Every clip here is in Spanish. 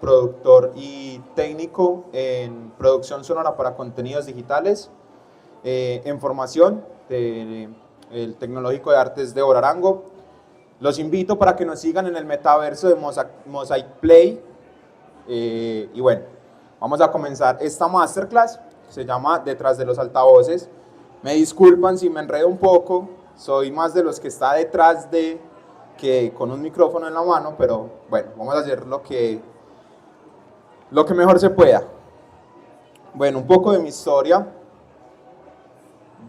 Productor y técnico en producción sonora para contenidos digitales, en formación del Tecnológico de Artes de Arango. Los invito para que nos sigan en el metaverso de Mozaik Play. Y bueno, vamos a comenzar esta masterclass, se llama Detrás de los altavoces. Me disculpan si me enredo un poco, soy más de los que está detrás de que con un micrófono en la mano, pero bueno, vamos a hacer lo que mejor se pueda. Bueno, un poco de mi historia.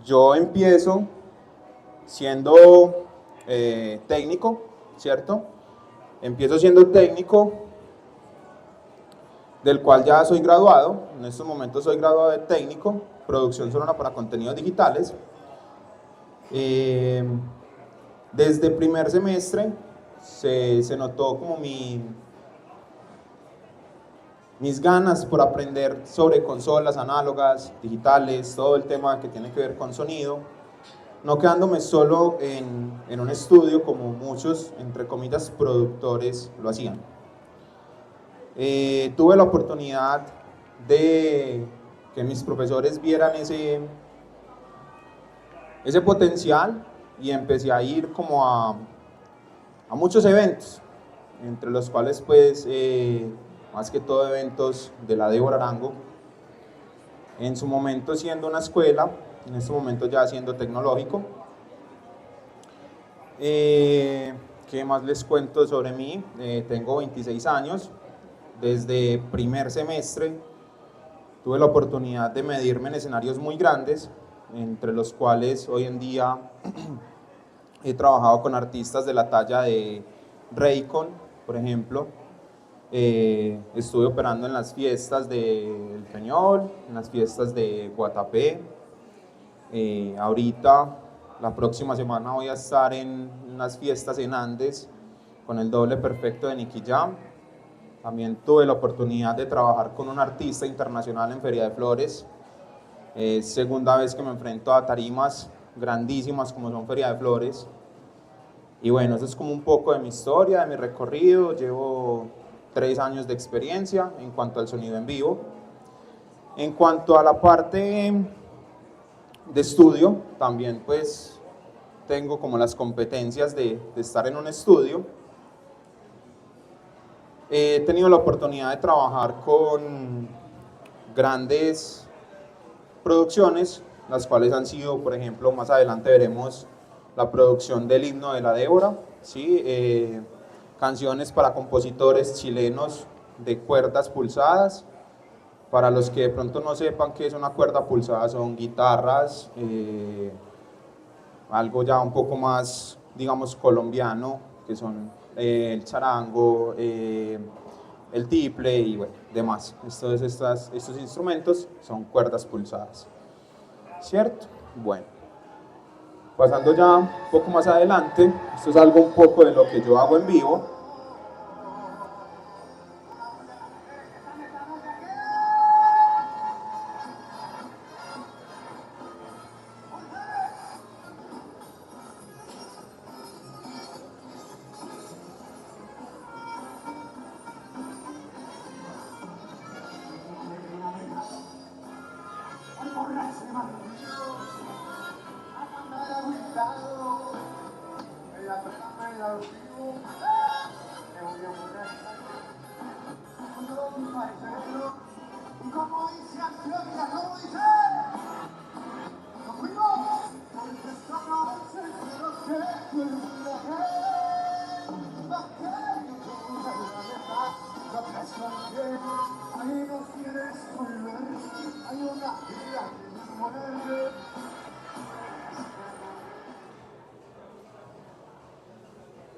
Yo empiezo siendo técnico, ¿cierto? Empiezo siendo técnico, del cual ya soy graduado. En estos momentos soy graduado de técnico, producción sonora para contenidos digitales. Desde primer semestre se notó como mis ganas por aprender sobre consolas análogas, digitales, todo el tema que tiene que ver con sonido, no quedándome solo en un estudio como muchos, entre comillas, productores lo hacían. Tuve la oportunidad de que mis profesores vieran ese potencial y empecé a ir como a muchos eventos, entre los cuales pues más que todo eventos de la Descubre Arango, en su momento siendo una escuela, en este momento ya siendo tecnológico. ¿Qué más les cuento sobre mí? Tengo 26 años, desde primer semestre tuve la oportunidad de medirme en escenarios muy grandes, entre los cuales hoy en día he trabajado con artistas de la talla de Raycon, por ejemplo. Estuve operando en las fiestas del Peñol, en las fiestas de Guatapé. Ahorita, la próxima semana voy a estar en unas fiestas en Andes con el doble perfecto de Nicky Jam. También tuve la oportunidad de trabajar con un artista internacional en Feria de Flores. Segunda vez que me enfrento a tarimas grandísimas como son Feria de Flores. Y bueno, eso es como un poco de mi historia, de mi recorrido. Llevo 3 años de experiencia en cuanto al sonido en vivo. En cuanto a la parte de estudio, también pues tengo como las competencias de estar en un estudio. He tenido la oportunidad de trabajar con grandes producciones, las cuales han sido, por ejemplo, más adelante veremos la producción del himno de la Débora, ¿sí? Canciones para compositores chilenos de cuerdas pulsadas. Para los que de pronto no sepan qué es una cuerda pulsada, son guitarras, algo ya un poco más, digamos, colombiano, que son el charango, el tiple y bueno, demás. Estos instrumentos son cuerdas pulsadas, ¿cierto? Bueno, pasando ya un poco más adelante, esto es algo un poco de lo que yo hago en vivo.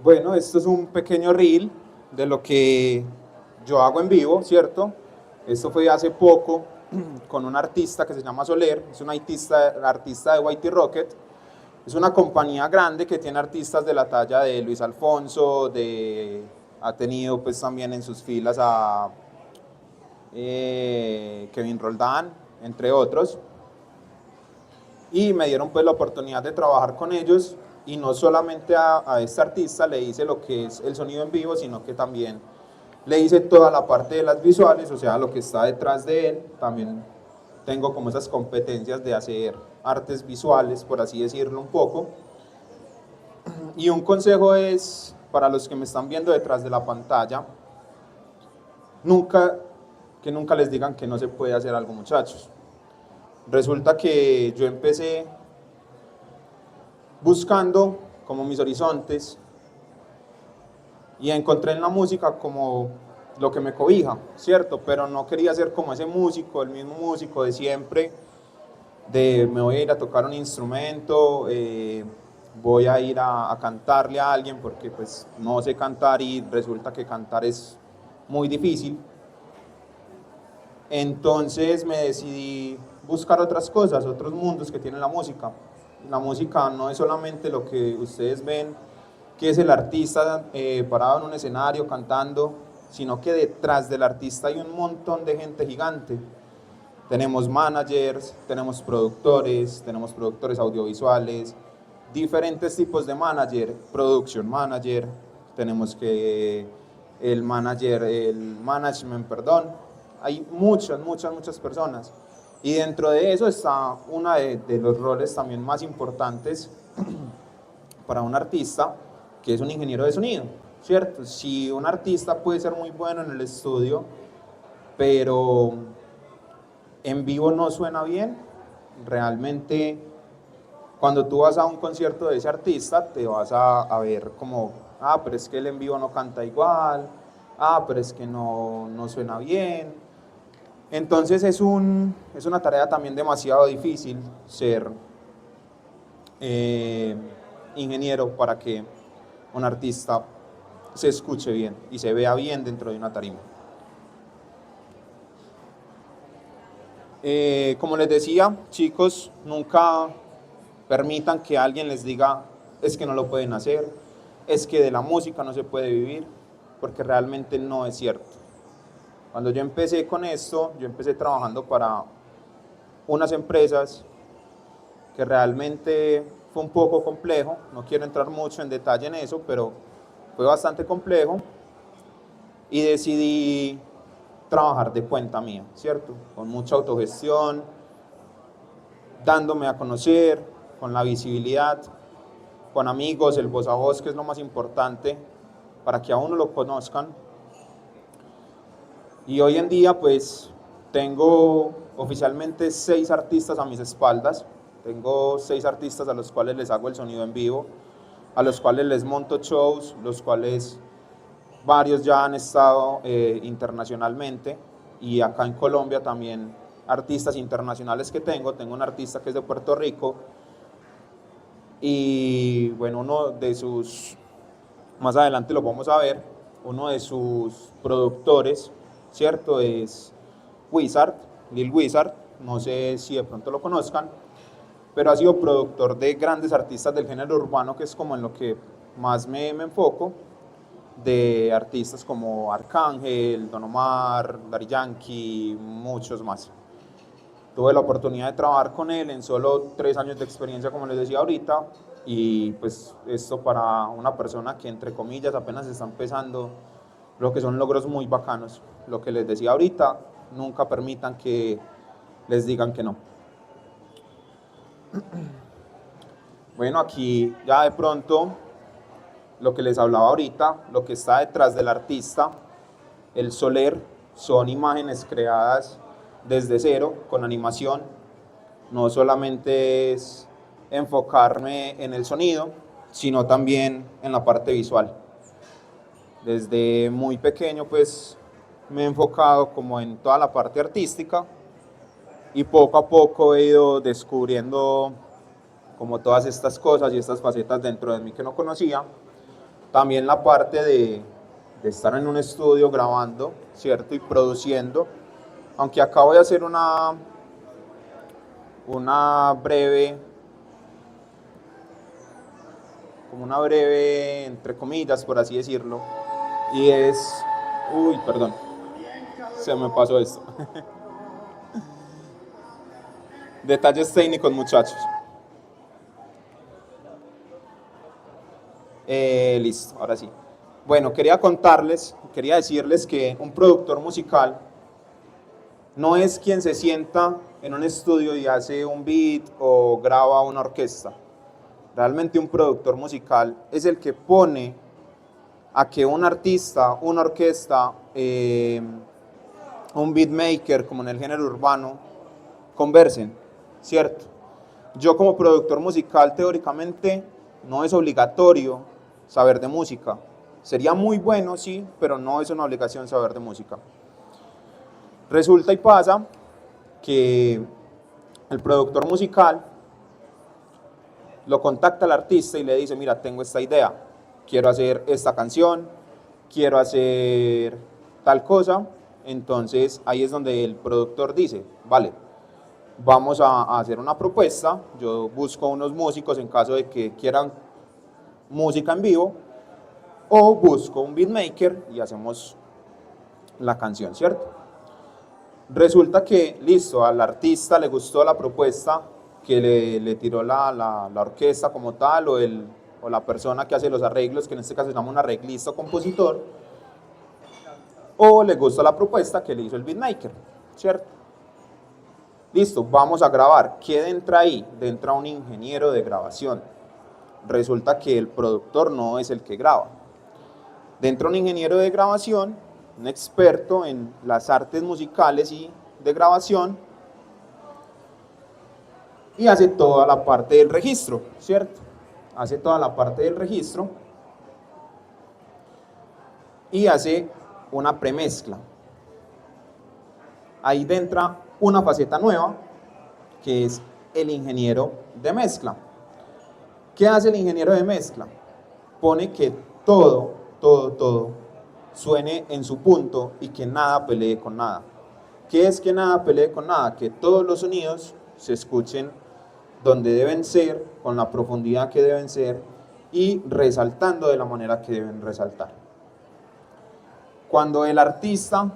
Bueno, esto es un pequeño reel de lo que yo hago en vivo, ¿cierto? Esto fue hace poco con un artista que se llama Soler, es un artista de Whitey Rocket. Es una compañía grande que tiene artistas de la talla de Luis Alfonso, ha tenido pues también en sus filas a Kevin Roldán, entre otros. Y me dieron pues la oportunidad de trabajar con ellos, y no solamente a este artista le hice lo que es el sonido en vivo, sino que también le hice toda la parte de las visuales, o sea, lo que está detrás de él. También tengo como esas competencias de hacer artes visuales, por así decirlo un poco. Y un consejo es, para los que me están viendo detrás de la pantalla, que nunca les digan que no se puede hacer algo, muchachos. Resulta que yo empecé buscando como mis horizontes y encontré en la música como lo que me cobija, ¿cierto? Pero no quería ser como ese músico, el mismo músico de siempre, de me voy a ir a tocar un instrumento, voy a ir a cantarle a alguien porque pues no sé cantar y resulta que cantar es muy difícil. Entonces me decidí buscar otras cosas, otros mundos que tiene la música. La música no es solamente lo que ustedes ven, que es el artista parado en un escenario cantando, sino que detrás del artista hay un montón de gente gigante. Tenemos managers, tenemos productores audiovisuales, diferentes tipos de manager, production manager, tenemos que el management, perdón. Hay muchas personas. Y dentro de eso está uno de los roles también más importantes para un artista, que es un ingeniero de sonido, ¿cierto? Si un artista puede ser muy bueno en el estudio, pero en vivo no suena bien, realmente cuando tú vas a un concierto de ese artista te vas a ver como, ah, pero es que él en vivo no canta igual, ah, pero es que no suena bien. Entonces es una tarea también demasiado difícil ser ingeniero para que un artista se escuche bien y se vea bien dentro de una tarima. Como les decía, chicos, nunca permitan que alguien les diga es que no lo pueden hacer, es que de la música no se puede vivir, porque realmente no es cierto. Cuando yo empecé con esto, yo empecé trabajando para unas empresas que realmente fue un poco complejo, no quiero entrar mucho en detalle en eso, pero fue bastante complejo y decidí trabajar de cuenta mía, ¿cierto? Con mucha autogestión, dándome a conocer, con la visibilidad, con amigos, el voz a voz, que es lo más importante para que a uno lo conozcan. Y hoy en día pues tengo oficialmente 6 artistas a mis espaldas, tengo 6 artistas a los cuales les hago el sonido en vivo, a los cuales les monto shows, los cuales varios ya han estado internacionalmente, y acá en Colombia también artistas internacionales que tengo un artista que es de Puerto Rico, y bueno, uno de sus, más adelante lo vamos a ver, uno de sus productores, ¿cierto? Es Lil Wizard, no sé si de pronto lo conozcan, pero ha sido productor de grandes artistas del género urbano, que es como en lo que más me enfoco, de artistas como Arcángel, Don Omar, Daddy Yankee, muchos más. Tuve la oportunidad de trabajar con él en solo 3 años de experiencia, como les decía ahorita, y pues esto para una persona que entre comillas apenas está empezando, lo que son logros muy bacanos. Lo que les decía ahorita, nunca permitan que les digan que no. Bueno, aquí ya de pronto lo que les hablaba ahorita, lo que está detrás del artista, el soler, son imágenes creadas desde cero, con animación. No solamente es enfocarme en el sonido, sino también en la parte visual. Desde muy pequeño pues me he enfocado como en toda la parte artística y poco a poco he ido descubriendo como todas estas cosas y estas facetas dentro de mí que no conocía. También la parte de estar en un estudio grabando, ¿cierto? Y produciendo, aunque acá voy a hacer una breve, como una breve, entre comillas, por así decirlo, y es, uy, perdón, se me pasó esto. Detalles técnicos, muchachos. Listo, ahora sí. Bueno, quería decirles que un productor musical no es quien se sienta en un estudio y hace un beat o graba una orquesta. Realmente un productor musical es el que pone a que un artista, una orquesta, un beatmaker, como en el género urbano, conversen, ¿cierto? Yo como productor musical, teóricamente, no es obligatorio saber de música. Sería muy bueno, sí, pero no es una obligación saber de música. Resulta y pasa que el productor musical lo contacta al artista y le dice, mira, tengo esta idea, quiero hacer esta canción, quiero hacer tal cosa. Entonces ahí es donde el productor dice, vale, vamos a hacer una propuesta, yo busco unos músicos en caso de que quieran música en vivo, o busco un beatmaker y hacemos la canción, ¿cierto? Resulta que, listo, al artista le gustó la propuesta que le tiró la orquesta como tal, o la persona que hace los arreglos, que en este caso se llama un arreglista o compositor, o le gusta la propuesta que le hizo el beatmaker, ¿cierto? Listo, vamos a grabar. ¿Qué entra ahí? Entra un ingeniero de grabación. Resulta que el productor no es el que graba. Entra un ingeniero de grabación, un experto en las artes musicales y de grabación, y hace toda la parte del registro, ¿cierto? Hace toda la parte del registro y hace una premezcla. Ahí entra una faceta nueva, que es el ingeniero de mezcla. ¿Qué hace el ingeniero de mezcla? Pone que todo suene en su punto y que nada pelee con nada. ¿Qué es que nada pelee con nada? Que todos los sonidos se escuchen donde deben ser, con la profundidad que deben ser y resaltando de la manera que deben resaltar. Cuando el artista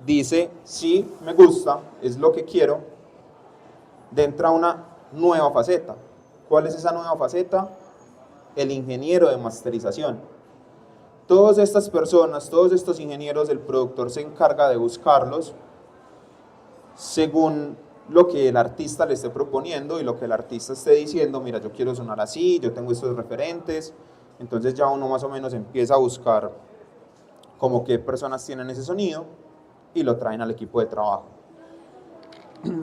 dice, sí, me gusta, es lo que quiero, entra una nueva faceta. ¿Cuál es esa nueva faceta? El ingeniero de masterización. Todas estas personas, todos estos ingenieros, el productor se encarga de buscarlos según lo que el artista le esté proponiendo y lo que el artista esté diciendo, mira, yo quiero sonar así, yo tengo estos referentes. Entonces ya uno más o menos empieza a buscar como qué personas tienen ese sonido y lo traen al equipo de trabajo.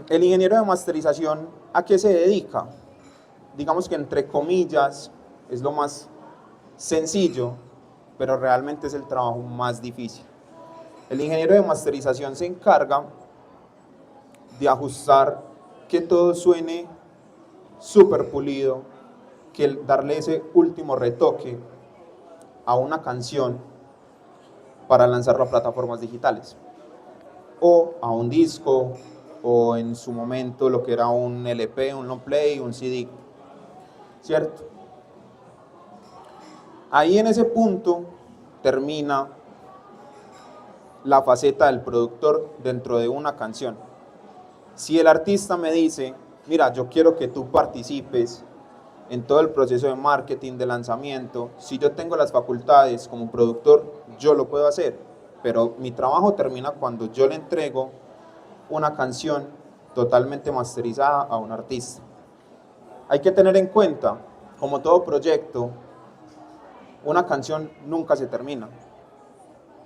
El ingeniero de masterización, ¿a qué se dedica? Digamos que entre comillas es lo más sencillo, pero realmente es el trabajo más difícil. El ingeniero de masterización se encarga de ajustar que todo suene súper pulido, que darle ese último retoque a una canción para lanzarlo a plataformas digitales, o a un disco, o en su momento lo que era un LP, un long play, un CD, ¿cierto? Ahí en ese punto termina la faceta del productor dentro de una canción. Si el artista me dice, mira, yo quiero que tú participes en todo el proceso de marketing, de lanzamiento, si yo tengo las facultades como productor, yo lo puedo hacer, pero mi trabajo termina cuando yo le entrego una canción totalmente masterizada a un artista. Hay que tener en cuenta, como todo proyecto, una canción nunca se termina,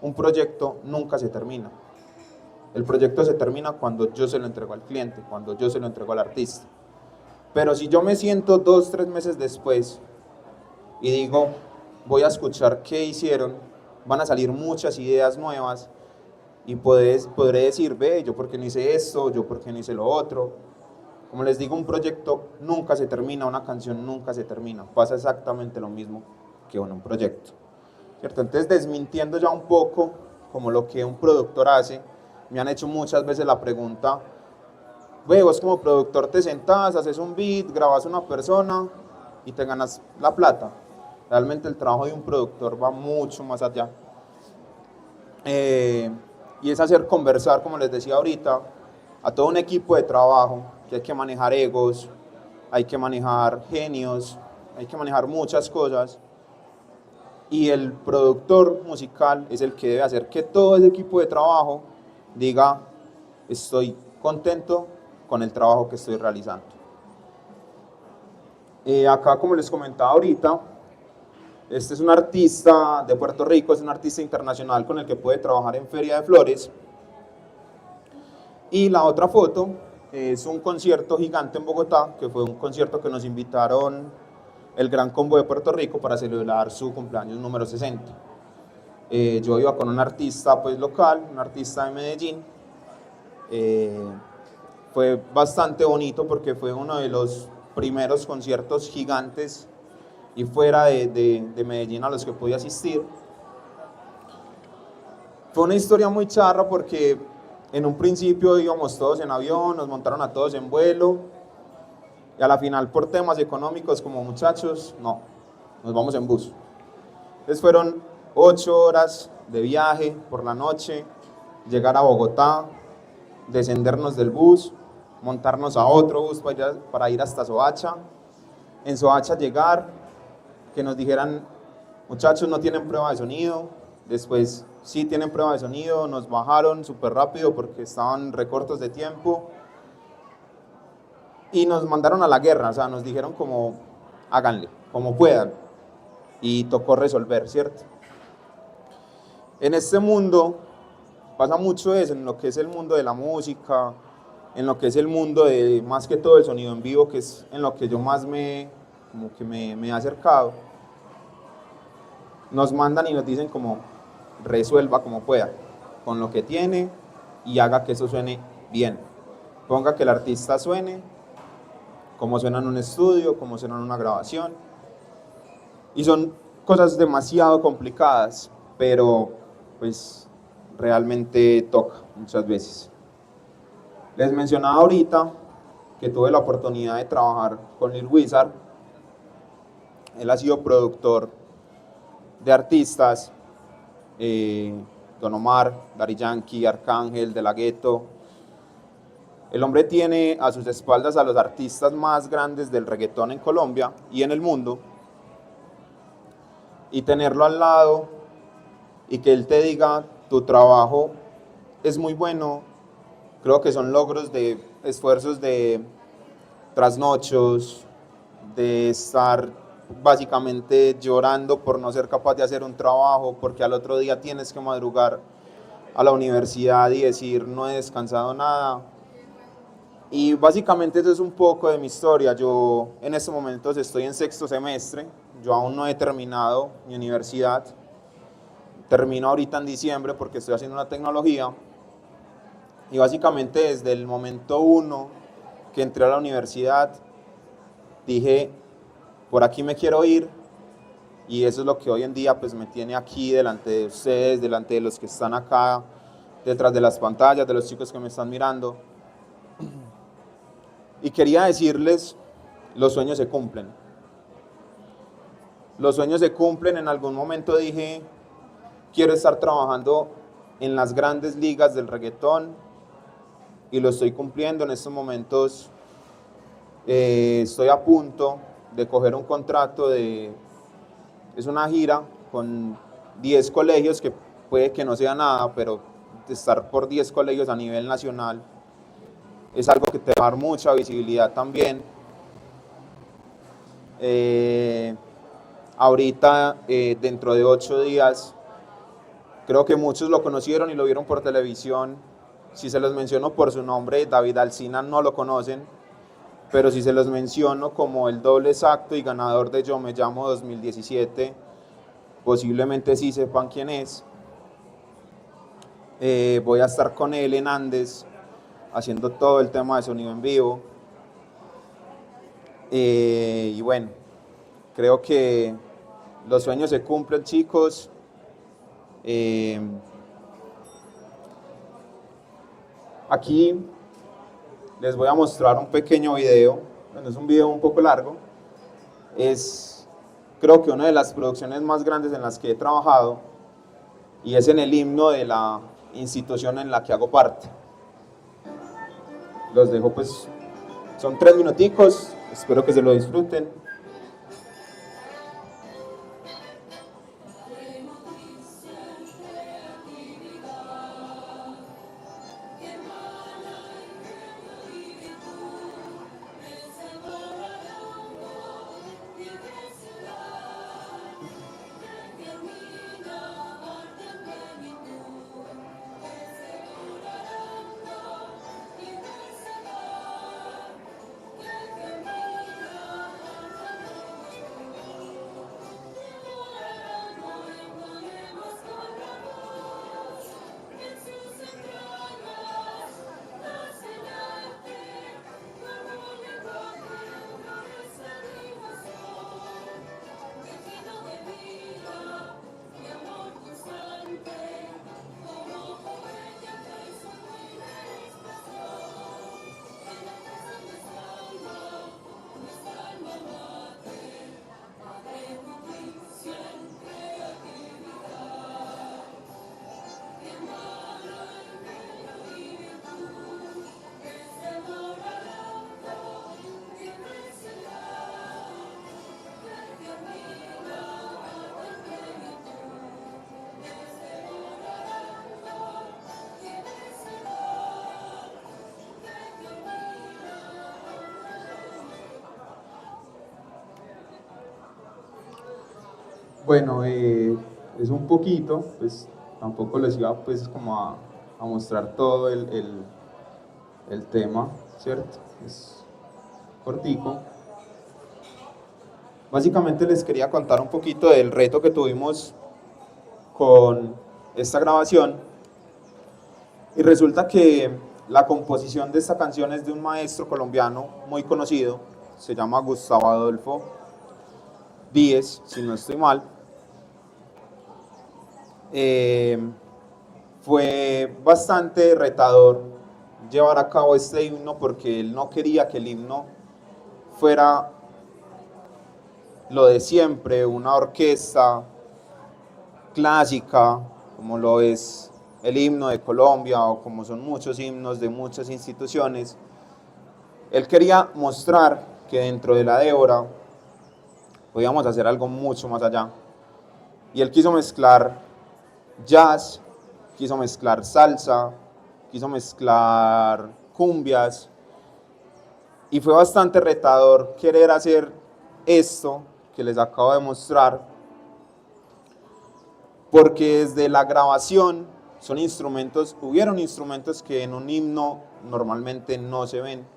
un proyecto nunca se termina. El proyecto se termina cuando yo se lo entrego al cliente, cuando yo se lo entrego al artista. Pero si yo me siento 2, 3 meses después y digo, voy a escuchar qué hicieron, van a salir muchas ideas nuevas y podré decir, ve, yo por qué no hice esto, yo por qué no hice lo otro. Como les digo, un proyecto nunca se termina, una canción nunca se termina. Pasa exactamente lo mismo que en un proyecto, ¿cierto? Entonces, desmintiendo ya un poco como lo que un productor hace, me han hecho muchas veces la pregunta, ve, vos como productor te sentás, haces un beat, grabas a una persona y te ganas la plata. Realmente el trabajo de un productor va mucho más allá. Y es hacer conversar, como les decía ahorita, a todo un equipo de trabajo, que hay que manejar egos, hay que manejar genios, hay que manejar muchas cosas. y el productor musical es el que debe hacer que todo ese equipo de trabajo diga: estoy contento con el trabajo que estoy realizando. Acá, como les comentaba ahorita, este es un artista de Puerto Rico, es un artista internacional con el que puede trabajar en Feria de Flores. Y la otra foto es un concierto gigante en Bogotá, que fue un concierto que nos invitaron el Gran Combo de Puerto Rico para celebrar su cumpleaños número 60. Yo iba con un artista pues local, un artista de Medellin. Fue bastante bonito porque fue uno de los primeros conciertos gigantes y fuera de Medellin a los que pude asistir. Fue una historia muy charra porque en un principio íbamos todos en avión, nos montaron a todos en vuelo y a la final, por temas económicos, como muchachos, no, nos vamos en bus. Entonces fueron 8 horas de viaje por la noche, llegar a Bogotá, descendernos del bus, montarnos a otro bus para ir hasta Soacha. En Soacha llegar, que nos dijeran: muchachos, no tienen prueba de sonido. Después sí tienen prueba de sonido, nos bajaron súper rápido porque estaban recortos de tiempo y nos mandaron a la guerra. O sea, nos dijeron como: háganle, como puedan, y tocó resolver, ¿cierto? En este mundo pasa mucho eso, en lo que es el mundo de la música, en lo que es el mundo de, más que todo, el sonido en vivo, que es en lo que yo más me he acercado. Nos mandan y nos dicen como: resuelva como pueda, con lo que tiene, y haga que eso suene bien. Ponga que el artista suene como suena en un estudio, como suena en una grabación. Y son cosas demasiado complicadas, pero pues realmente toca muchas veces. Les mencionaba ahorita que tuve la oportunidad de trabajar con Lil Wizard. Él ha sido productor de artistas, Don Omar, Daddy Yankee, Arcángel, De La Ghetto. El hombre tiene a sus espaldas a los artistas más grandes del reggaetón en Colombia y en el mundo. Y tenerlo al lado y que él te diga: tu trabajo es muy bueno, creo que son logros de esfuerzos de trasnochos, de estar básicamente llorando por no ser capaz de hacer un trabajo, porque al otro día tienes que madrugar a la universidad y decir: no he descansado nada. Y básicamente eso es un poco de mi historia. Yo en estos momentos estoy en 6º semestre, yo aún no he terminado mi universidad. Termino ahorita en diciembre porque estoy haciendo una tecnología. Y básicamente desde el momento 1 que entré a la universidad dije: por aquí me quiero ir, y eso es lo que hoy en día pues me tiene aquí delante de ustedes, delante de los que están acá detrás de las pantallas, de los chicos que me están mirando. Y quería decirles: los sueños se cumplen. Los sueños se cumplen. En algún momento dije: quiero estar trabajando en las grandes ligas del reggaetón, y lo estoy cumpliendo. En estos momentos estoy a punto de coger un contrato es una gira con 10 colegios, que puede que no sea nada, pero estar por 10 colegios a nivel nacional es algo que te va a dar mucha visibilidad también. Ahorita, dentro de 8 días, creo que muchos lo conocieron y lo vieron por televisión. Si se los menciono por su nombre, David Alsina, no lo conocen, pero si se los menciono como el doble exacto y ganador de Yo Me Llamo 2017, posiblemente sí sepan quién es. Voy a estar con él en Andes haciendo todo el tema de sonido en vivo. Y bueno, creo que los sueños se cumplen, chicos. Aquí les voy a mostrar un pequeño video. Bueno, es un video un poco largo. Es, creo que una de las producciones más grandes en las que he trabajado, y es en el himno de la institución en la que hago parte. Los dejo, pues, son 3 minuticos, espero que se lo disfruten. Bueno, es un poquito, pues tampoco les iba pues como a mostrar todo el tema, ¿cierto? Es cortico. Básicamente les quería contar un poquito del reto que tuvimos con esta grabación y resulta que la composición de esta canción es de un maestro colombiano muy conocido, se llama Gustavo Adolfo Díez, si no estoy mal. Fue bastante retador llevar a cabo este himno porque él no quería que el himno fuera lo de siempre, una orquesta clásica, como lo es el himno de Colombia o como son muchos himnos de muchas instituciones. Él quería mostrar que dentro de la Débora podíamos hacer algo mucho más allá. Y él quiso mezclar jazz, quiso mezclar salsa, quiso mezclar cumbias, y fue bastante retador querer hacer esto que les acabo de mostrar, porque desde la grabación hubieron instrumentos que en un himno normalmente no se ven,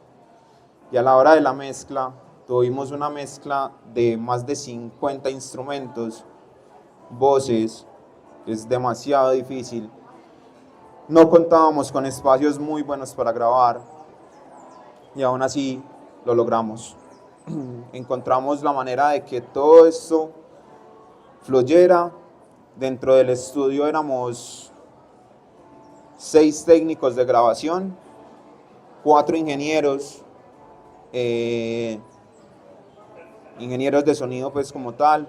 y a la hora de la mezcla tuvimos una mezcla de más de 50 instrumentos, voces, es demasiado difícil. No contábamos con espacios muy buenos para grabar y aún así lo logramos. Encontramos la manera de que todo esto fluyera. Dentro del estudio éramos 6 técnicos de grabación, 4 ingenieros, ingenieros de sonido pues como tal.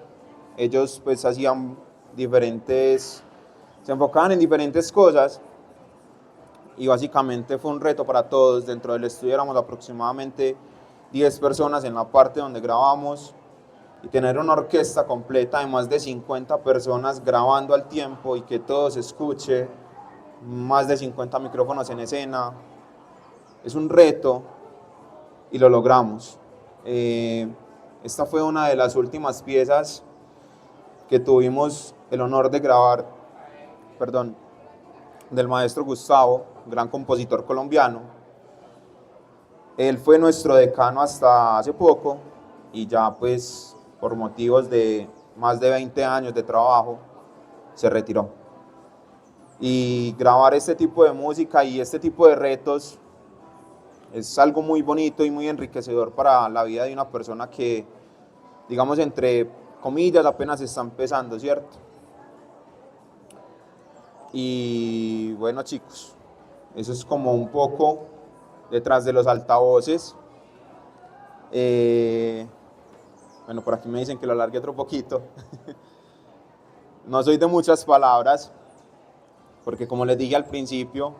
Ellos pues hacían se enfocaban en diferentes cosas y básicamente fue un reto para todos. Dentro del estudio éramos aproximadamente 10 personas en la parte donde grabamos, y tener una orquesta completa de más de 50 personas grabando al tiempo y que todo se escuche, más de 50 micrófonos en escena, es un reto y lo logramos. Esta fue una de las últimas piezas que tuvimos el honor de grabar, del maestro Gustavo, gran compositor colombiano. Él fue nuestro decano hasta hace poco y ya pues por motivos de más de 20 años de trabajo se retiró. Y grabar este tipo de música y este tipo de retos es algo muy bonito y muy enriquecedor para la vida de una persona que, digamos, entre comillas, apenas está empezando, ¿cierto? Y bueno, chicos, eso es como un poco detrás de los altavoces. Bueno, por aquí me dicen que lo alargue otro poquito. No soy de muchas palabras, porque como les dije al principio,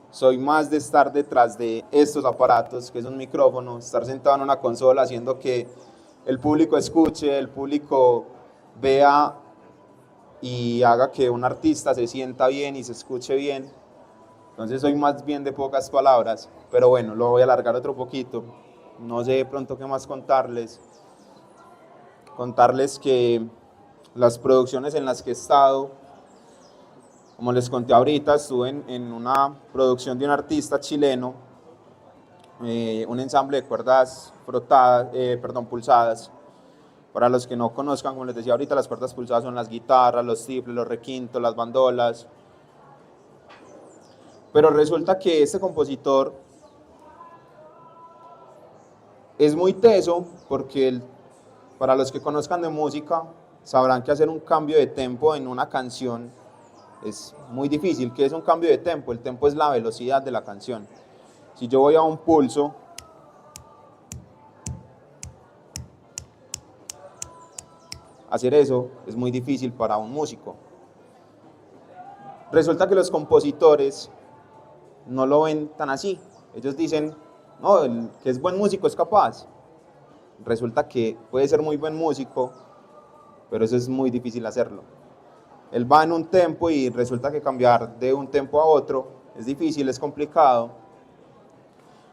soy más de estar detrás de estos aparatos, que es un micrófono, estar sentado en una consola haciendo que el público escuche, el público vea y haga que un artista se sienta bien y se escuche bien. Entonces soy más bien de pocas palabras, pero bueno, lo voy a alargar otro poquito. No sé de pronto qué más contarles. Contarles que las producciones en las que he estado, como les conté ahorita, estuve en una producción de un artista chileno, un ensamble de cuerdas pulsadas. Para los que no conozcan, como les decía ahorita, las cuerdas pulsadas son las guitarras, los triples, los requintos, las bandolas. Pero resulta que este compositor es muy teso porque para los que conozcan de música sabrán que hacer un cambio de tempo en una canción es muy difícil. ¿Qué es un cambio de tempo? El tempo es la velocidad de la canción. Si yo voy a un pulso, hacer eso es muy difícil para un músico. Resulta que los compositores no lo ven tan así. Ellos dicen, no, el que es buen músico es capaz. Resulta que puede ser muy buen músico, pero eso es muy difícil hacerlo. Él va en un tempo y resulta que cambiar de un tempo a otro es difícil, es complicado.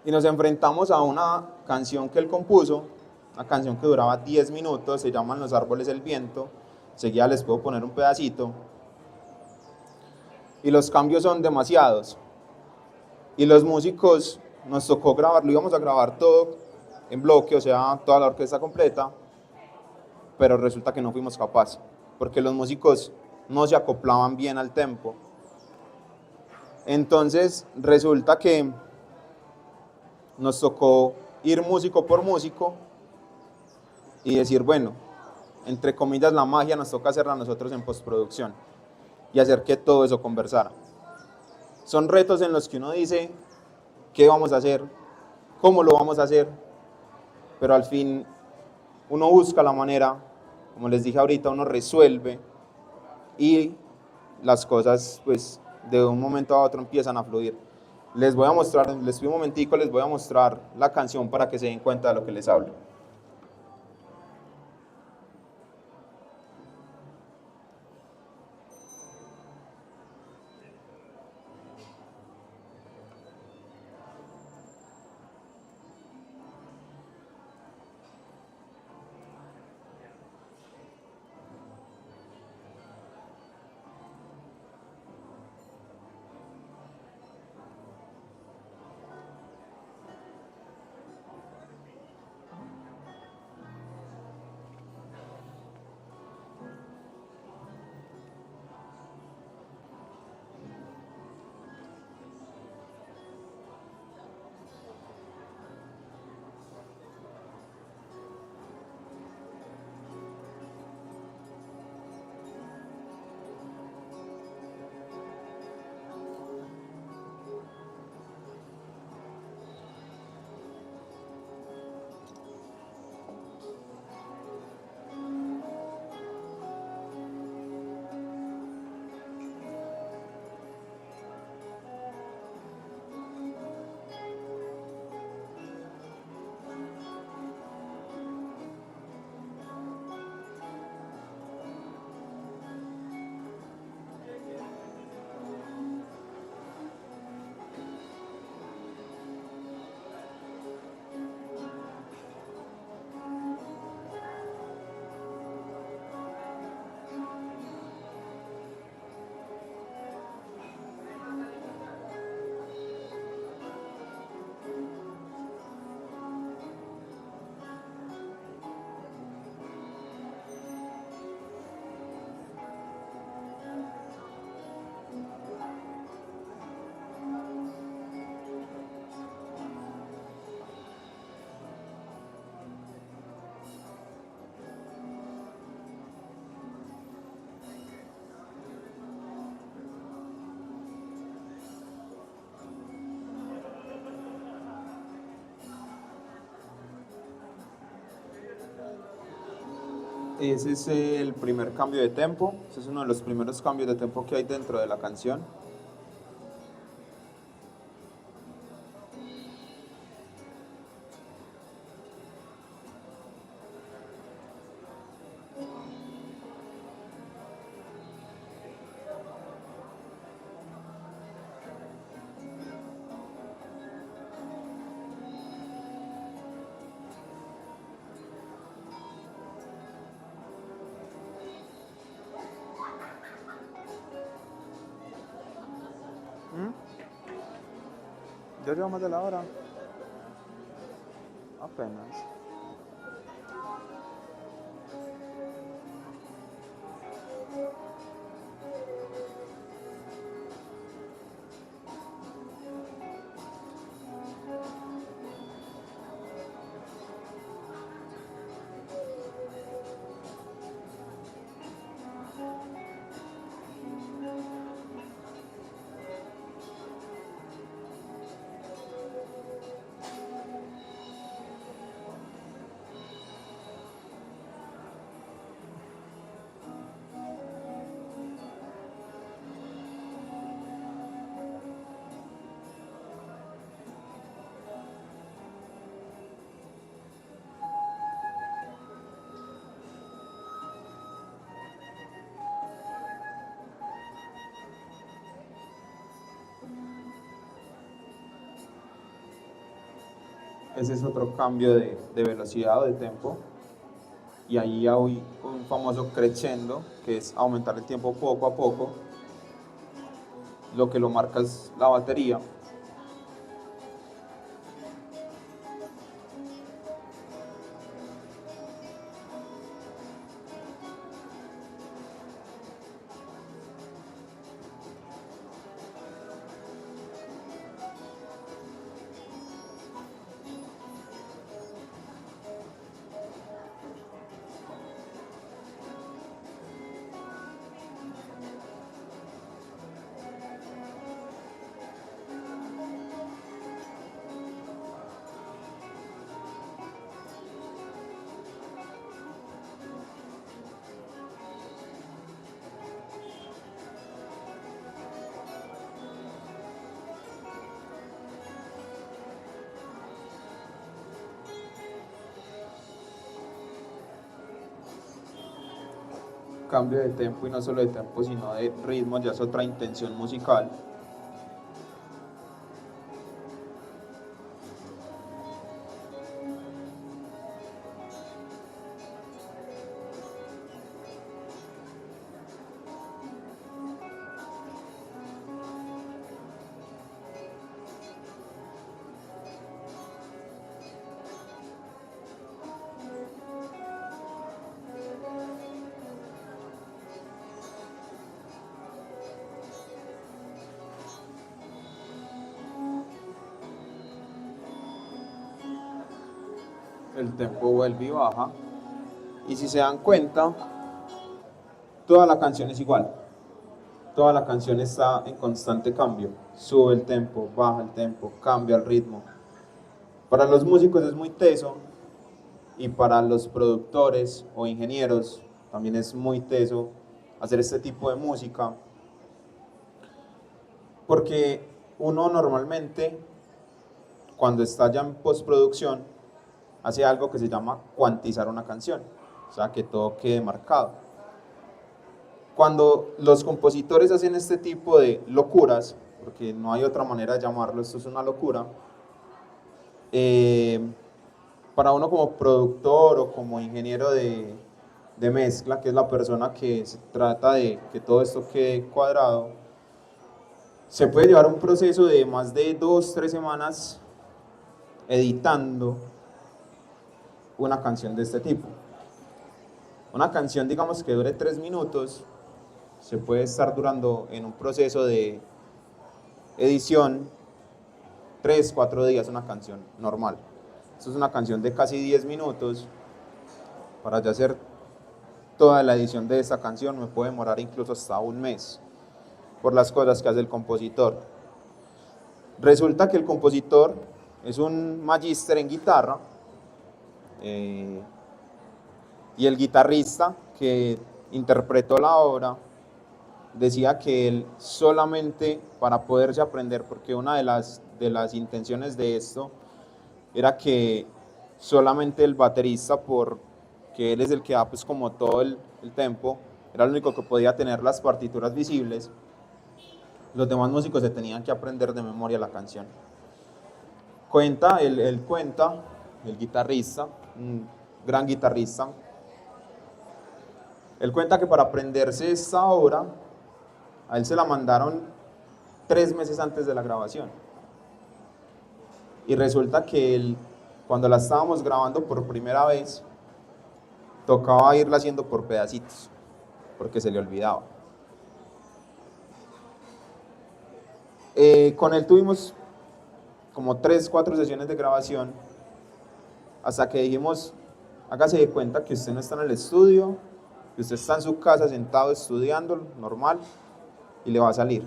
Y nos enfrentamos a una canción que él compuso, una canción que duraba 10 minutos, se llama Los árboles del viento. Seguida les puedo poner un pedacito. Y los cambios son demasiados. Y los músicos nos tocó grabarlo, íbamos a grabar todo en bloque, o sea, toda la orquesta completa, pero resulta que no fuimos capaces, porque los músicos no se acoplaban bien al tempo. Entonces resulta que nos tocó ir músico por músico y decir, bueno, entre comillas la magia nos toca hacerla nosotros en postproducción y hacer que todo eso conversara. Son retos en los que uno dice qué vamos a hacer, cómo lo vamos a hacer, pero al fin uno busca la manera, como les dije ahorita, uno resuelve y las cosas pues de un momento a otro empiezan a fluir. Les voy a mostrar, les pido un momentico, les voy a mostrar la canción para que se den cuenta de lo que les hablo. Ese es el primer cambio de tempo, ese es uno de los primeros cambios de tempo que hay dentro de la canción. ¿Ya lleva más de la hora? Apenas. Ese es otro cambio de velocidad o de tempo. y ahí hay un famoso crescendo, que es aumentar el tiempo poco a poco. Lo que lo marca es la batería. Cambio de tempo, y no solo de tempo sino de ritmo, ya es otra intención musical. El tempo vuelve y baja, y si se dan cuenta, toda la canción es igual. Toda la canción está en constante cambio. Sube el tempo, baja el tempo, cambia el ritmo. Para los músicos es muy teso, y para los productores o ingenieros también es muy teso hacer este tipo de música, porque uno normalmente, cuando está ya en postproducción, hace algo que se llama cuantizar una canción, o sea, que todo quede marcado. Cuando los compositores hacen este tipo de locuras, porque no hay otra manera de llamarlo, esto es una locura, para uno como productor o como ingeniero de mezcla, que es la persona que se trata de que todo esto quede cuadrado, se puede llevar un proceso de más de 2-3 semanas editando una canción de este tipo. Una canción, digamos, que dure 3 minutos, se puede estar durando en un proceso de edición 3-4 días, una canción normal. Esto es una canción de casi 10 minutos. Para ya hacer toda la edición de esta canción me puede demorar incluso hasta un mes, por las cosas que hace el compositor. Resulta que el compositor es un magíster en guitarra, y el guitarrista que interpretó la obra decía que él solamente, para poderse aprender, porque una de las intenciones de esto era que solamente el baterista, porque él es el que da pues como todo el tempo, era el único que podía tener las partituras visibles. Los demás músicos se tenían que aprender de memoria la canción. El guitarrista, un gran guitarrista, él cuenta que para aprenderse esta obra, a él se la mandaron 3 meses antes de la grabación. Y resulta que él, cuando la estábamos grabando por primera vez, tocaba irla haciendo por pedacitos, porque se le olvidaba. Con él tuvimos como 3-4 sesiones de grabación, hasta que dijimos, hágase de cuenta que usted no está en el estudio, que usted está en su casa sentado estudiando, normal, y le va a salir.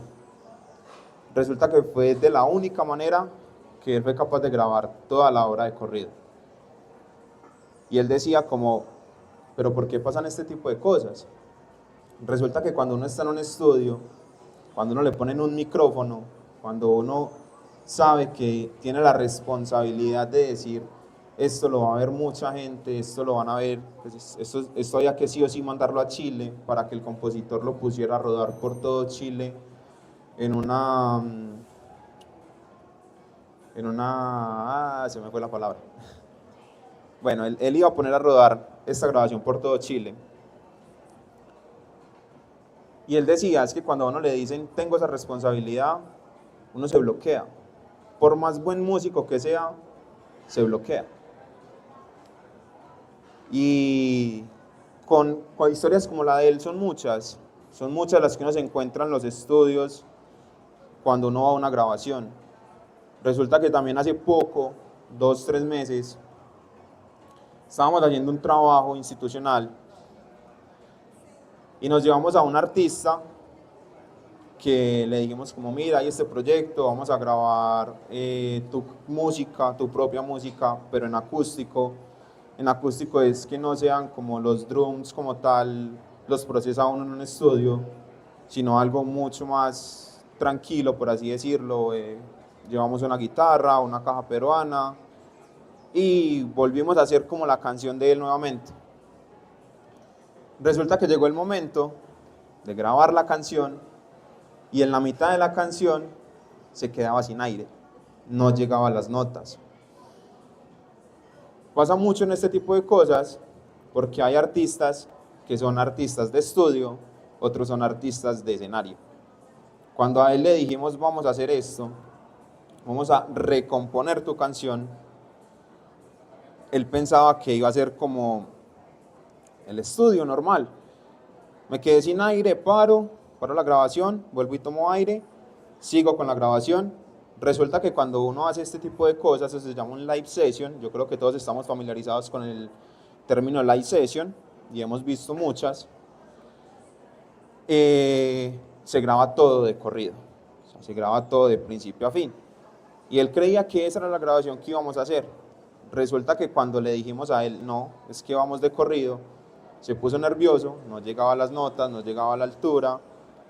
Resulta que fue de la única manera que él fue capaz de grabar toda la obra de corrido. Y él decía como, pero ¿por qué pasan este tipo de cosas? Resulta que cuando uno está en un estudio, cuando uno le ponen un micrófono, cuando uno sabe que tiene la responsabilidad de decir, esto lo va a ver mucha gente, esto lo van a ver, pues esto había que sí o sí mandarlo a Chile para que el compositor lo pusiera a rodar por todo Chile en una, se me fue la palabra. Bueno, él iba a poner a rodar esta grabación por todo Chile. Y él decía, es que cuando a uno le dicen, tengo esa responsabilidad, uno se bloquea. Por más buen músico que sea, se bloquea. Y con historias como la de él son muchas las que uno se encuentra en los estudios cuando uno va a una grabación. Resulta que también hace poco, 2, 3 meses, estábamos haciendo un trabajo institucional y nos llevamos a un artista que le dijimos como, mira, hay este proyecto, vamos a grabar tu música, tu propia música, pero en acústico. En acústico es que no sean como los drums como tal, los procesa uno en un estudio, sino algo mucho más tranquilo, por así decirlo. Llevamos una guitarra, una caja peruana y volvimos a hacer como la canción de él nuevamente. Resulta que llegó el momento de grabar la canción y en la mitad de la canción se quedaba sin aire, no llegaba a las notas. Pasa mucho en este tipo de cosas porque hay artistas que son artistas de estudio, otros son artistas de escenario. Cuando a él le dijimos vamos a hacer esto, vamos a recomponer tu canción, él pensaba que iba a ser como el estudio normal. Me quedé sin aire, paro la grabación, vuelvo y tomo aire, sigo con la grabación. Resulta que cuando uno hace este tipo de cosas, eso se llama un live session. Yo creo que todos estamos familiarizados con el término live session y hemos visto muchas. Se graba todo de corrido, o sea, se graba todo de principio a fin. Y él creía que esa era la grabación que íbamos a hacer. Resulta que cuando le dijimos a él, no, es que vamos de corrido, se puso nervioso, no llegaba a las notas, no llegaba a la altura,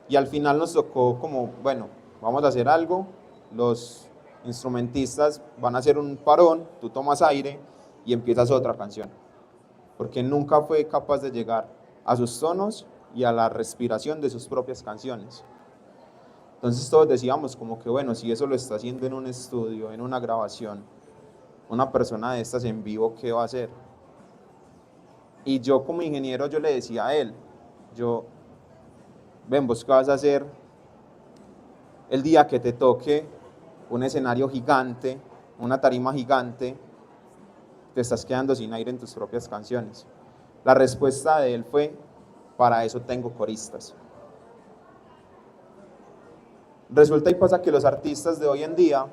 y al final nos tocó como, bueno, vamos a hacer algo, los instrumentistas van a hacer un parón, tú tomas aire y empiezas otra canción, porque nunca fue capaz de llegar a sus tonos y a la respiración de sus propias canciones. Entonces todos decíamos como que bueno, si eso lo está haciendo en un estudio, en una grabación, una persona de estas en vivo, ¿qué va a hacer? Y yo como ingeniero yo le decía a él, ven, vos qué vas a hacer el día que te toque un escenario gigante, una tarima gigante, te estás quedando sin aire en tus propias canciones. La respuesta de él fue, para eso tengo coristas. Resulta y pasa que los artistas de hoy en día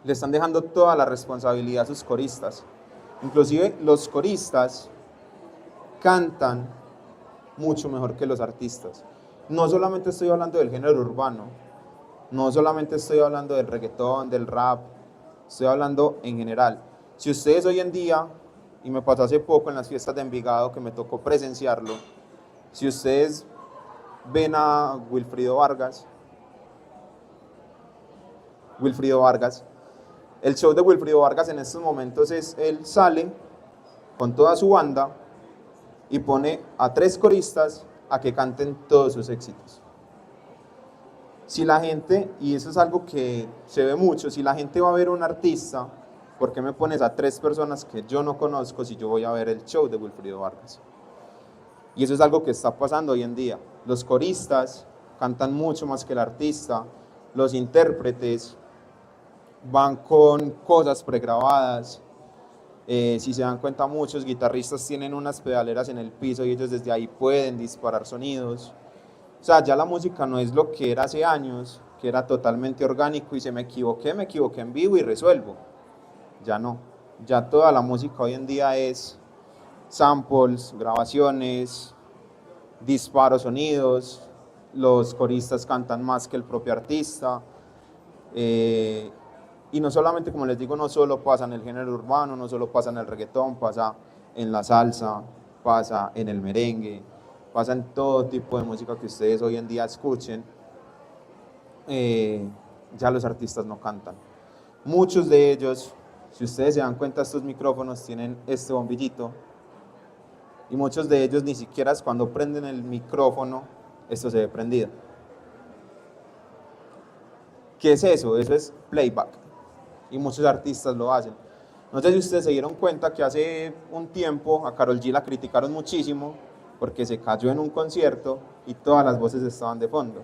le están dejando toda la responsabilidad a sus coristas. Inclusive los coristas cantan mucho mejor que los artistas. No solamente estoy hablando del género urbano, no solamente estoy hablando del reggaetón, del rap, estoy hablando en general. Si ustedes hoy en día, y me pasó hace poco en las fiestas de Envigado que me tocó presenciarlo, si ustedes ven a Wilfrido Vargas, el show de Wilfrido Vargas en estos momentos es, él sale con toda su banda y pone a 3 coristas a que canten todos sus éxitos. Si la gente, y eso es algo que se ve mucho, si la gente va a ver a un artista, ¿por qué me pones a 3 personas que yo no conozco si yo voy a ver el show de Wilfrido Vargas? Y eso es algo que está pasando hoy en día. Los coristas cantan mucho más que el artista, los intérpretes van con cosas pregrabadas. Si se dan cuenta, muchos guitarristas tienen unas pedaleras en el piso y ellos desde ahí pueden disparar sonidos. O sea, ya la música no es lo que era hace años, que era totalmente orgánico y me equivoqué en vivo y resuelvo. Ya no, ya toda la música hoy en día es samples, grabaciones, disparos, sonidos, los coristas cantan más que el propio artista. Y no solamente, como les digo, no solo pasa en el género urbano, no solo pasa en el reggaetón, pasa en la salsa, pasa en el merengue, pasa en todo tipo de música que ustedes hoy en día escuchen. Ya los artistas no cantan. Muchos de ellos, si ustedes se dan cuenta, estos micrófonos tienen este bombillito y muchos de ellos ni siquiera es cuando prenden el micrófono, esto se ve prendido. ¿Qué es eso? Eso es playback y muchos artistas lo hacen. No sé si ustedes se dieron cuenta que hace un tiempo a Karol G la criticaron muchísimo porque se cayó en un concierto y todas las voces estaban de fondo.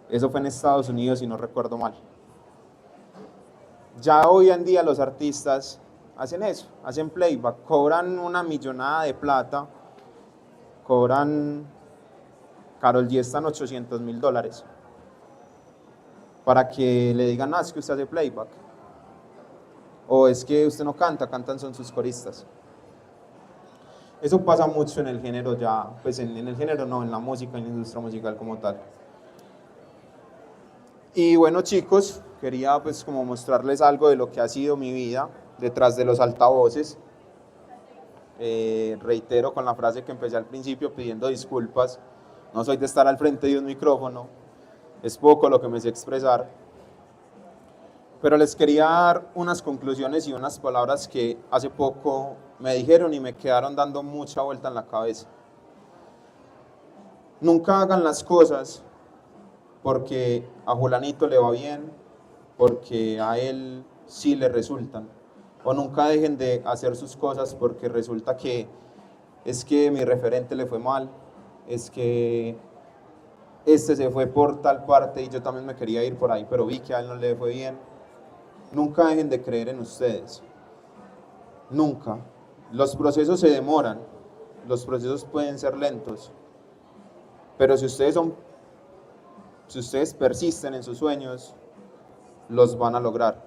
Eso fue en Estados Unidos, si no recuerdo mal. Ya hoy en día los artistas hacen eso, hacen playback, cobran una millonada de plata, Karol G está en $800.000 para que le digan, es que usted hace playback, o es que usted no canta, cantan son sus coristas. Eso pasa mucho en el género ya, pues en el género no, en la música, en la industria musical como tal. Y bueno, chicos, quería pues como mostrarles algo de lo que ha sido mi vida detrás de los altavoces. Reitero con la frase que empecé al principio pidiendo disculpas, no soy de estar al frente de un micrófono, es poco lo que me sé expresar, pero les quería dar unas conclusiones y unas palabras que hace poco me dijeron y me quedaron dando mucha vuelta en la cabeza. Nunca hagan las cosas porque a Julanito le va bien, porque a él sí le resultan. O nunca dejen de hacer sus cosas porque resulta que es que mi referente le fue mal, es que este se fue por tal parte y yo también me quería ir por ahí, pero vi que a él no le fue bien. Nunca dejen de creer en ustedes. Nunca. Los procesos se demoran, los procesos pueden ser lentos, pero si ustedes persisten en sus sueños, los van a lograr.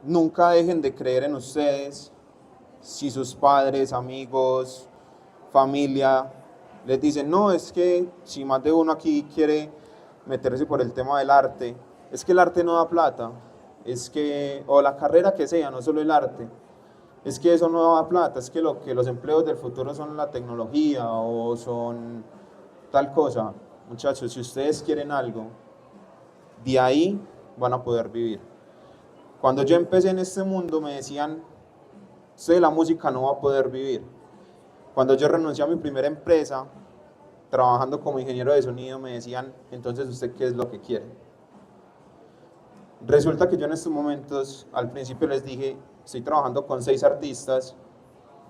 Nunca dejen de creer en ustedes. Si sus padres, amigos, familia les dicen, no, es que si más de uno aquí quiere meterse por el tema del arte, es que el arte no da plata, es que, o la carrera que sea, no solo el arte, es que eso no da plata, es que los empleos del futuro son la tecnología o son tal cosa. Muchachos, si ustedes quieren algo, de ahí van a poder vivir. Cuando yo empecé en este mundo me decían, usted de la música no va a poder vivir. Cuando yo renuncié a mi primera empresa, trabajando como ingeniero de sonido, me decían, entonces usted qué es lo que quiere. Resulta que yo en estos momentos, al principio les dije, estoy trabajando con 6 artistas,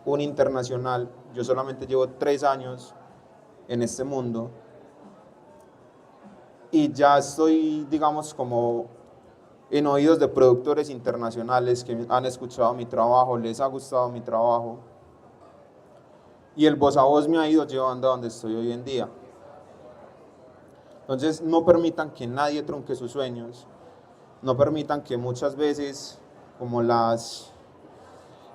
un internacional, yo solamente llevo 3 años en este mundo y ya estoy, digamos, como en oídos de productores internacionales que han escuchado mi trabajo, les ha gustado mi trabajo y el voz a voz me ha ido llevando a donde estoy hoy en día. Entonces no permitan que nadie trunque sus sueños, no permitan que muchas veces, como las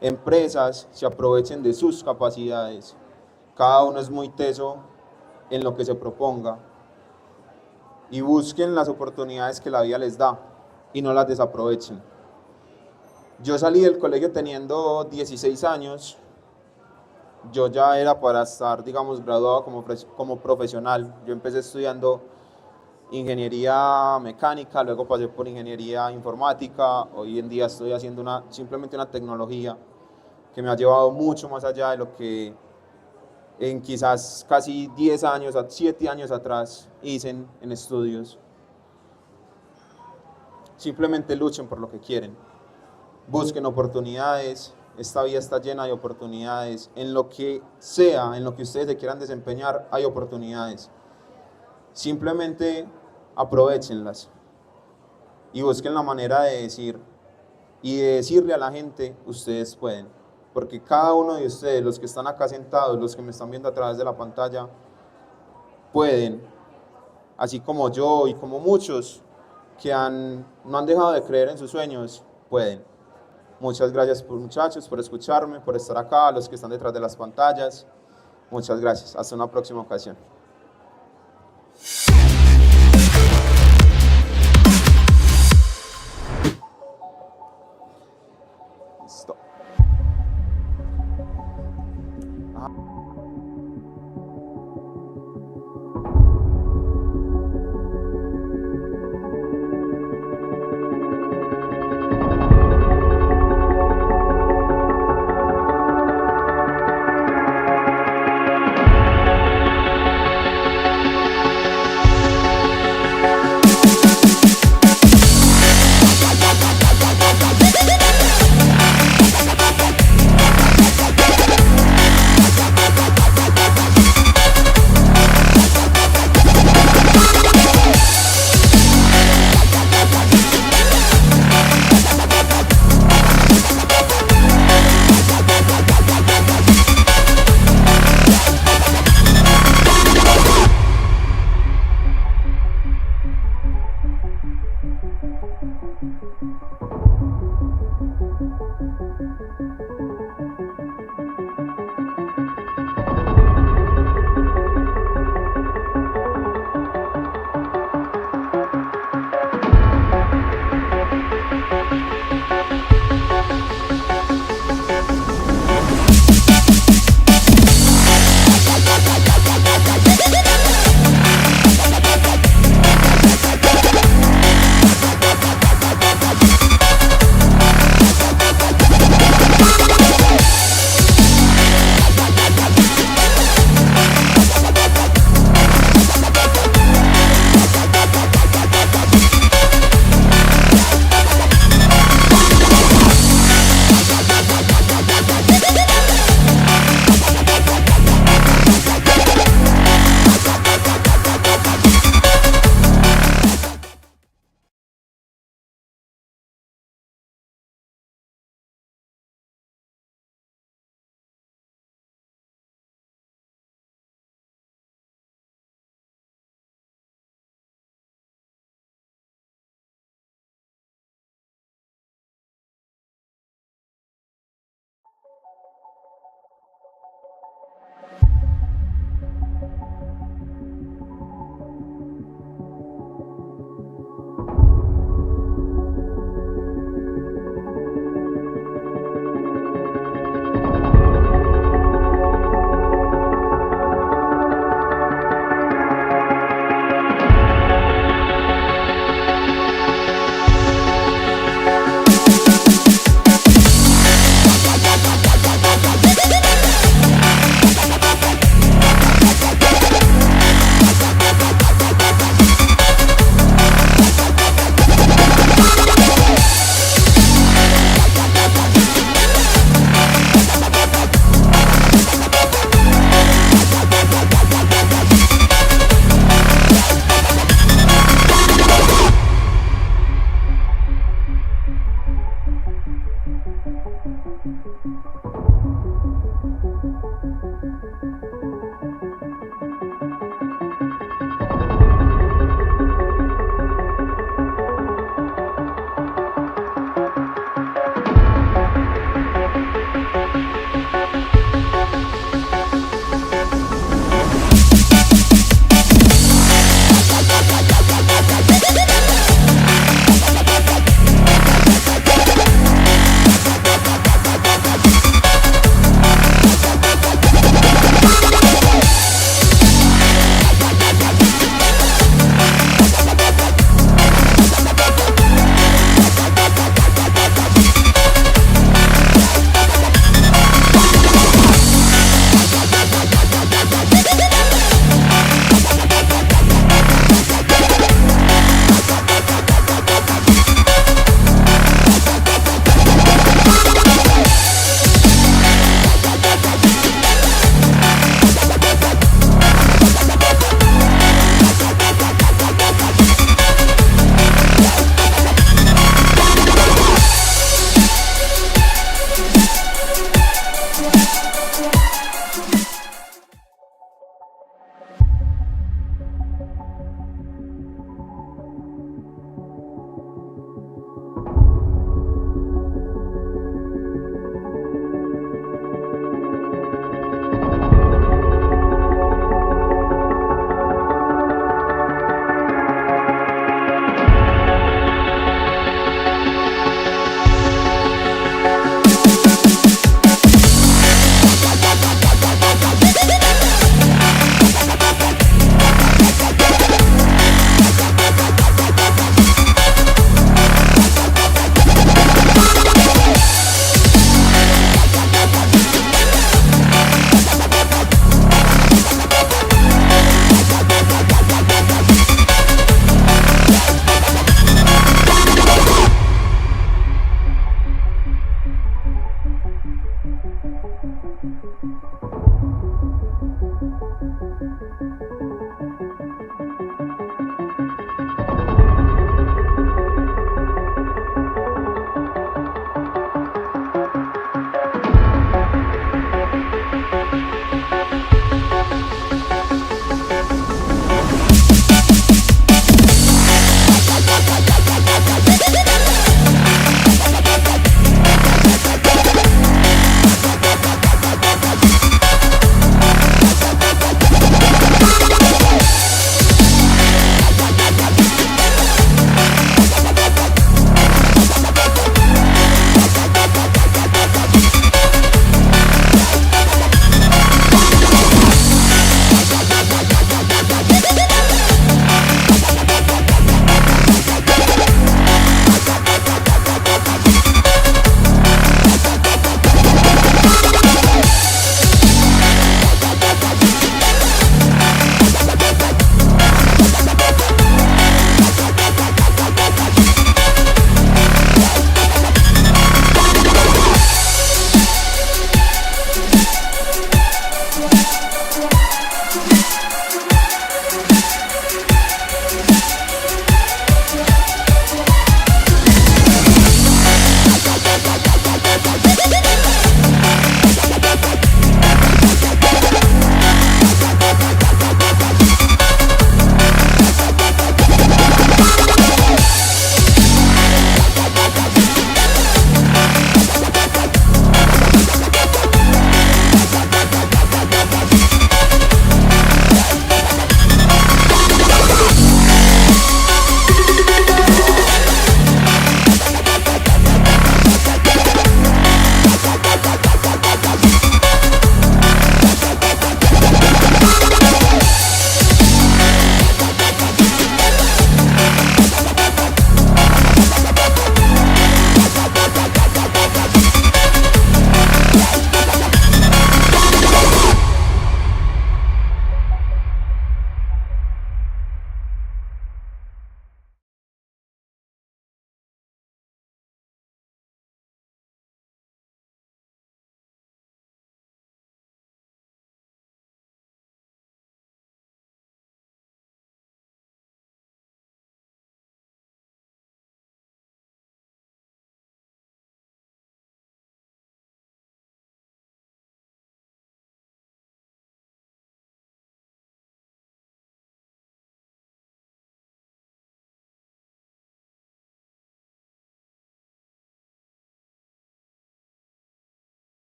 empresas, se aprovechen de sus capacidades. Cada uno es muy teso en lo que se proponga y busquen las oportunidades que la vida les da y no las desaprovechen. Yo salí del colegio teniendo 16 años, yo ya era para estar, digamos, graduado como profesional. Yo empecé estudiando ingeniería mecánica, luego pasé por ingeniería informática, hoy en día estoy haciendo simplemente una tecnología que me ha llevado mucho más allá de lo que en quizás casi 10 años, 7 años atrás hice en estudios. Simplemente luchen por lo que quieren, busquen oportunidades, esta vida está llena de oportunidades, en lo que sea, en lo que ustedes se quieran desempeñar, hay oportunidades. Simplemente aprovéchenlas y busquen la manera de decir y de decirle a la gente, ustedes pueden, porque cada uno de ustedes, los que están acá sentados, los que me están viendo a través de la pantalla, pueden, así como yo y como muchos que no han dejado de creer en sus sueños, pueden. Muchas gracias muchachos por escucharme, por estar acá, a los que están detrás de las pantallas, muchas gracias, hasta una próxima ocasión. Listo.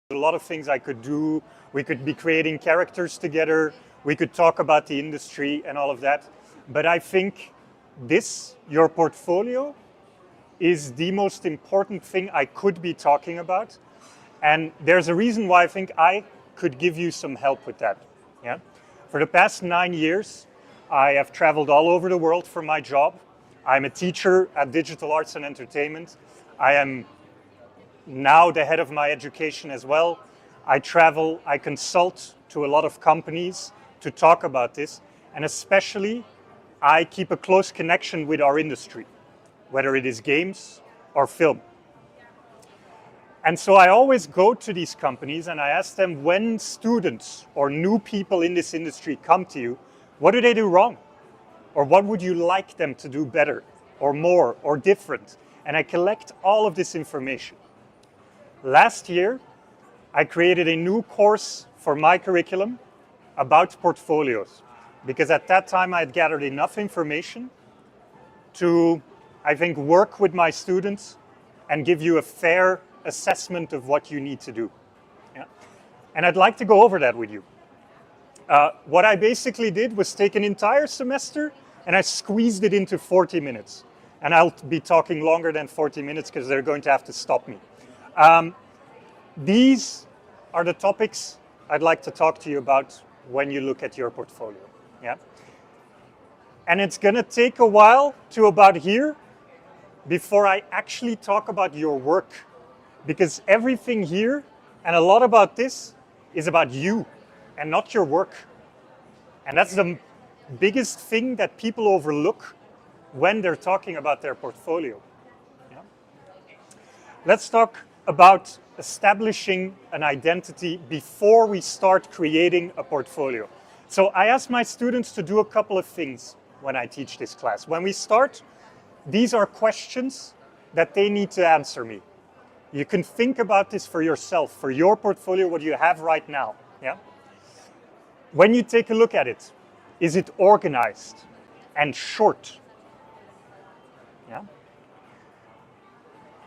a lot of things I could do. We could be creating characters together. We could talk about the industry and all of that. But I think this, your portfolio, is the most important thing I could be talking about. And there's a reason why I think I could give you some help with that. Yeah? For the past 9 years, I have traveled all over the world for my job. I'm a teacher at Digital Arts and Entertainment. I am now the head of my education as well. I travel, I consult to a lot of companies to talk about this. And especially, I keep a close connection with our industry, whether it is games or film. And so I always go to these companies and I ask them, when students or new people in this industry come to you, what do they do wrong? Or what would you like them to do better or more or different? And I collect all of this information. Last year, I created a new course for my curriculum about portfolios, because at that time I had gathered enough information to, I think, work with my students and give you a fair assessment of what you need to do. Yeah? And I'd like to go over that with you. What I basically did was take an entire semester and I squeezed it into 40 minutes. And I'll be talking longer than 40 minutes because they're going to have to stop me. These are the topics I'd like to talk to you about when you look at your portfolio. Yeah? And it's going to take a while to about here before I actually talk about your work. Because everything here and a lot about this is about you and not your work. And that's the biggest thing that people overlook when they're talking about their portfolio. Yeah? Let's talk about establishing an identity before we start creating a portfolio. So I ask my students to do a couple of things when I teach this class. When we start, these are questions that they need to answer me. You can think about this for yourself, for your portfolio, what you have right now. Yeah? When you take a look at it, is it organized and short? Yeah?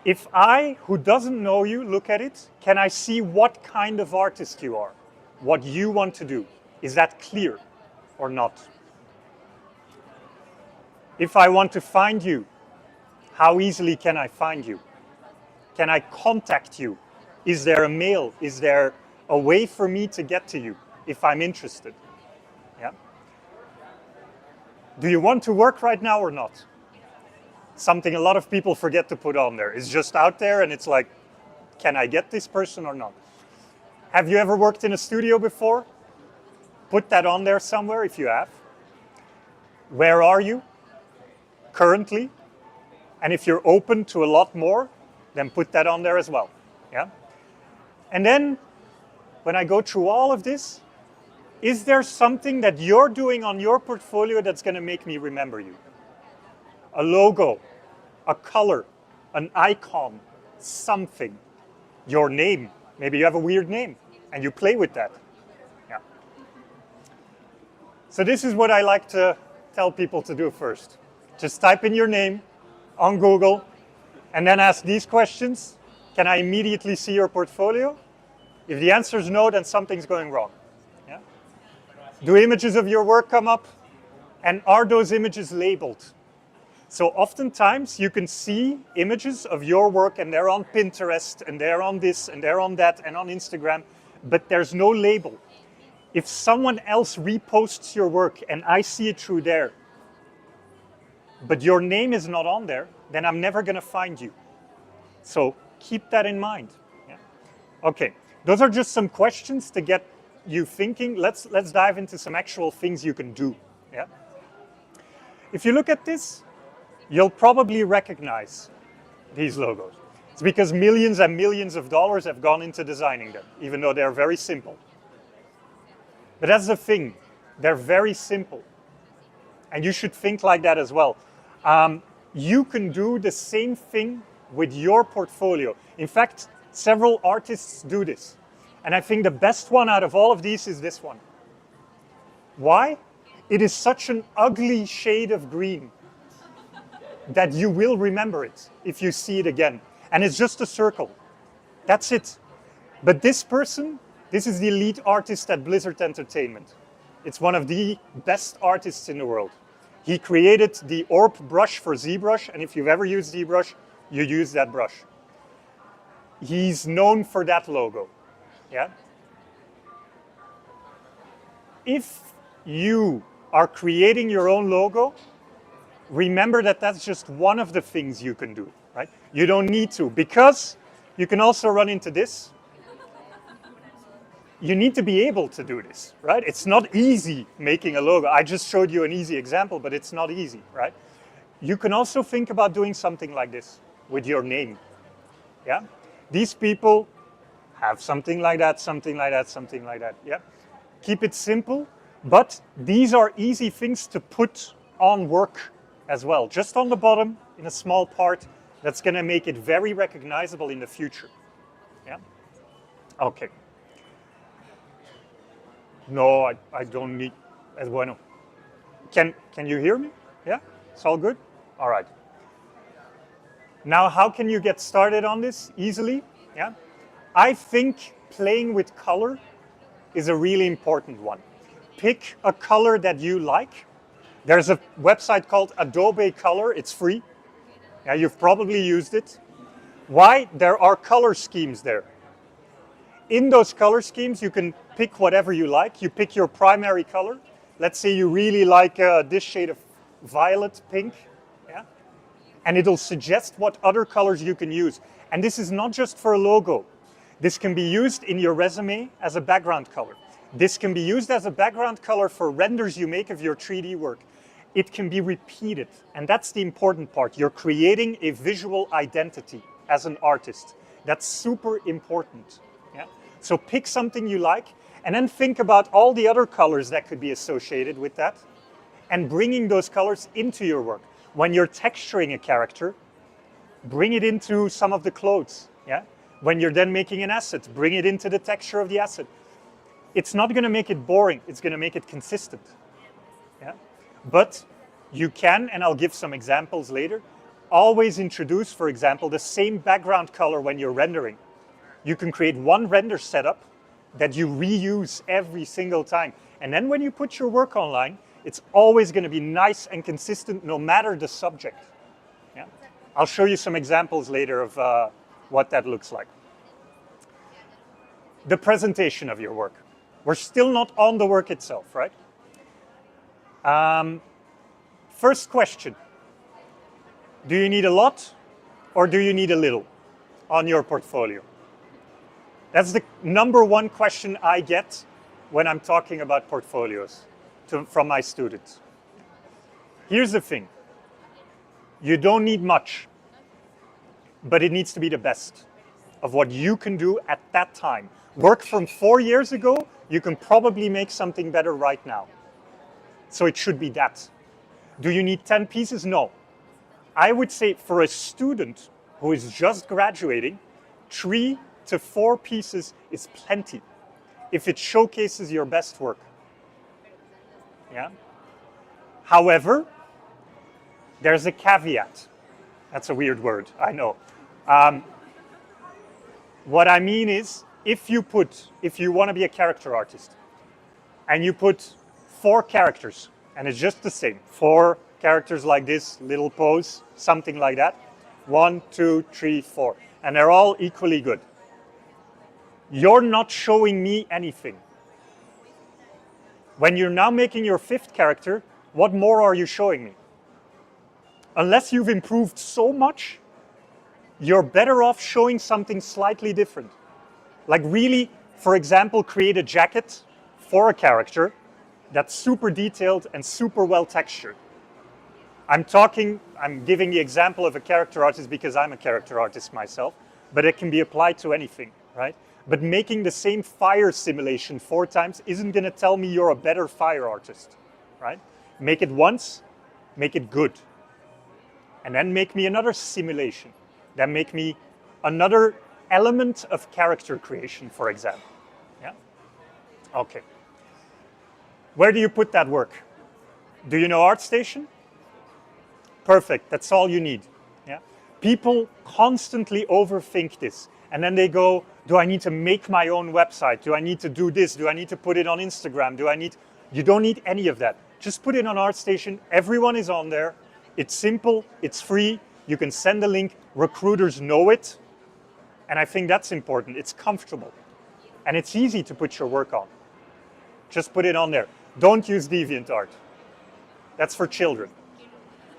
If I, who doesn't know you, look at it, can I see what kind of artist you are? What you want to do? Is that clear or not? If I want to find you, how easily can I find you? Can I contact you? Is there a mail? Is there a way for me to get to you if I'm interested? Yeah? Do you want to work right now or not? Something a lot of people forget to put on there. It's just out there and it's like, can I get this person or not? Have you ever worked in a studio before? Put that on there somewhere if you have. Where are you currently? And if you're open to a lot more, then put that on there as well. Yeah? And then, when I go through all of this, is there something that you're doing on your portfolio that's going to make me remember you? A logo, a color, an icon, something. Your name. Maybe you have a weird name and you play with that. Yeah. So this is what I like to tell people to do first. Just type in your name on Google, and then ask these questions. Can I immediately see your portfolio? If the answer is no, then something's going wrong. Yeah? Do images of your work come up? And are those images labeled? So oftentimes you can see images of your work and they're on Pinterest and they're on this and they're on that and on Instagram, but there's no label. If someone else reposts your work and I see it through there, but your name is not on there, then I'm never going to find you. So keep that in mind. Yeah? Okay, those are just some questions to get you thinking. Let's dive into some actual things you can do. Yeah? If you look at this, you'll probably recognize these logos. It's because millions and millions of dollars have gone into designing them, even though they're very simple. But that's the thing. They're very simple. And you should think like that as well. You can do the same thing with your portfolio. In fact, several artists do this. And I think the best one out of all of these is this one. Why? It is such an ugly shade of green that you will remember it if you see it again. And it's just a circle. That's it. But this person, this is the lead artist at Blizzard Entertainment. It's one of the best artists in the world. He created the orb brush for ZBrush, and if you've ever used ZBrush, you use that brush. He's known for that logo. Yeah? If you are creating your own logo, remember that that's just one of the things you can do, right? You don't need to, because you can also run into this. You need to be able to do this, right? It's not easy making a logo. I just showed you an easy example, but it's not easy, right? You can also think about doing something like this with your name, yeah? These people have something like that, something like that, something like that, yeah? Keep it simple, but these are easy things to put on work as well. Just on the bottom, in a small part, that's gonna make it very recognizable in the future, yeah? Okay. No, I don't need, es bueno. Can you hear me? Yeah, it's all good? All right. Now, how can you get started on this easily? Yeah, I think playing with color is a really important one. Pick a color that you like. There's a website called Adobe Color, it's free. Yeah, you've probably used it. Why? There are color schemes there. In those color schemes, you can pick whatever you like. You pick your primary color. Let's say you really like this shade of violet pink, yeah? And it'll suggest what other colors you can use. And this is not just for a logo. This can be used in your resume as a background color. This can be used as a background color for renders you make of your 3D work. It can be repeated, and that's the important part. You're creating a visual identity as an artist. That's super important. Yeah? So pick something you like, and then think about all the other colors that could be associated with that, and bringing those colors into your work. When you're texturing a character, bring it into some of the clothes. Yeah? When you're then making an asset, bring it into the texture of the asset. It's not going to make it boring. It's going to make it consistent. Yeah? But you can, and I'll give some examples later, always introduce, for example, the same background color when you're rendering. You can create one render setup that you reuse every single time. And then when you put your work online, it's always going to be nice and consistent no matter the subject. Yeah? I'll show you some examples later of what that looks like. The presentation of your work. We're still not on the work itself, right? First question. Do you need a lot or do you need a little on your portfolio? That's the number one question I get when I'm talking about portfolios from my students. Here's the thing. You don't need much, but it needs to be the best of what you can do at that time. Work from 4 years ago, you can probably make something better right now. So it should be that. Do you need 10 pieces? No. I would say for a student who is just graduating, 3 to 4 pieces is plenty if it showcases your best work. Yeah? However, there's a caveat. That's a weird word, I know. What I mean is, if you want to be a character artist, and you put 4 characters, and it's just the same, 4 characters like this, little pose, something like that, 1, 2, 3, 4, and they're all equally good. You're not showing me anything. When you're now making your 5th character, what more are you showing me? Unless you've improved so much, you're better off showing something slightly different. Like really, for example, create a jacket for a character that's super detailed and super well textured. I'm giving the example of a character artist because I'm a character artist myself, but it can be applied to anything, right? But making the same fire simulation 4 times isn't going to tell me you're a better fire artist, right? Make it once, make it good. And then make me another simulation. Then make me another element of character creation, for example. Yeah? Okay. Where do you put that work? Do you know ArtStation? Perfect, that's all you need. Yeah? People constantly overthink this. And then they go, do I need to make my own website? Do I need to do this? Do I need to put it on Instagram? You don't need any of that. Just put it on ArtStation. Everyone is on there. It's simple, it's free. You can send a link. Recruiters know it. And I think that's important. It's comfortable. And it's easy to put your work on. Just put it on there. Don't use DeviantArt. That's for children.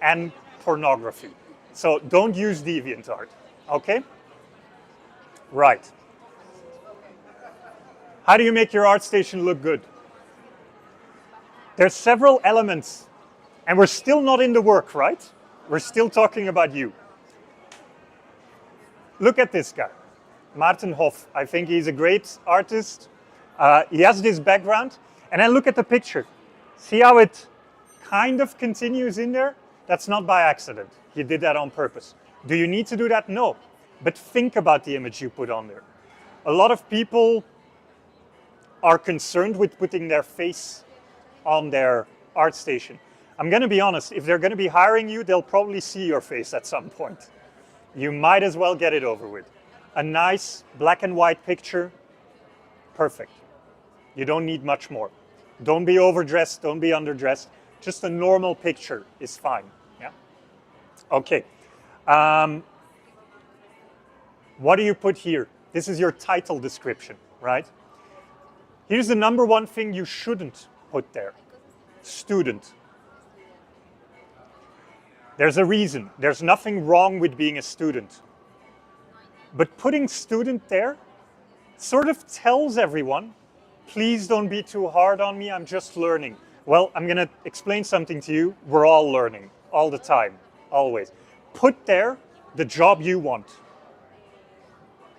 And pornography. So don't use DeviantArt. Okay? Right. How do you make your ArtStation look good? There's several elements, and we're still not in the work, right? We're still talking about you. Look at this guy, Martin Hoff. I think he's a great artist. He has this background, and then look at the picture. See how it kind of continues in there? That's not by accident. He did that on purpose. Do you need to do that? No. But think about the image you put on there. A lot of people are concerned with putting their face on their ArtStation. I'm going to be honest, if they're going to be hiring you, they'll probably see your face at some point. You might as well get it over with. A nice black and white picture, perfect. You don't need much more. Don't be overdressed, don't be underdressed. Just a normal picture is fine. Yeah. Okay. What do you put here? This is your title description, right? Here's the number one thing you shouldn't put there. Student. There's a reason. There's nothing wrong with being a student. But putting student there sort of tells everyone, please don't be too hard on me, I'm just learning. Well, I'm going to explain something to you. We're all learning, all the time, always. Put there the job you want.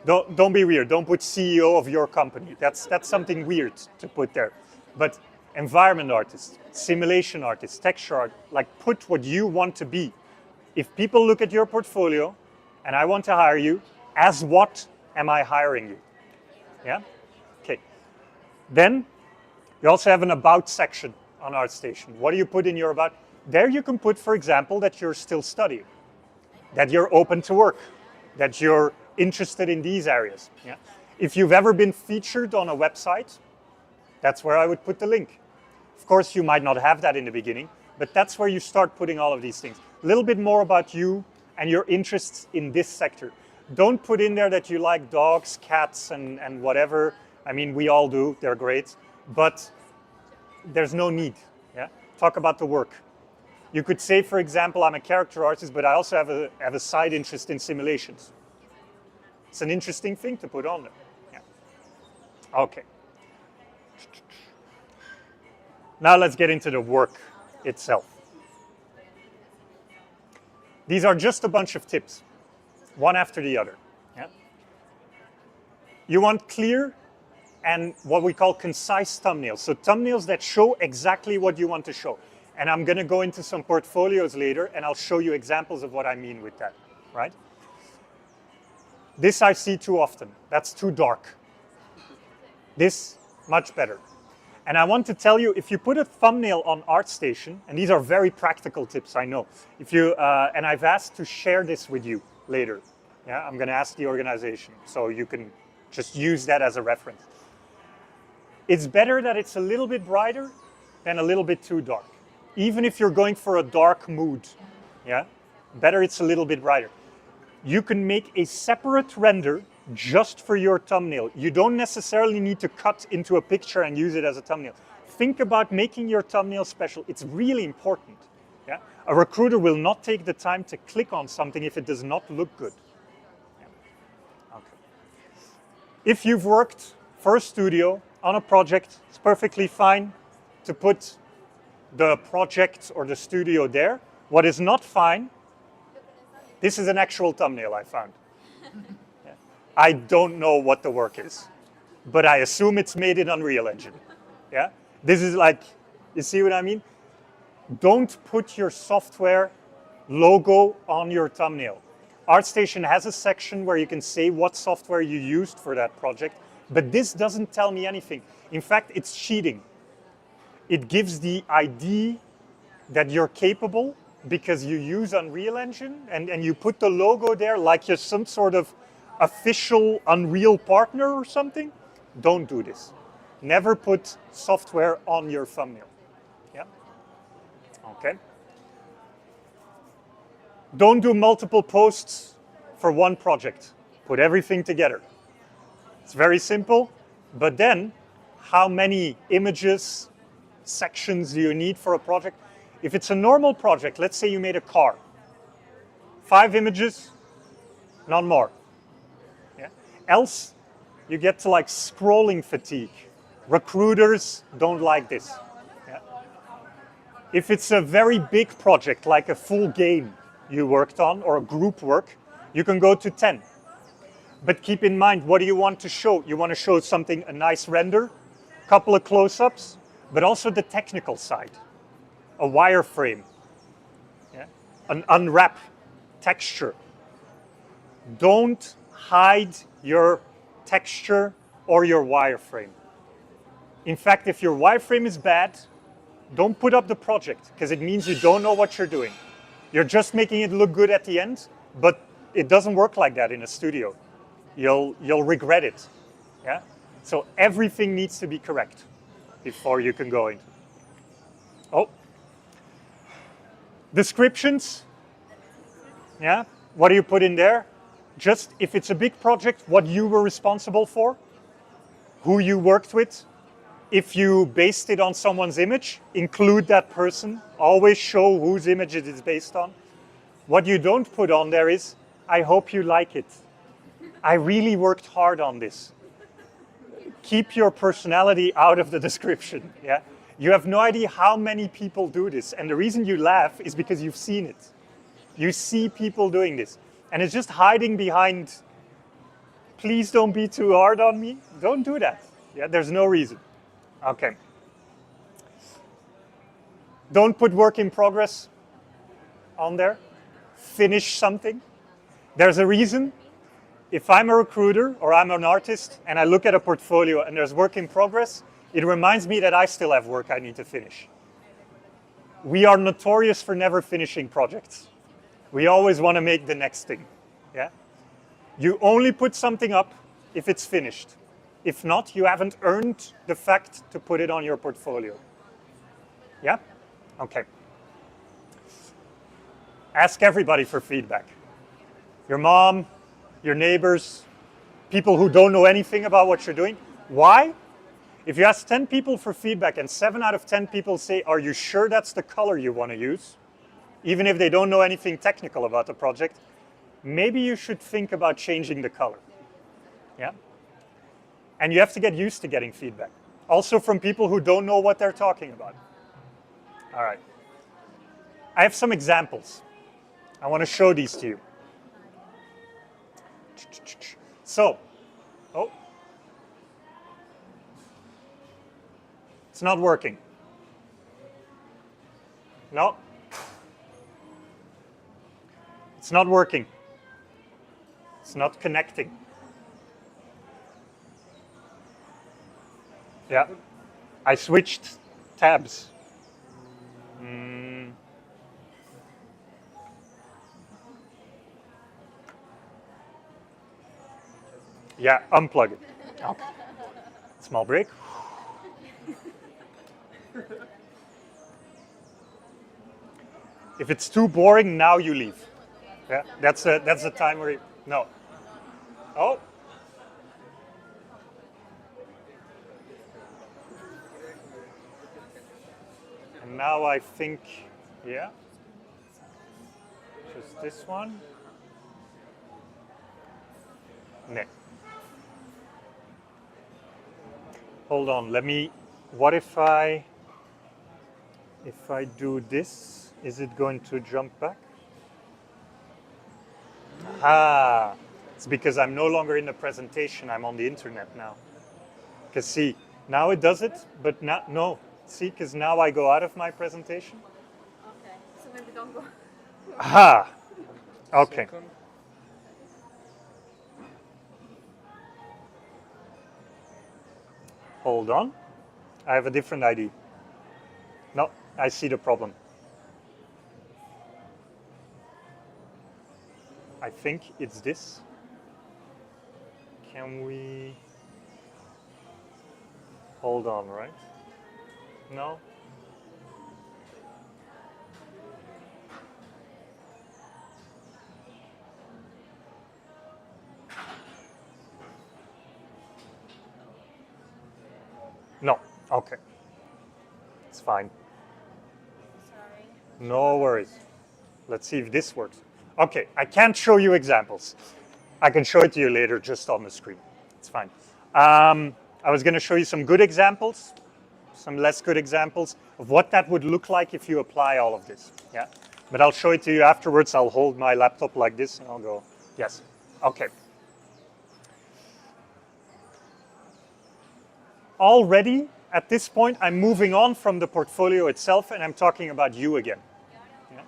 Don't be weird. Don't put CEO of your company. That's something weird to put there. But environment artist, simulation artist, texture art, like put what you want to be. If people look at your portfolio and I want to hire you, as what am I hiring you? Yeah? Okay. Then you also have an about section on ArtStation. What do you put in your about? There you can put, for example, that you're still studying, that you're open to work, that you're interested in these areas. Yeah? If you've ever been featured on a website, that's where I would put the link. Of course, you might not have that in the beginning, but that's where you start putting all of these things. A little bit more about you and your interests in this sector. Don't put in there that you like dogs, cats, and whatever. I mean, we all do, they're great, but there's no need. Yeah? Talk about the work. You could say, for example, I'm a character artist, but I also have a side interest in simulations. It's an interesting thing to put on there. Yeah. Okay. Now let's get into the work itself. These are just a bunch of tips, one after the other. Yeah? You want clear and what we call concise thumbnails. So thumbnails that show exactly what you want to show. And I'm going to go into some portfolios later and I'll show you examples of what I mean with that, right? This I see too often. That's too dark. This, much better. And I want to tell you, if you put a thumbnail on ArtStation, and these are very practical tips, I know. If you, and I've asked to share this with you later. Yeah, I'm going to ask the organization, so you can just use that as a reference. It's better that it's a little bit brighter than a little bit too dark. Even if you're going for a dark mood, yeah, better it's a little bit brighter. You can make a separate render just for your thumbnail. You don't necessarily need to cut into a picture and use it as a thumbnail. Think about making your thumbnail special. It's really important. Yeah? A recruiter will not take the time to click on something if it does not look good. Yeah. Okay. If you've worked for a studio on a project, it's perfectly fine to put the project or the studio there. What is not fine, this is an actual thumbnail I found. Yeah. I don't know what the work is, but I assume it's made in Unreal Engine. Yeah? This is like, you see what I mean? Don't put your software logo on your thumbnail. ArtStation has a section where you can say what software you used for that project, but this doesn't tell me anything. In fact, it's cheating. It gives the ID that you're capable because you use Unreal Engine and you put the logo there like you're some sort of official Unreal partner or something, don't do this. Never put software on your thumbnail. Yeah? Okay. Don't do multiple posts for one project. Put everything together. It's very simple, but then how many images, sections do you need for a project? If it's a normal project, let's say you made a car, 5 images, not more. Yeah? Else, you get to like scrolling fatigue. Recruiters don't like this. Yeah? If it's a very big project, like a full game you worked on or a group work, you can go to 10. But keep in mind, what do you want to show? You want to show something, a nice render, a couple of close-ups, but also the technical side. A wireframe, yeah? An unwrap texture. Don't hide your texture or your wireframe. In fact, if your wireframe is bad, don't put up the project, because it means you don't know what you're doing. You're just making it look good at the end, but it doesn't work like that in a studio. You'll regret it. Yeah? So everything needs to be correct before you can go in. Oh. Descriptions. Yeah? What do you put in there? Just if it's a big project, what you were responsible for, who you worked with. If you based it on someone's image, include that person. Always show whose image it is based on. What you don't put on there is, I hope you like it. I really worked hard on this. Keep your personality out of the description. Yeah? You have no idea how many people do this. And the reason you laugh is because you've seen it. You see people doing this. And it's just hiding behind, please don't be too hard on me. Don't do that. Yeah? There's no reason. Okay. Don't put work in progress on there. Finish something. There's a reason. If I'm a recruiter or I'm an artist and I look at a portfolio and there's work in progress, it reminds me that I still have work I need to finish. We are notorious for never finishing projects. We always want to make the next thing. Yeah? You only put something up if it's finished. If not, you haven't earned the fact to put it on your portfolio. Yeah? Okay. Ask everybody for feedback. Your mom, your neighbors, people who don't know anything about what you're doing. Why? If you ask 10 people for feedback and 7 out of 10 people say, are you sure that's the color you want to use? Even if they don't know anything technical about the project, maybe you should think about changing the color. Yeah? And you have to get used to getting feedback. Also from people who don't know what they're talking about. All right. I have some examples. I want to show these to you. So, oh, it's not working. No, it's not working. It's not connecting. Yeah, I switched tabs. Yeah, unplug it. Okay. Small break. If it's too boring, now you leave. Yeah, that's the time where you, no. Oh. And now I think, yeah, just this one. No. Hold on, let me, what if I do this, is it going to jump back? Ah, it's because I'm no longer in the presentation, I'm on the internet now. Because see, now it does it, but not, no. See, because now I go out of my presentation. Okay, so maybe don't go. Ah, okay. Hold on, I have a different ID. No, I see the problem. I think it's this. Can we hold on, right? No? No. Okay. It's fine. Sorry. No worries. Let's see if this works. Okay, I can't show you examples. I can show it to you later just on the screen. It's fine. I was going to show you some good examples, some less good examples of what that would look like if you apply all of this. Yeah, but I'll show it to you afterwards. I'll hold my laptop like this and I'll go, yes. Okay. Already, at this point, I'm moving on from the portfolio itself and I'm talking about you again. Yeah?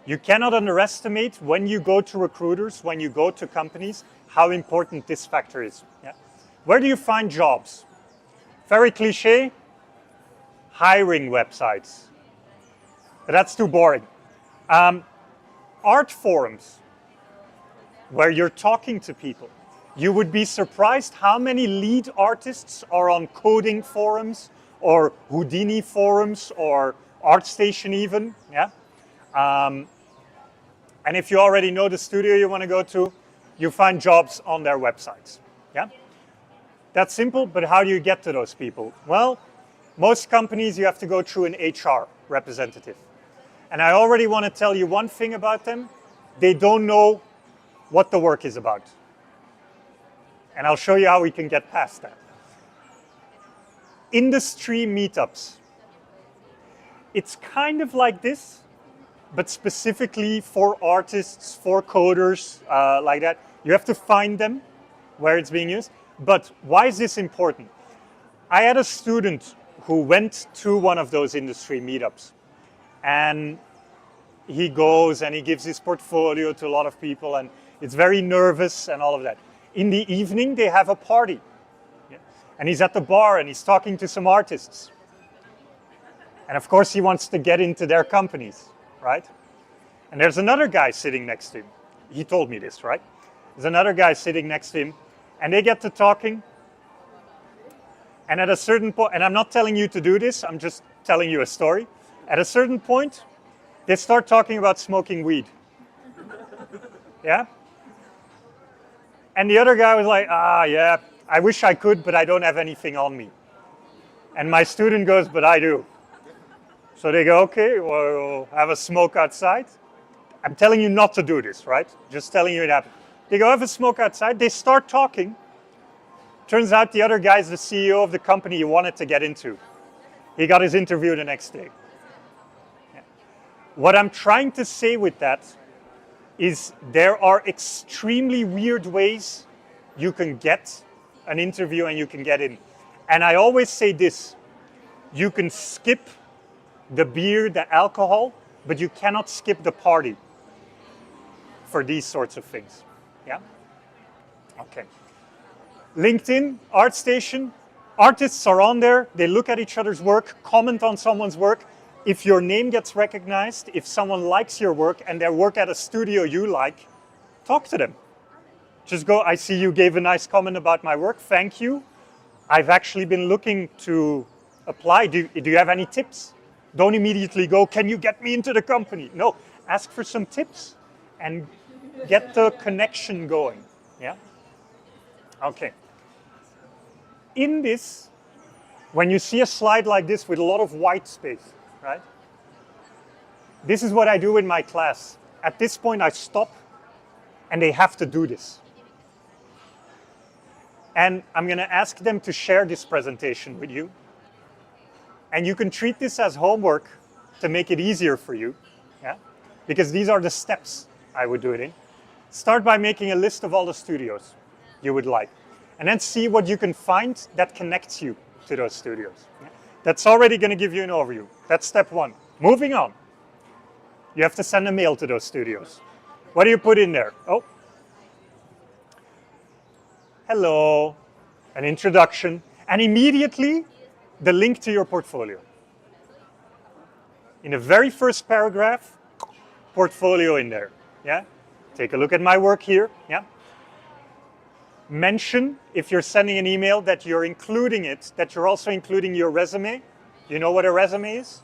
You cannot underestimate when you go to recruiters, when you go to companies, how important this factor is. Yeah? Where do you find jobs? Very cliche, hiring websites. But that's too boring. Art forums, where you're talking to people. You would be surprised how many lead artists are on coding forums or Houdini forums or ArtStation even. Yeah. And if you already know the studio you want to go to, you find jobs on their websites. Yeah. That's simple, but how do you get to those people? Well, most companies you have to go through an HR representative. And I already want to tell you one thing about them. They don't know what the work is about. And I'll show you how we can get past that. Industry meetups. It's kind of like this, but specifically for artists, for coders, like that. You have to find them where it's being used. But why is this important? I had a student who went to one of those industry meetups. And he goes and he gives his portfolio to a lot of people and it's very nervous and all of that. In the evening, they have a party. Yeah? And he's at the bar and he's talking to some artists. And of course, he wants to get into their companies, right? And there's another guy sitting next to him. He told me this, right? There's another guy sitting next to him and they get to talking. And at a certain point, and I'm not telling you to do this, I'm just telling you a story. At a certain point, they start talking about smoking weed. Yeah? And the other guy was like, yeah, I wish I could, but I don't have anything on me. And my student goes, but I do. So they go, okay, well, have a smoke outside. I'm telling you not to do this, right? Just telling you it happened. They go have a smoke outside. They start talking. Turns out the other guy's the CEO of the company he wanted to get into. He got his interview the next day. Yeah. What I'm trying to say with that is there are extremely weird ways you can get an interview and you can get in. And I always say this, you can skip the beer, the alcohol, but you cannot skip the party for these sorts of things. Yeah? Okay. LinkedIn, ArtStation, artists are on there, they look at each other's work, comment on someone's work. If your name gets recognized, if someone likes your work and they work at a studio you like, talk to them. Just go, I see you gave a nice comment about my work, thank you. I've actually been looking to apply. Do you have any tips? Don't immediately go, can you get me into the company? No, ask for some tips and get the connection going. Yeah? Okay. In this, when you see a slide like this with a lot of white space, right? This is what I do in my class. At this point, I stop, and they have to do this. And I'm going to ask them to share this presentation with you. And you can treat this as homework to make it easier for you, yeah? Because these are the steps I would do it in. Start by making a list of all the studios you would like. And then see what you can find that connects you to those studios. Yeah? That's already going to give you an overview. That's step one. Moving on. You have to send a mail to those studios. What do you put in there? Oh. Hello. An introduction. And immediately, the link to your portfolio. In the very first paragraph, portfolio in there. Yeah? Take a look at my work here. Yeah? mention, if you're sending an email, that you're including it, that you're also including your resume. You know what a resume is?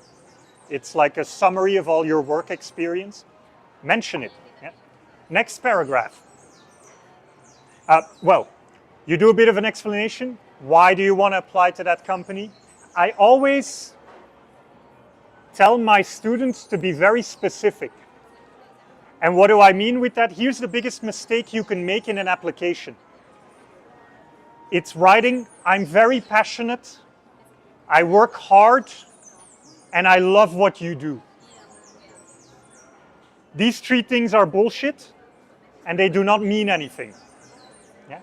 It's like a summary of all your work experience. Mention it. Yeah? Next paragraph. Well, you do a bit of an explanation. Why do you want to apply to that company? I always tell my students to be very specific. And what do I mean with that? Here's the biggest mistake you can make in an application. It's writing, I'm very passionate, I work hard, and I love what you do. These three things are bullshit, and they do not mean anything. Yeah?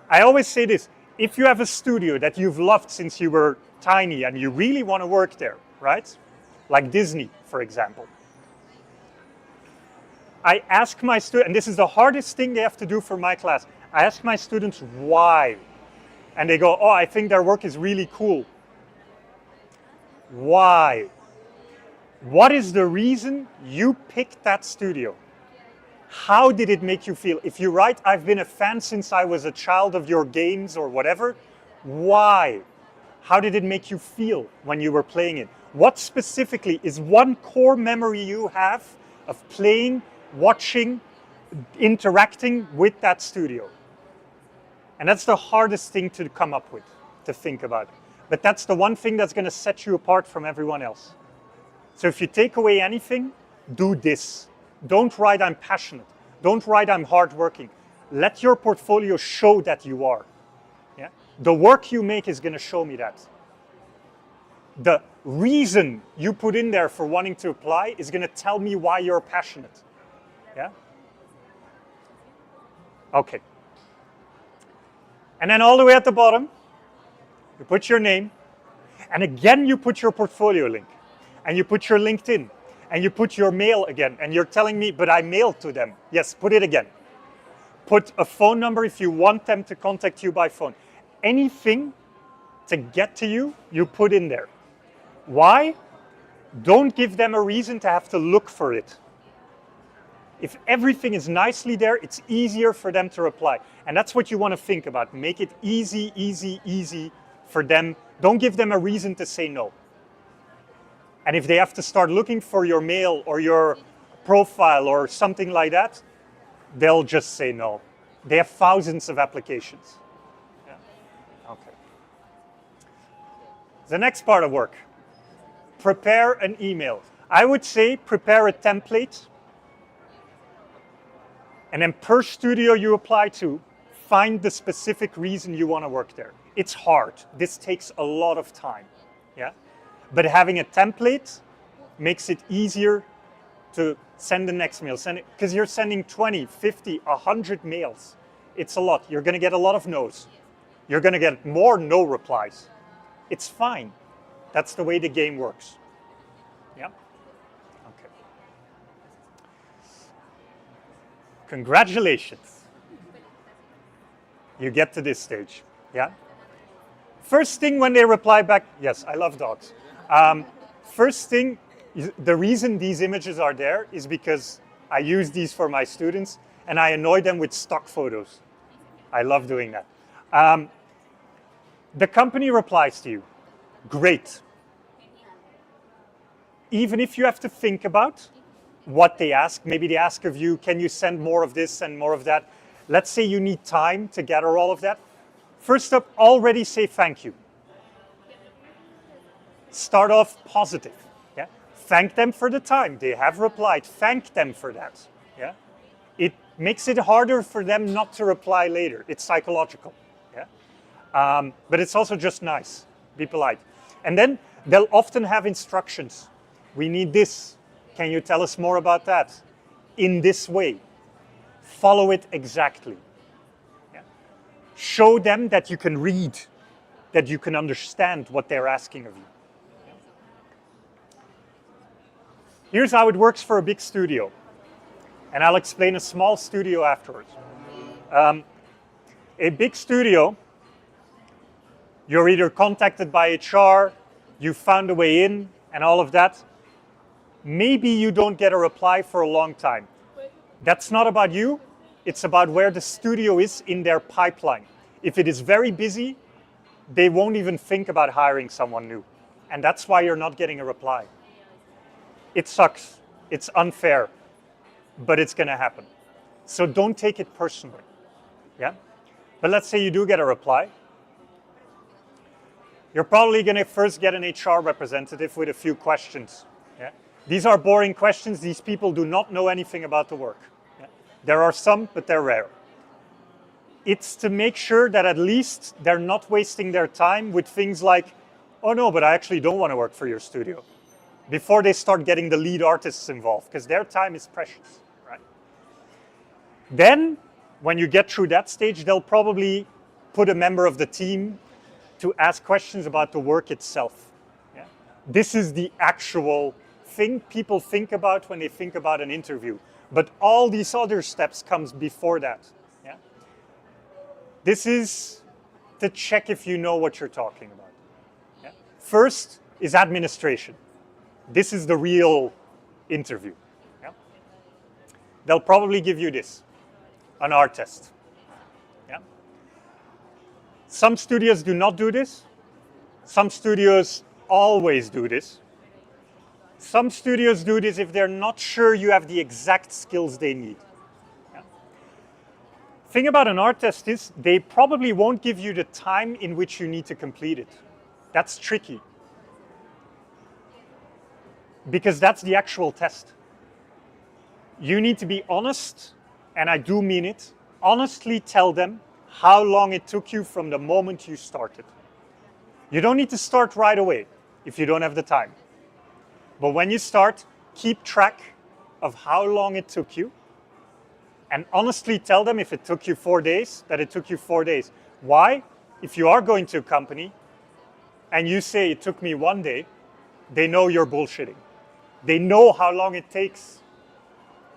I always say this, if you have a studio that you've loved since you were tiny and you really want to work there, right? Like Disney, for example. I ask my students, and this is the hardest thing they have to do for my class, I ask my students why. And they go, oh, I think their work is really cool. Why? What is the reason you picked that studio? How did it make you feel? If you write, I've been a fan since I was a child of your games or whatever, why? How did it make you feel when you were playing it? What specifically is one core memory you have of playing, watching, interacting with that studio? And that's the hardest thing to come up with, to think about. But that's the one thing that's going to set you apart from everyone else. So if you take away anything, do this. Don't write I'm passionate. Don't write I'm hardworking. Let your portfolio show that you are. Yeah? The work you make is going to show me that. The reason you put in there for wanting to apply is going to tell me why you're passionate. Yeah? Okay. And then all the way at the bottom, you put your name, and again you put your portfolio link, and you put your LinkedIn, and you put your mail again, and you're telling me, but I mailed to them. Yes, put it again. Put a phone number if you want them to contact you by phone. Anything to get to you, you put in there. Why? Don't give them a reason to have to look for it. If everything is nicely there, it's easier for them to reply. And that's what you want to think about. Make it easy, easy, easy for them. Don't give them a reason to say no. And if they have to start looking for your mail or your profile or something like that, they'll just say no. They have thousands of applications. Yeah. Okay. The next part of work. Prepare an email. I would say prepare a template. And then per studio you apply to, find the specific reason you want to work there. It's hard. This takes a lot of time. Yeah? But having a template makes it easier to send the next mail. Because you're sending 20, 50, 100 mails. It's a lot. You're going to get a lot of no's. You're going to get more no replies. It's fine. That's the way the game works. Yeah? Okay. Congratulations. You get to this stage. Yeah? First thing when they reply back, yes, I love dogs. First thing, the reason these images are there is because I use these for my students and I annoy them with stock photos. I love doing that. The company replies to you. Great. Even if you have to think about what they ask, maybe they ask of you, can you send more of this and more of that? Let's say you need time to gather all of that. First up, already say thank you. Start off positive. Yeah? Thank them for the time. They have replied. Thank them for that. Yeah? It makes it harder for them not to reply later. It's psychological. Yeah? But it's also just nice. Be polite. And then they'll often have instructions. We need this. Can you tell us more about that? In this way. Follow it exactly. Yeah? Show them that you can read, that you can understand what they're asking of you. Yeah? Here's how it works for a big studio. And I'll explain a small studio afterwards. A big studio, you're either contacted by HR, you found a way in, and all of that. Maybe you don't get a reply for a long time. That's not about you. It's about where the studio is in their pipeline. If it is very busy, they won't even think about hiring someone new. And that's why you're not getting a reply. It sucks. It's unfair, but it's going to happen. So don't take it personally. Yeah? But let's say you do get a reply. You're probably going to first get an HR representative with a few questions. Yeah? These are boring questions. These people do not know anything about the work. Yeah? There are some, but they're rare. It's to make sure that at least they're not wasting their time with things like, oh no, but I actually don't want to work for your studio, before they start getting the lead artists involved, because their time is precious, right? Then, when you get through that stage, they'll probably put a member of the team to ask questions about the work itself. Yeah? This is the actual thing people think about when they think about an interview. But all these other steps comes before that. Yeah? This is to check if you know what you're talking about. Yeah? First is administration. This is the real interview. Yeah? They'll probably give you this, an art test. Yeah? Some studios do not do this. Some studios always do this. Some studios do this if they're not sure you have the exact skills they need. Yeah? Thing about an art test is they probably won't give you the time in which you need to complete it. That's tricky. Because that's the actual test. You need to be honest, and I do mean it. Honestly tell them how long it took you from the moment you started. You don't need to start right away if you don't have the time. But when you start, keep track of how long it took you, and honestly tell them if it took you 4 days, that it took you 4 days. Why? If you are going to a company and you say it took me 1 day, they know you're bullshitting. They know how long it takes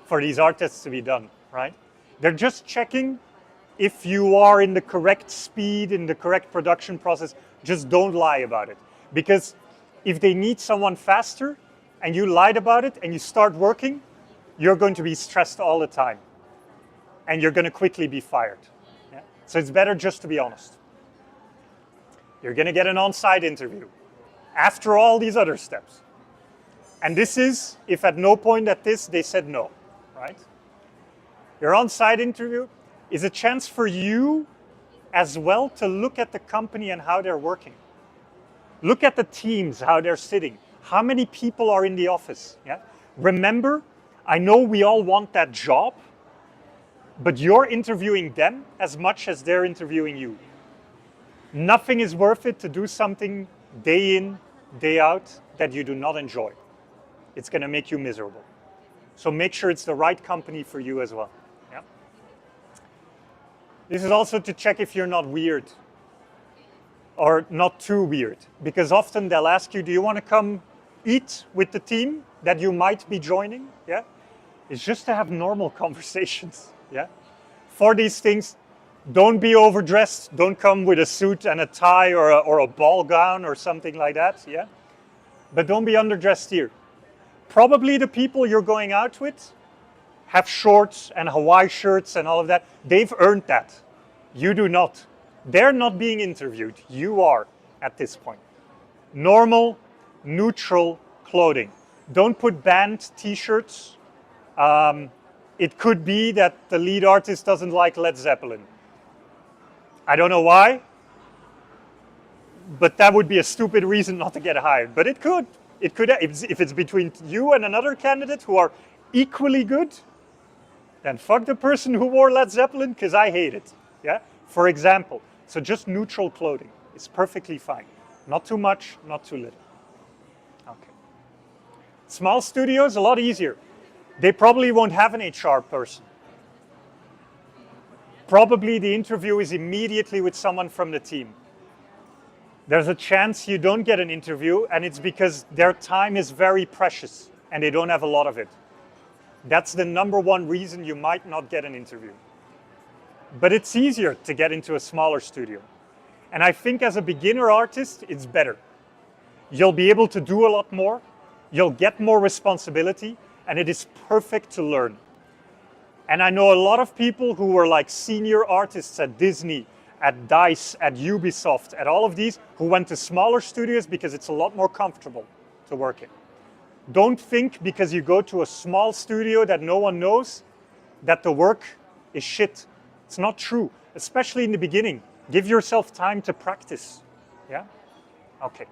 for these art tests to be done, right? They're just checking if you are in the correct speed, in the correct production process. Just don't lie about it. Because if they need someone faster and you lied about it and you start working, you're going to be stressed all the time. And you're going to quickly be fired. Yeah? So it's better just to be honest. You're going to get an on-site interview after all these other steps. And this is if at no point at this they said no, right? Your on-site interview is a chance for you as well to look at the company and how they're working. Look at the teams, how they're sitting. How many people are in the office? Yeah? Remember, I know we all want that job, but you're interviewing them as much as they're interviewing you. Nothing is worth it to do something day in, day out that you do not enjoy. It's going to make you miserable. So make sure it's the right company for you as well. Yeah? This is also to check if you're not weird or not too weird, because often they'll ask you, do you want to come eat with the team that you might be joining? Yeah? It's just to have normal conversations. Yeah? For these things, don't be overdressed. Don't come with a suit and a tie or a ball gown or something like that. Yeah? But don't be underdressed here. Probably the people you're going out with have shorts and Hawaii shirts and all of that. They've earned that. You do not. They're not being interviewed. You are at this point. Normal, neutral clothing. Don't put band t-shirts. It could be that the lead artist doesn't like Led Zeppelin. I don't know why, but that would be a stupid reason not to get hired. But it could. It could, if it's between you and another candidate who are equally good, then fuck the person who wore Led Zeppelin, because I hate it. Yeah? For example, so just neutral clothing is perfectly fine. Not too much, not too little. Okay. Small studios, a lot easier. They probably won't have an HR person. Probably the interview is immediately with someone from the team. There's a chance you don't get an interview, and it's because their time is very precious and they don't have a lot of it. That's the number one reason you might not get an interview. But it's easier to get into a smaller studio. And I think as a beginner artist, it's better. You'll be able to do a lot more, you'll get more responsibility, and it is perfect to learn. And I know a lot of people who were like senior artists at Disney, at DICE, at Ubisoft, at all of these, who went to smaller studios because it's a lot more comfortable to work in. Don't think because you go to a small studio that no one knows that the work is shit. It's not true, especially in the beginning. Give yourself time to practice. Yeah? Okay.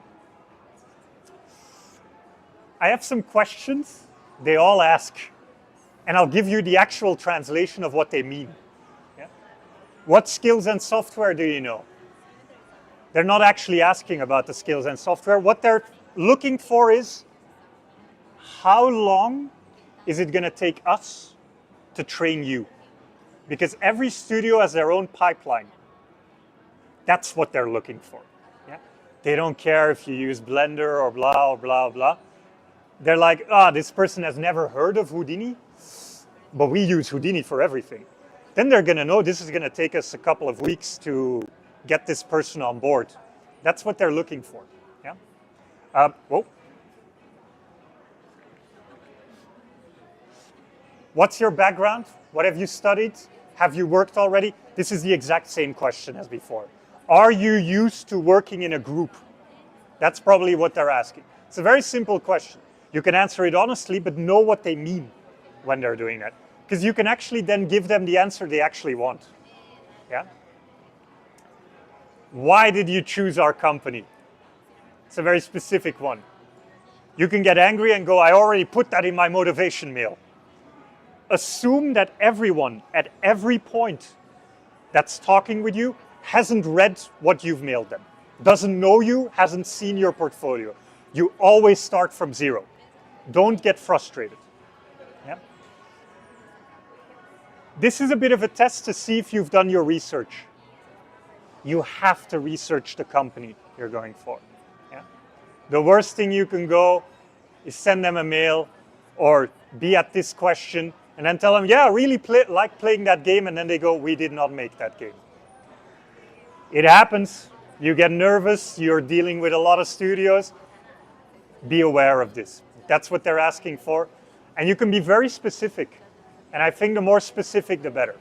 I have some questions they all ask, and I'll give you the actual translation of what they mean. Yeah? What skills and software do you know? They're not actually asking about the skills and software. What they're looking for is, how long is it going to take us to train you? Because every studio has their own pipeline. That's what they're looking for. Yeah? They don't care if you use Blender or blah, blah, blah. They're like, this person has never heard of Houdini, but we use Houdini for everything. Then they're going to know this is going to take us a couple of weeks to get this person on board. That's what they're looking for. Yeah? Whoa. What's your background? What have you studied? Have you worked already? This is the exact same question as before. Are you used to working in a group? That's probably what they're asking. It's a very simple question. You can answer it honestly, but know what they mean when they're doing that. Because you can actually then give them the answer they actually want. Yeah? Why did you choose our company? It's a very specific one. You can get angry and go, I already put that in my motivation mail. Assume that everyone at every point that's talking with you hasn't read what you've mailed them, doesn't know you, hasn't seen your portfolio. You always start from zero. Don't get frustrated. Yeah? This is a bit of a test to see if you've done your research. You have to research the company you're going for. Yeah? The worst thing you can go is send them a mail or be at this question and then tell them, yeah, I really like playing that game, and then they go, we did not make that game. It happens. You get nervous. You're dealing with a lot of studios. Be aware of this. That's what they're asking for. And you can be very specific. And I think the more specific, the better.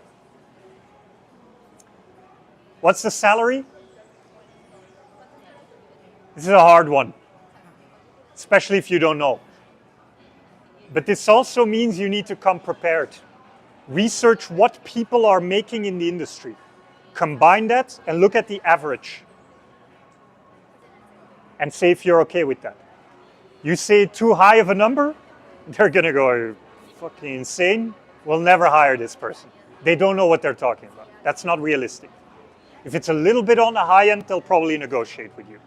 What's the salary? This is a hard one, especially if you don't know. But this also means you need to come prepared. Research what people are making in the industry. Combine that and look at the average. And say if you're okay with that. You say too high of a number, they're going to go, are you fucking insane? We'll never hire this person. They don't know what they're talking about. That's not realistic. If it's a little bit on the high end, they'll probably negotiate with you.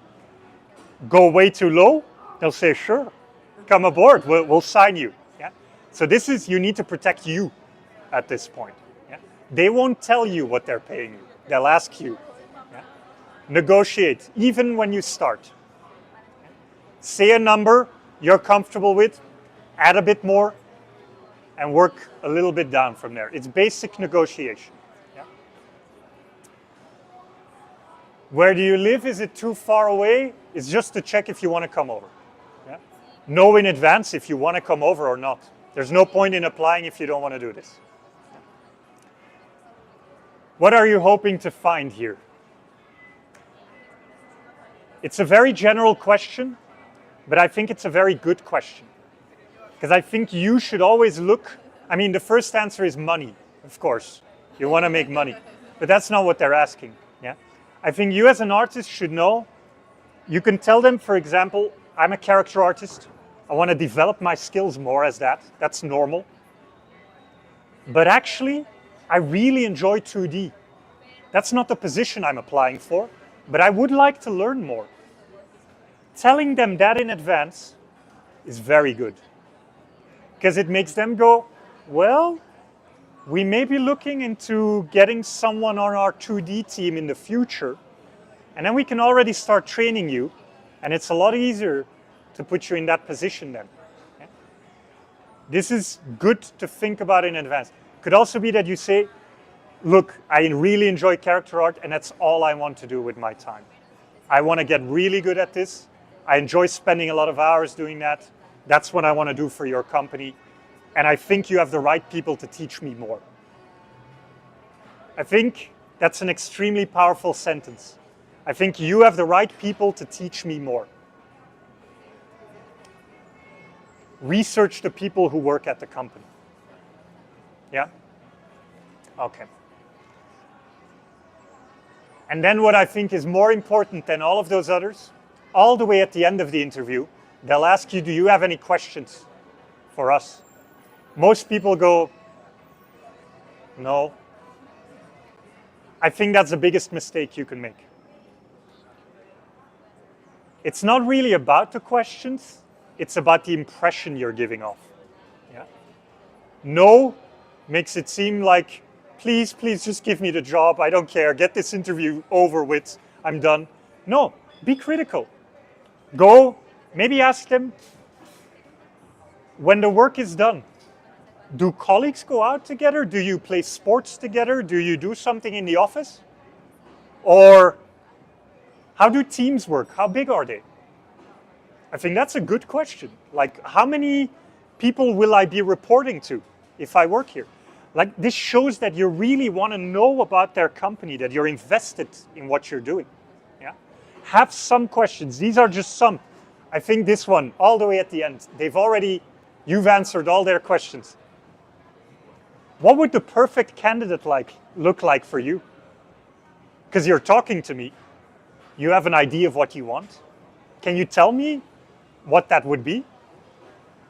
Go way too low, they'll say, sure, come aboard, we'll sign you. Yeah? So this is, you need to protect you at this point. Yeah? They won't tell you what they're paying you. They'll ask you. Yeah? Negotiate, even when you start. Say a number you're comfortable with, add a bit more, and work a little bit down from there. It's basic negotiation. Yeah? Where do you live? Is it too far away? It's just to check if you want to come over. Yeah? Know in advance if you want to come over or not. There's no point in applying if you don't want to do this. What are you hoping to find here? It's a very general question, but I think it's a very good question. Because I think you should always look, I mean, the first answer is money, of course. You want to make money. But that's not what they're asking. Yeah? I think you as an artist should know, you can tell them, for example, I'm a character artist. I want to develop my skills more as that. That's normal. But actually, I really enjoy 2D. That's not the position I'm applying for, but I would like to learn more. Telling them that in advance is very good. Because it makes them go, well, we may be looking into getting someone on our 2D team in the future, and then we can already start training you, and it's a lot easier to put you in that position then. Okay? This is good to think about in advance. Could also be that you say, look, I really enjoy character art, and that's all I want to do with my time. I want to get really good at this. I enjoy spending a lot of hours doing that. That's what I want to do for your company. And I think you have the right people to teach me more. I think that's an extremely powerful sentence. I think you have the right people to teach me more. Research the people who work at the company. Yeah? Okay. And then what I think is more important than all of those others, all the way at the end of the interview, they'll ask you, do you have any questions for us? Most people go, no. I think that's the biggest mistake you can make. It's not really about the questions, it's about the impression you're giving off. Yeah? No makes it seem like, please, please just give me the job, I don't care, get this interview over with, I'm done. No, be critical. Go, maybe ask them, when the work is done, do colleagues go out together? Do you play sports together? Do you do something in the office? Or how do teams work? How big are they? I think that's a good question. Like, how many people will I be reporting to if I work here? Like, this shows that you really want to know about their company, that you're invested in what you're doing. Yeah? Have some questions. These are just some. I think this one, all the way at the end, you've answered all their questions. What would the perfect candidate look like for you? Because you're talking to me. You have an idea of what you want. Can you tell me what that would be?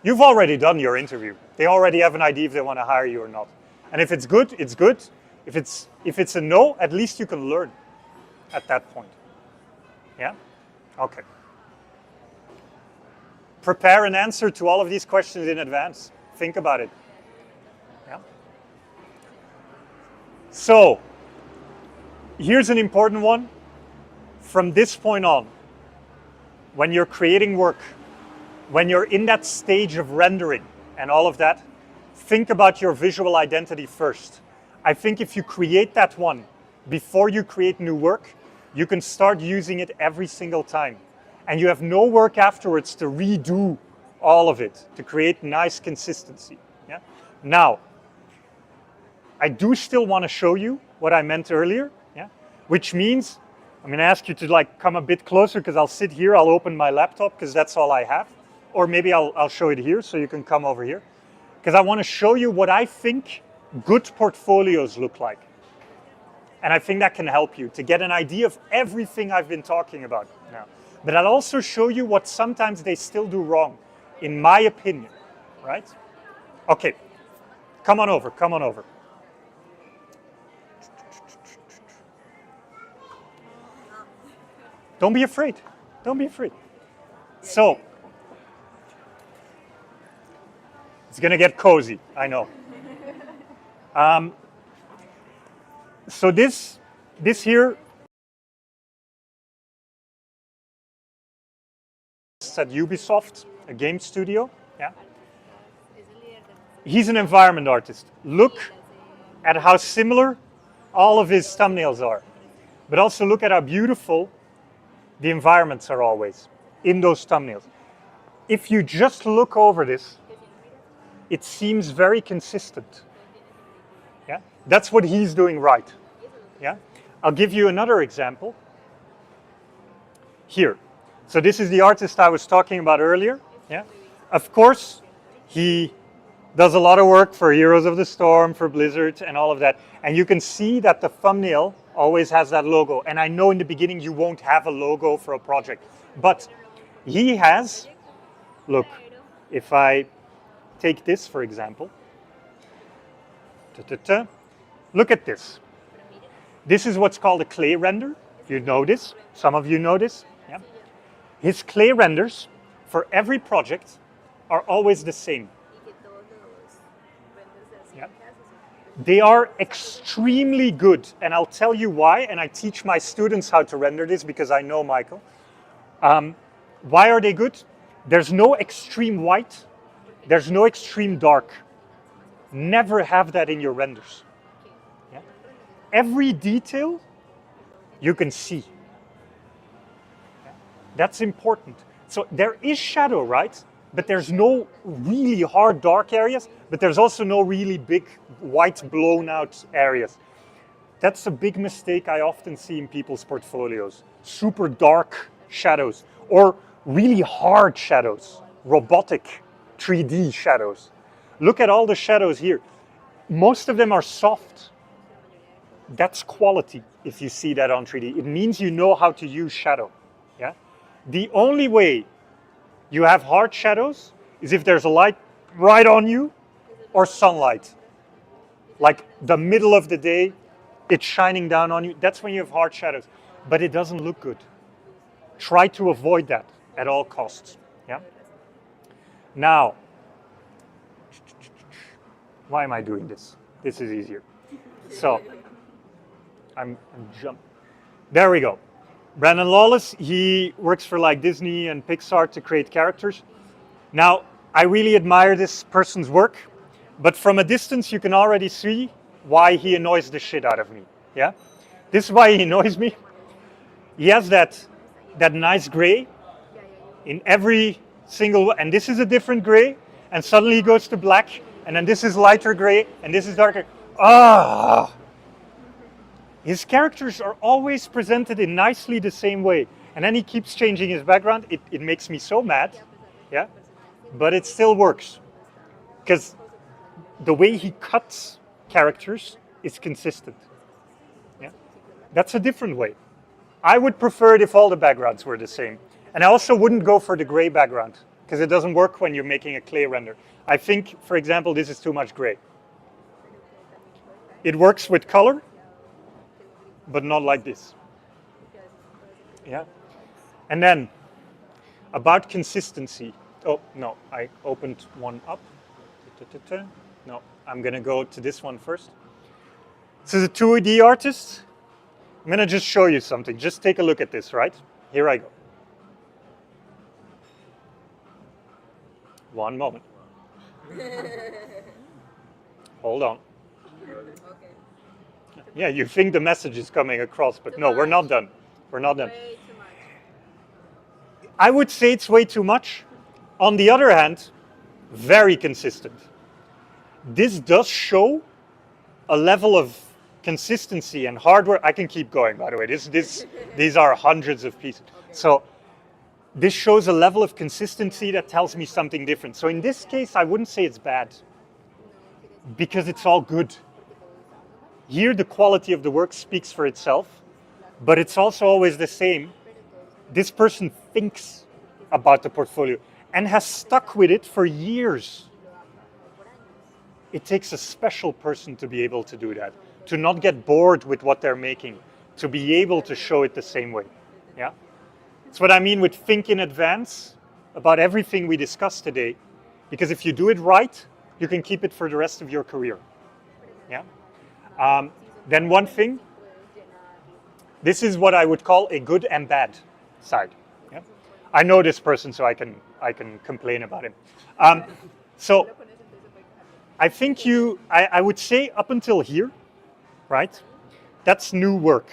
You've already done your interview. They already have an idea if they want to hire you or not. And if it's good, it's good. If it's a no, at least you can learn at that point. Yeah? Okay. Prepare an answer to all of these questions in advance. Think about it. Yeah? So, here's an important one. From this point on, when you're creating work, when you're in that stage of rendering and all of that, think about your visual identity first. I think if you create that one before you create new work, you can start using it every single time. And you have no work afterwards to redo all of it, to create nice consistency. Yeah? Now, I do still want to show you what I meant earlier, yeah? Which means I'm going to ask you to come a bit closer because I'll sit here, I'll open my laptop because that's all I have. Or maybe I'll show it here so you can come over here. Because I want to show you what I think good portfolios look like. And I think that can help you to get an idea of everything I've been talking about now. But I'll also show you what sometimes they still do wrong, in my opinion, right? Okay, come on over, come on over. Don't be afraid, don't be afraid. So, it's gonna get cozy, I know. So this here, it's at Ubisoft, a game studio, yeah. He's an environment artist. Look at how similar all of his thumbnails are, but also look at how beautiful the environments are always in those thumbnails. If you just look over this, it seems very consistent. Yeah, that's what he's doing right. Yeah, I'll give you another example here. So this is the artist I was talking about earlier. Yeah, of course, he does a lot of work for Heroes of the Storm, for Blizzard, and all of that. And you can see that the thumbnail always has that logo. And I know in the beginning you won't have a logo for a project, but he has. Look, if I take this for example, look at this. This is what's called a clay render. You know this. Some of you know this. Yeah. His clay renders for every project are always the same. Yeah. They are extremely good, and I'll tell you why, and I teach my students how to render this because I know Michael. Why are they good? There's no extreme white, there's no extreme dark. Never have that in your renders. Yeah? Every detail you can see. Yeah? That's important. So there is shadow, right? But there's no really hard dark areas, but there's also no really big white blown out areas. That's a big mistake I often see in people's portfolios. Super dark shadows or really hard shadows, robotic 3D shadows. Look at all the shadows here. Most of them are soft. That's quality if you see that on 3D. It means you know how to use shadow. Yeah? The only way you have hard shadows is if there's a light right on you or sunlight. Like the middle of the day, it's shining down on you. That's when you have hard shadows. But it doesn't look good. Try to avoid that at all costs. Yeah? Now, why am I doing this? This is easier. So, I'm jumping. There we go. Brandon Lawless, he works for like Disney and Pixar to create characters. Now, I really admire this person's work, but from a distance you can already see why he annoys the shit out of me. Yeah? This is why he annoys me. He has that nice gray in every single, and this is a different gray, and suddenly he goes to black, and then this is lighter gray, and this is darker. Ah! His characters are always presented in nicely the same way, and then he keeps changing his background. It makes me so mad, yeah, but it still works because the way he cuts characters is consistent. Yeah, that's a different way. I would prefer it if all the backgrounds were the same, and I also wouldn't go for the gray background because it doesn't work when you're making a clay render. I think, for example, this is too much gray. It works with color, but not like this. Yeah. And then about consistency. Oh, no, I opened one up. No, I'm going to go to this one first. This is a 2D artist. I'm going to just show you something. Just take a look at this, right? Here I go. One moment. Hold on. Yeah, you think the message is coming across, but no, we're not done. We're not done. Way too much. I would say it's way too much. On the other hand, very consistent. This does show a level of consistency and hard work. I can keep going, by the way. These are hundreds of pieces. So this shows a level of consistency that tells me something different. So in this case, I wouldn't say it's bad because it's all good. Here, the quality of the work speaks for itself, but it's also always the same. This person thinks about the portfolio and has stuck with it for years. It takes a special person to be able to do that, to not get bored with what they're making, to be able to show it the same way. Yeah? That's what I mean with think in advance about everything we discussed today, because if you do it right, you can keep it for the rest of your career. Yeah? Then one thing, this is what I would call a good and bad side. Yeah? I know this person, so I can complain about him. So I think I would say up until here, right? That's new work,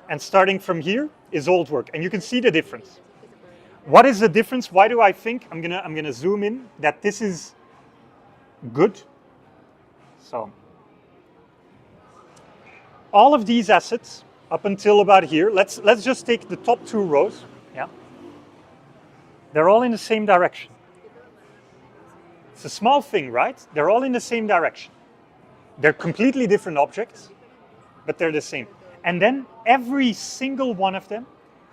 and starting from here is old work, and you can see the difference. What is the difference? Why do I think I'm gonna zoom in that this is good? So. All of these assets up until about here, let's just take the top 2 rows. Yeah, they're all in the same direction. It's a small thing, right? They're all in the same direction. They're completely different objects, but they're the same. And then every single one of them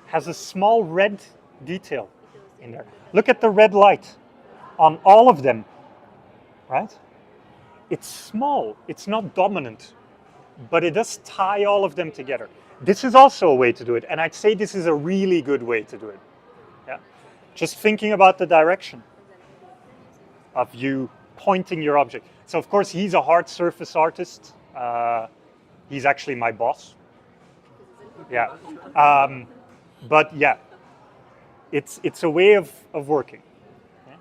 has a small red detail in there. Look at the red light on all of them, right? It's small, it's not dominant, but it does tie all of them together. This is also a way to do it, and I'd say this is a really good way to do it. Yeah, just thinking about the direction of you pointing your object. So of course he's a hard surface artist. He's actually my boss. Yeah, but yeah, it's a way of working. Yeah?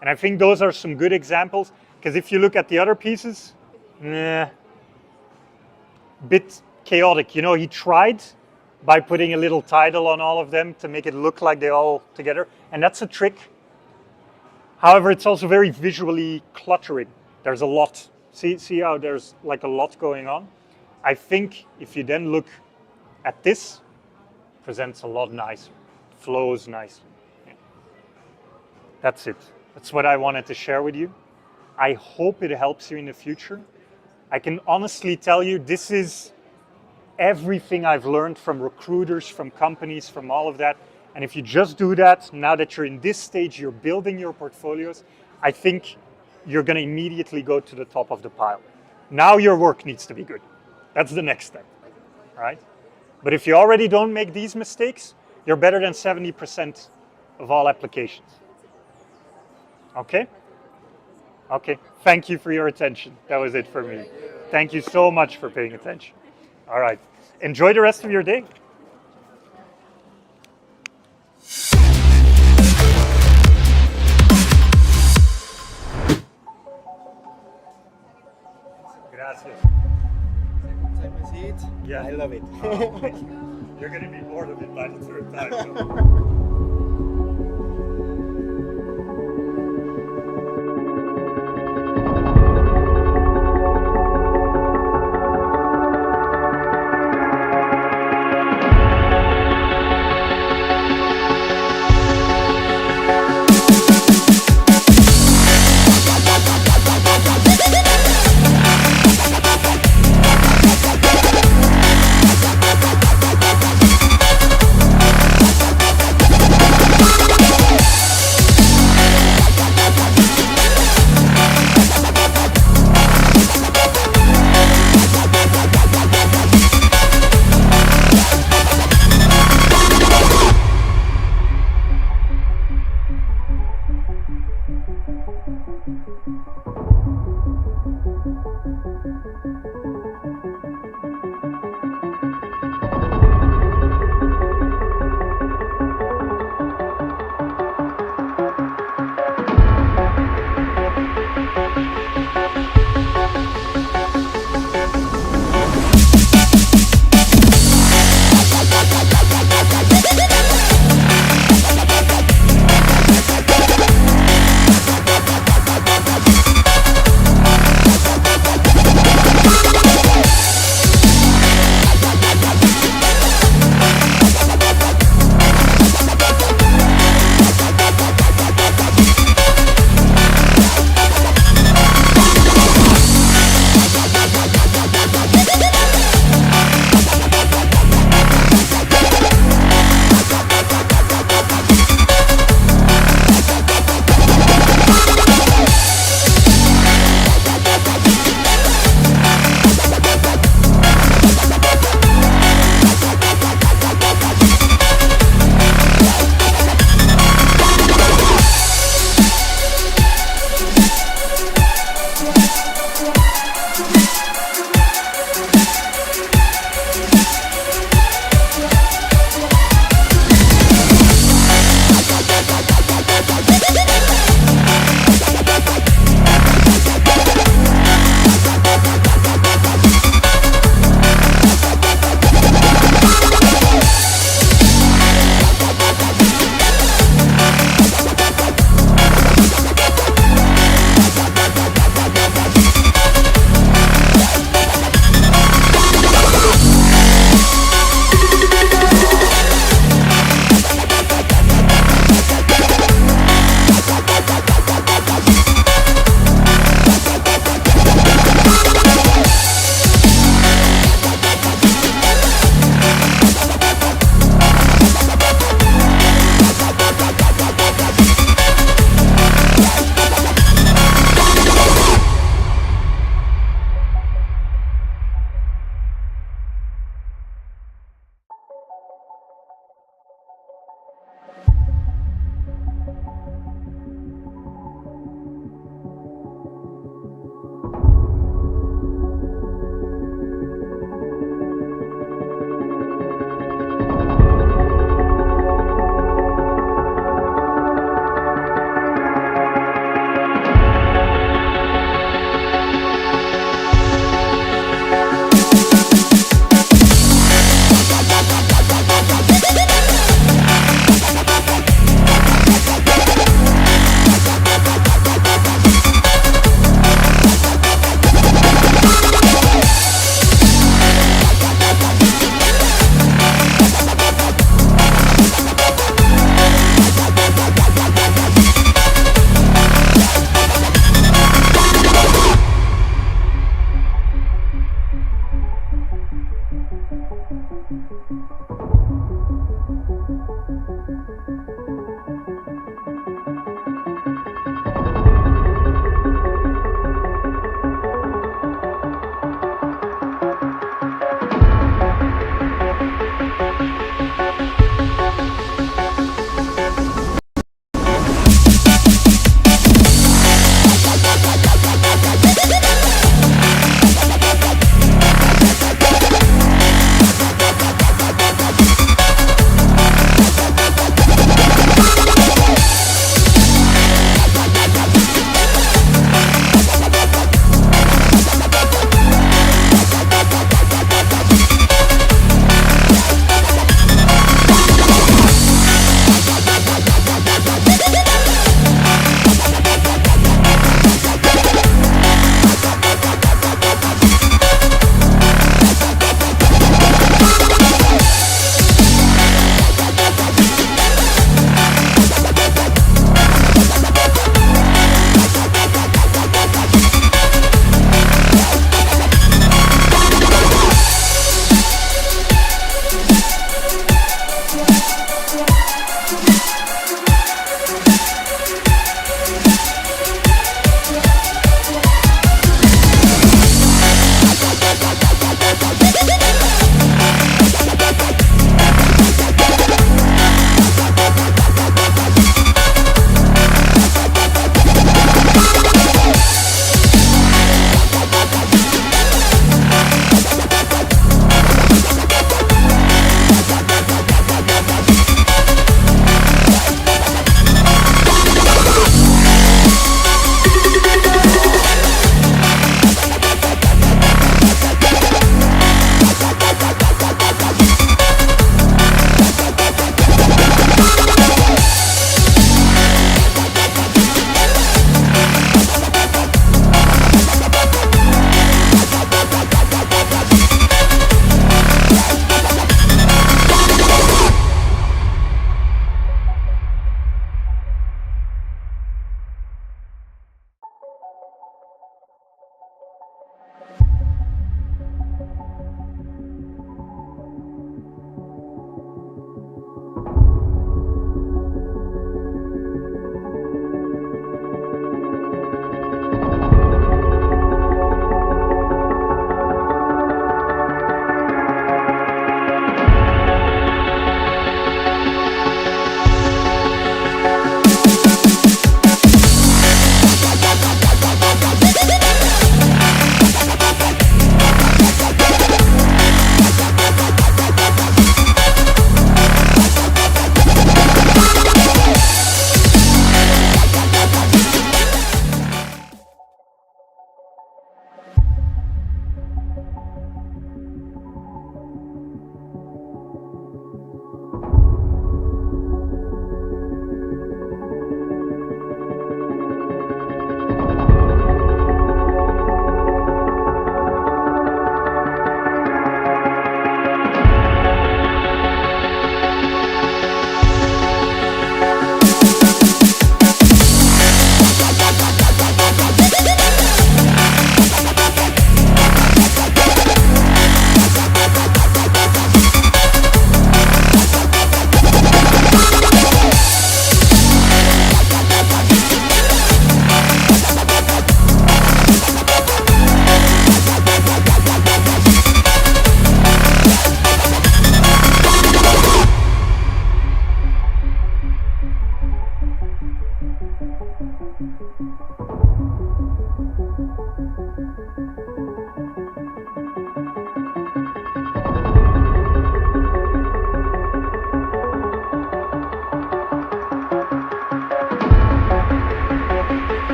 And I think those are some good examples, because if you look at the other pieces, bit chaotic. You know, he tried by putting a little title on all of them to make it look like they're all together, and that's a trick. However, it's also very visually cluttering. There's a lot. See how there's like a lot going on? I think if you then look at this, presents a lot nicer, flows nicely. Yeah. That's it. That's what I wanted to share with you. I hope it helps you in the future. I can honestly tell you this is everything I've learned from recruiters, from companies, from all of that. And if you just do that, now that you're in this stage, you're building your portfolios, I think you're going to immediately go to the top of the pile. Now your work needs to be good. That's the next step, all right? But if you already don't make these mistakes, you're better than 70% of all applications. Okay? Okay, thank you for your attention. That was it for me. Thank you so much for paying attention. All right, enjoy the rest of your day. Gracias. Take my seat. Yeah. I love it. You're going to be bored of it by the third time. So.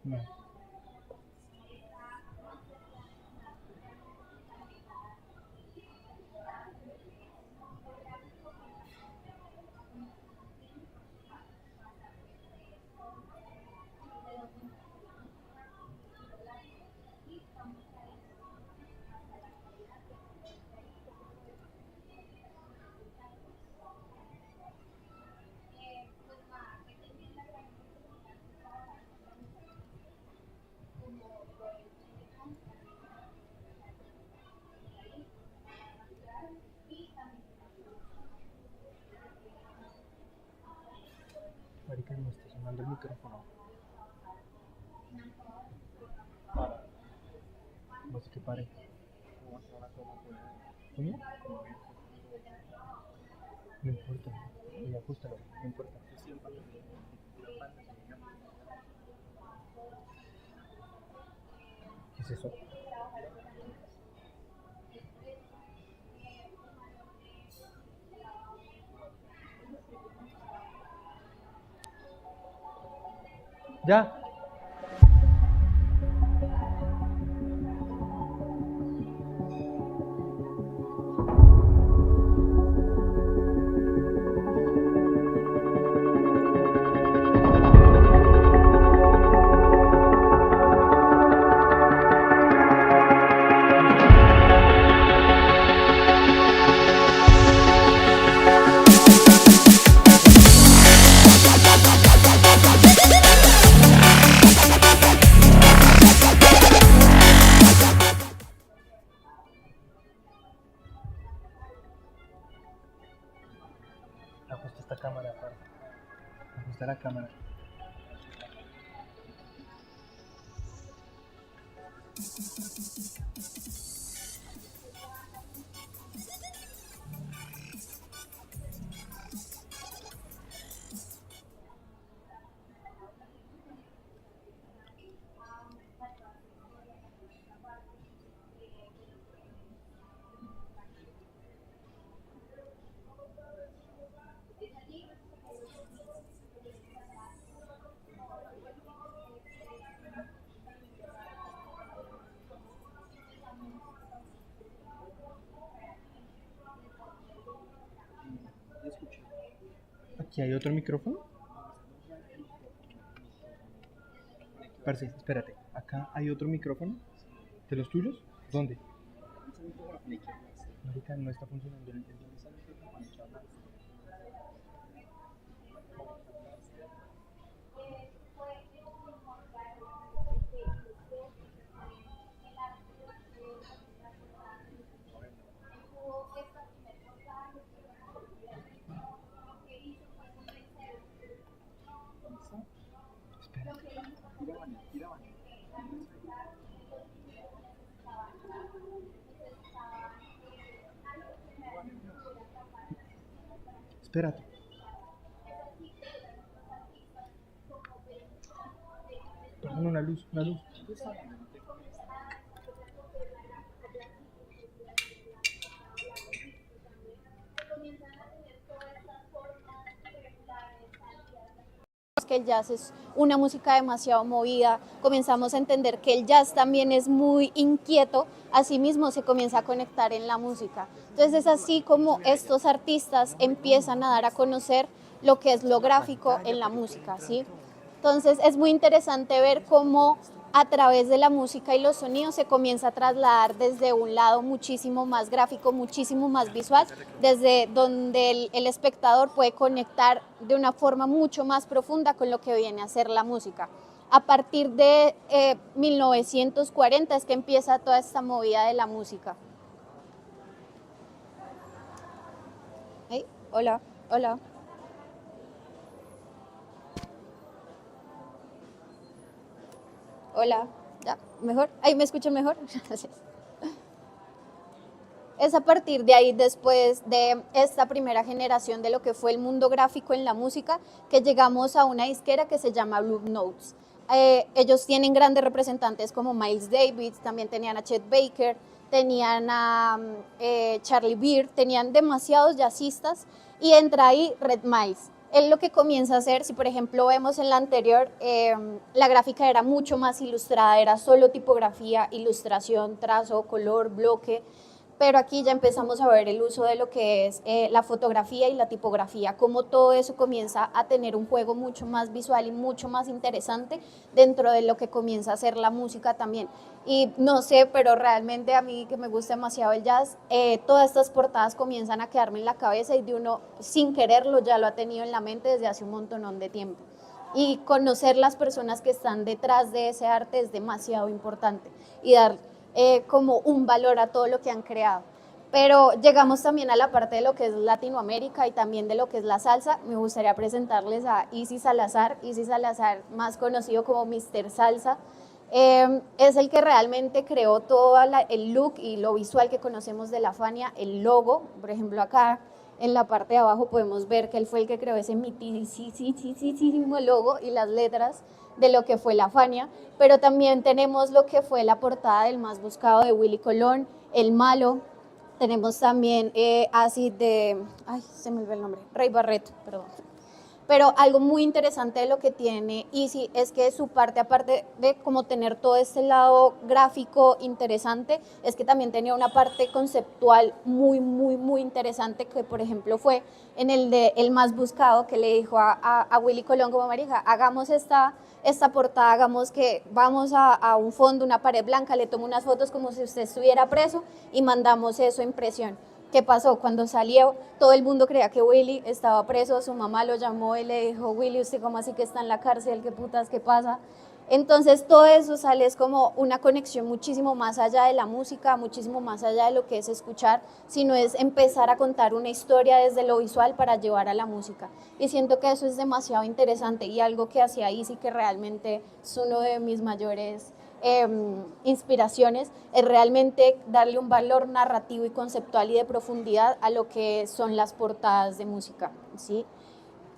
No. Marica, me está sonando el micrófono. No sé qué pare. ¿Cómo? No importa. Oye, ajustalo. No importa. ¿Qué es eso? Ya. Ajusta esta cámara, para. Ajusta la cámara. Aquí hay otro micrófono. Parce, espérate. Acá hay otro micrófono. ¿De los tuyos? ¿Dónde? Marica, no está funcionando. Espérate. Perdón, una luz, una luz. Que el jazz es una música demasiado movida, comenzamos a entender que el jazz también es muy inquieto, asimismo se comienza a conectar en la música. Entonces es así como estos artistas empiezan a dar a conocer lo que es lo gráfico en la música, ¿sí? Entonces es muy interesante ver cómo a través de la música y los sonidos se comienza a trasladar desde un lado muchísimo más gráfico, muchísimo más visual, desde donde el espectador puede conectar de una forma mucho más profunda con lo que viene a ser la música. A partir de 1940 es que empieza toda esta movida de la música. Hey, hola, hola. Hola, ¿ya? ¿Mejor? ¿Ahí me escuchan mejor? Gracias. Es a partir de ahí, después de esta primera generación de lo que fue el mundo gráfico en la música, que llegamos a una disquera que se llama Blue Notes. Ellos tienen grandes representantes como Miles Davis, también tenían a Chet Baker, tenían a Charlie Beard, tenían demasiados jazzistas y entra ahí Red Miles. Él lo que comienza a hacer, si por ejemplo vemos en la anterior, la gráfica era mucho más ilustrada, era solo tipografía, ilustración, trazo, color, bloque, pero aquí ya empezamos a ver el uso de lo que es la fotografía y la tipografía, cómo todo eso comienza a tener un juego mucho más visual y mucho más interesante dentro de lo que comienza a ser la música también. Y no sé, pero realmente a mí que me gusta demasiado el jazz, todas estas portadas comienzan a quedarme en la cabeza y de uno sin quererlo ya lo ha tenido en la mente desde hace un montón de tiempo. Y conocer las personas que están detrás de ese arte es demasiado importante y dar como un valor a todo lo que han creado. Pero llegamos también a la parte de lo que es Latinoamérica y también de lo que es la salsa. Me gustaría presentarles a Isi Salazar, más conocido como Mr. Salsa. Es el que realmente creó todo el look y lo visual que conocemos de la Fania, el logo. Por ejemplo, acá en la parte de abajo podemos ver que él fue el que creó ese mitísimo logo y las letras de lo que fue la Fania, pero también tenemos lo que fue la portada del más buscado de Willy Colón, El Malo. Tenemos también así de, ay, se me olvidó el nombre, Rey Barreto, perdón. Pero algo muy interesante de lo que tiene Easy es que su parte, aparte de como tener todo este lado gráfico interesante, es que también tenía una parte conceptual muy interesante, que por ejemplo fue en el de El Más Buscado, que le dijo a Willy Colón como marija, hagamos esta portada, hagamos que vamos a un fondo, una pared blanca, le tomo unas fotos como si usted estuviera preso y mandamos eso a impresión. ¿Qué pasó? Cuando salió, todo el mundo creía que Willy estaba preso, su mamá lo llamó y le dijo, Willy, ¿usted cómo así que está en la cárcel? ¿Qué putas, qué pasa? Entonces todo eso sale es como una conexión muchísimo más allá de la música, muchísimo más allá de lo que es escuchar, sino es empezar a contar una historia desde lo visual para llevar a la música. Y siento que eso es demasiado interesante y algo que hacía Easy, que realmente es uno de mis mayores inspiraciones, es realmente darle un valor narrativo y conceptual y de profundidad a lo que son las portadas de música, ¿sí?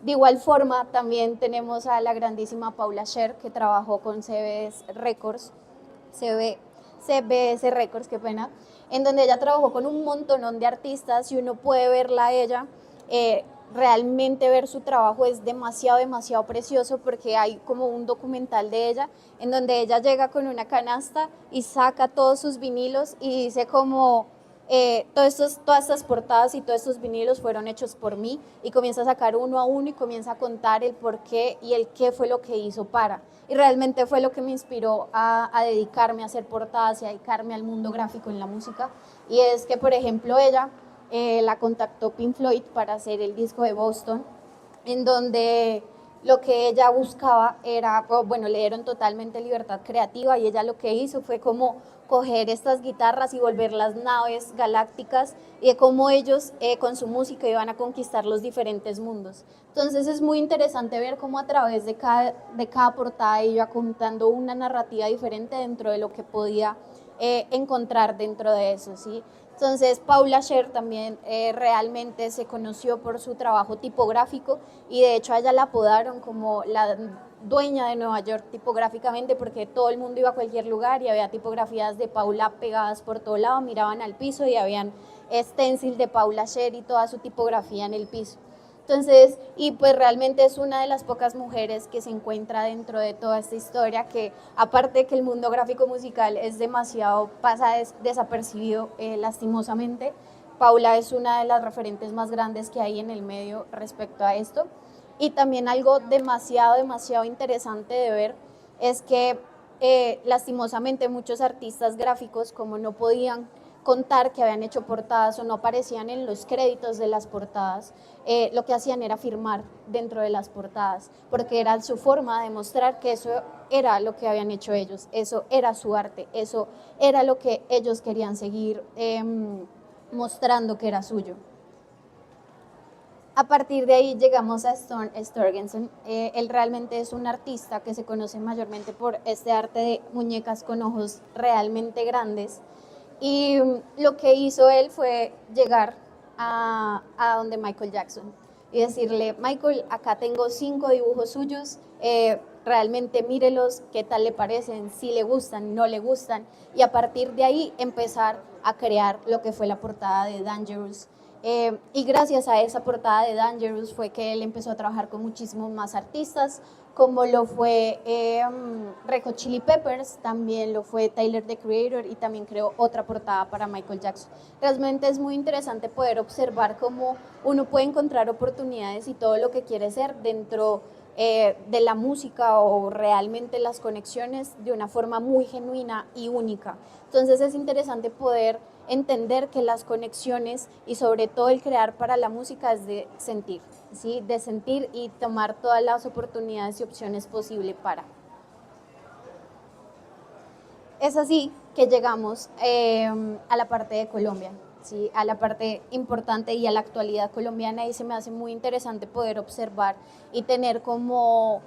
De igual forma, también tenemos a la grandísima Paula Scher, que trabajó con CBS Records, CBS Records, qué pena, en donde ella trabajó con un montón de artistas y uno puede verla a ella, realmente ver su trabajo es demasiado precioso, porque hay como un documental de ella en donde ella llega con una canasta y saca todos sus vinilos y dice como todas estas portadas y todos estos vinilos fueron hechos por mí, y comienza a sacar uno a uno y comienza a contar el por qué y el qué fue lo que hizo para. Y realmente fue lo que me inspiró a dedicarme a hacer portadas y a dedicarme al mundo gráfico en la música. Y es que, por ejemplo, ella la contactó Pink Floyd para hacer el disco de Boston, en donde lo que ella buscaba era, bueno, le dieron totalmente libertad creativa y ella lo que hizo fue como coger estas guitarras y volver las naves galácticas, y de cómo ellos con su música iban a conquistar los diferentes mundos. Entonces es muy interesante ver cómo a través de cada portada ella contando una narrativa diferente dentro de lo que podía encontrar dentro de eso, ¿sí? Entonces, Paula Scher también realmente se conoció por su trabajo tipográfico, y de hecho a ella la apodaron como la dueña de Nueva York tipográficamente, porque todo el mundo iba a cualquier lugar y había tipografías de Paula pegadas por todo lado, miraban al piso y habían stencil de Paula Scher y toda su tipografía en el piso. Entonces, y pues realmente es una de las pocas mujeres que se encuentra dentro de toda esta historia, que aparte de que el mundo gráfico musical es demasiado, pasa desapercibido lastimosamente, Paula es una de las referentes más grandes que hay en el medio respecto a esto. Y también algo demasiado interesante de ver es que lastimosamente muchos artistas gráficos, como no podían contar que habían hecho portadas o no aparecían en los créditos de las portadas, lo que hacían era firmar dentro de las portadas, porque era su forma de mostrar que eso era lo que habían hecho ellos, eso era su arte, eso era lo que ellos querían seguir mostrando que era suyo. A partir de ahí llegamos a Storm Sturgeon. Él realmente es un artista que se conoce mayormente por este arte de muñecas con ojos realmente grandes, y lo que hizo él fue llegar a donde Michael Jackson y decirle, Michael, acá tengo 5 dibujos suyos, realmente mírelos, qué tal le parecen, si le gustan, no le gustan, y a partir de ahí empezar a crear lo que fue la portada de Dangerous, Y gracias a esa portada de Dangerous fue que él empezó a trabajar con muchísimos más artistas, como lo fue Red Hot Chili Peppers, también lo fue Tyler, the Creator, y también creó otra portada para Michael Jackson. Realmente es muy interesante poder observar cómo uno puede encontrar oportunidades y todo lo que quiere ser dentro de la música o realmente las conexiones de una forma muy genuina y única. Entonces es interesante poder entender que las conexiones y sobre todo el crear para la música es de sentir, ¿sí? De sentir y tomar todas las oportunidades y opciones posibles para. Es así que llegamos a la parte de Colombia, ¿sí? A la parte importante y a la actualidad colombiana, y se me hace muy interesante poder observar y tener como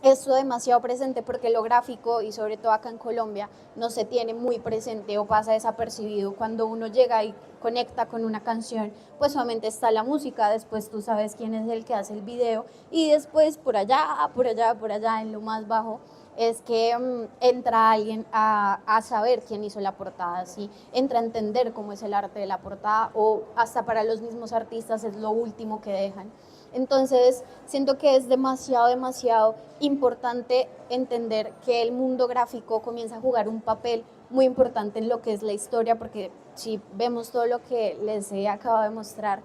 esto demasiado presente, porque lo gráfico y sobre todo acá en Colombia no se tiene muy presente o pasa desapercibido. Cuando uno llega y conecta con una canción, pues solamente está la música, después tú sabes quién es el que hace el video y después por allá, en lo más bajo es que entra alguien a saber quién hizo la portada, ¿sí? Entra a entender cómo es el arte de la portada, o hasta para los mismos artistas es lo último que dejan. Entonces, siento que es demasiado importante entender que el mundo gráfico comienza a jugar un papel muy importante en lo que es la historia, porque si vemos todo lo que les he acabado de mostrar,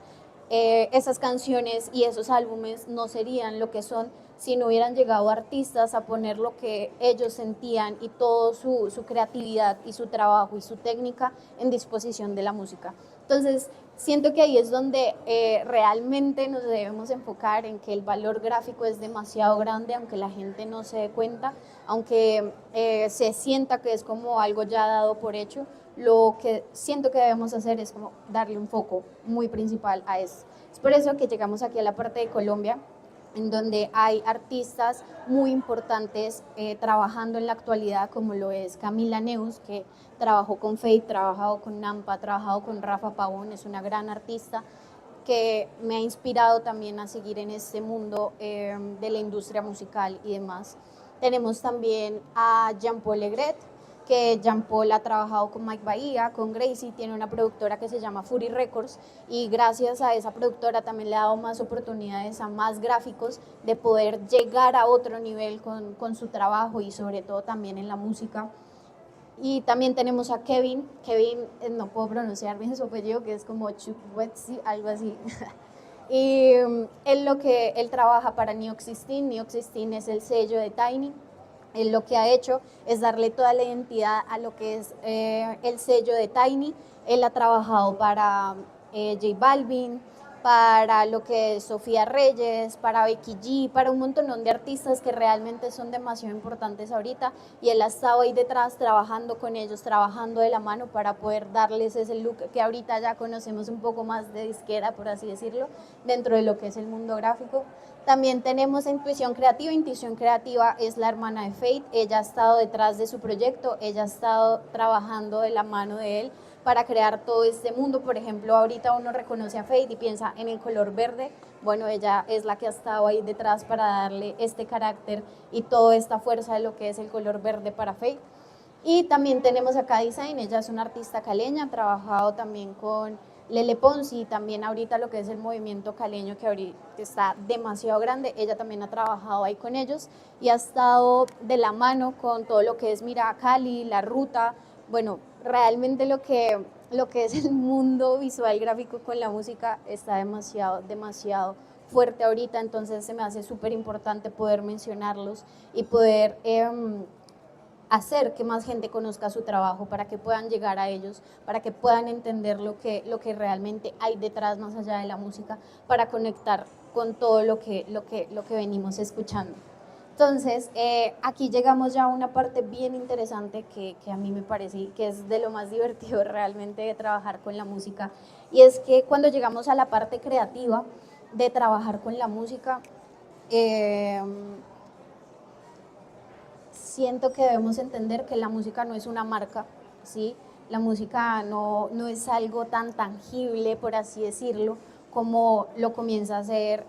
esas canciones y esos álbumes no serían lo que son si no hubieran llegado artistas a poner lo que ellos sentían y toda su creatividad y su trabajo y su técnica en disposición de la música. Entonces, siento que ahí es donde realmente nos debemos enfocar en que el valor gráfico es demasiado grande, aunque la gente no se dé cuenta, aunque se sienta que es como algo ya dado por hecho. Lo que siento que debemos hacer es como darle un foco muy principal a eso. Es por eso que llegamos aquí a la parte de Colombia, en donde hay artistas muy importantes trabajando en la actualidad, como lo es Camila Neus, que trabajó con Feid, trabajado con Nampa, trabajado con Rafa Pavón, es una gran artista que me ha inspirado también a seguir en este mundo de la industria musical y demás. Tenemos también a Jean-Paul Legret, que Jean-Paul ha trabajado con Mike Bahía, con Gracie, tiene una productora que se llama Fury Records, y gracias a esa productora también le ha dado más oportunidades a más gráficos de poder llegar a otro nivel con su trabajo y sobre todo también en la música. Y también tenemos a Kevin, no puedo pronunciar bien su apellido, que es como Chukwetsi, algo así. Y él trabaja para New York 16. New York 16 es el sello de Tiny. Él lo que ha hecho es darle toda la identidad a lo que es el sello de Tiny. Él ha trabajado para J Balvin, para lo que es Sofía Reyes, para Becky G, para un montón de artistas que realmente son demasiado importantes ahorita, y él ha estado ahí detrás trabajando con ellos, trabajando de la mano para poder darles ese look que ahorita ya conocemos un poco más de disquera, por así decirlo, dentro de lo que es el mundo gráfico. También tenemos a Intuición Creativa. Intuición Creativa es la hermana de Faith, ella ha estado detrás de su proyecto, ella ha estado trabajando de la mano de él para crear todo este mundo. Por ejemplo, ahorita uno reconoce a Faith y piensa en el color verde, bueno, ella es la que ha estado ahí detrás para darle este carácter y toda esta fuerza de lo que es el color verde para Faith. Y también tenemos a K-Design, ella es una artista caleña, ha trabajado también con Lele Ponzi, también ahorita lo que es el movimiento caleño, que ahorita está demasiado grande, ella también ha trabajado ahí con ellos y ha estado de la mano con todo lo que es Mira Cali, La Ruta. Bueno, realmente lo que es el mundo visual gráfico con la música está demasiado fuerte ahorita, entonces se me hace súper importante poder mencionarlos y poder hacer que más gente conozca su trabajo, para que puedan llegar a ellos, para que puedan entender lo que realmente hay detrás, más allá de la música, para conectar con todo lo que venimos escuchando. Entonces, aquí llegamos ya a una parte bien interesante que a mí me parece que es de lo más divertido realmente de trabajar con la música, y es que cuando llegamos a la parte creativa de trabajar con la música, siento que debemos entender que la música no es una marca, ¿sí? La música no es algo tan tangible, por así decirlo, como lo comienza a hacer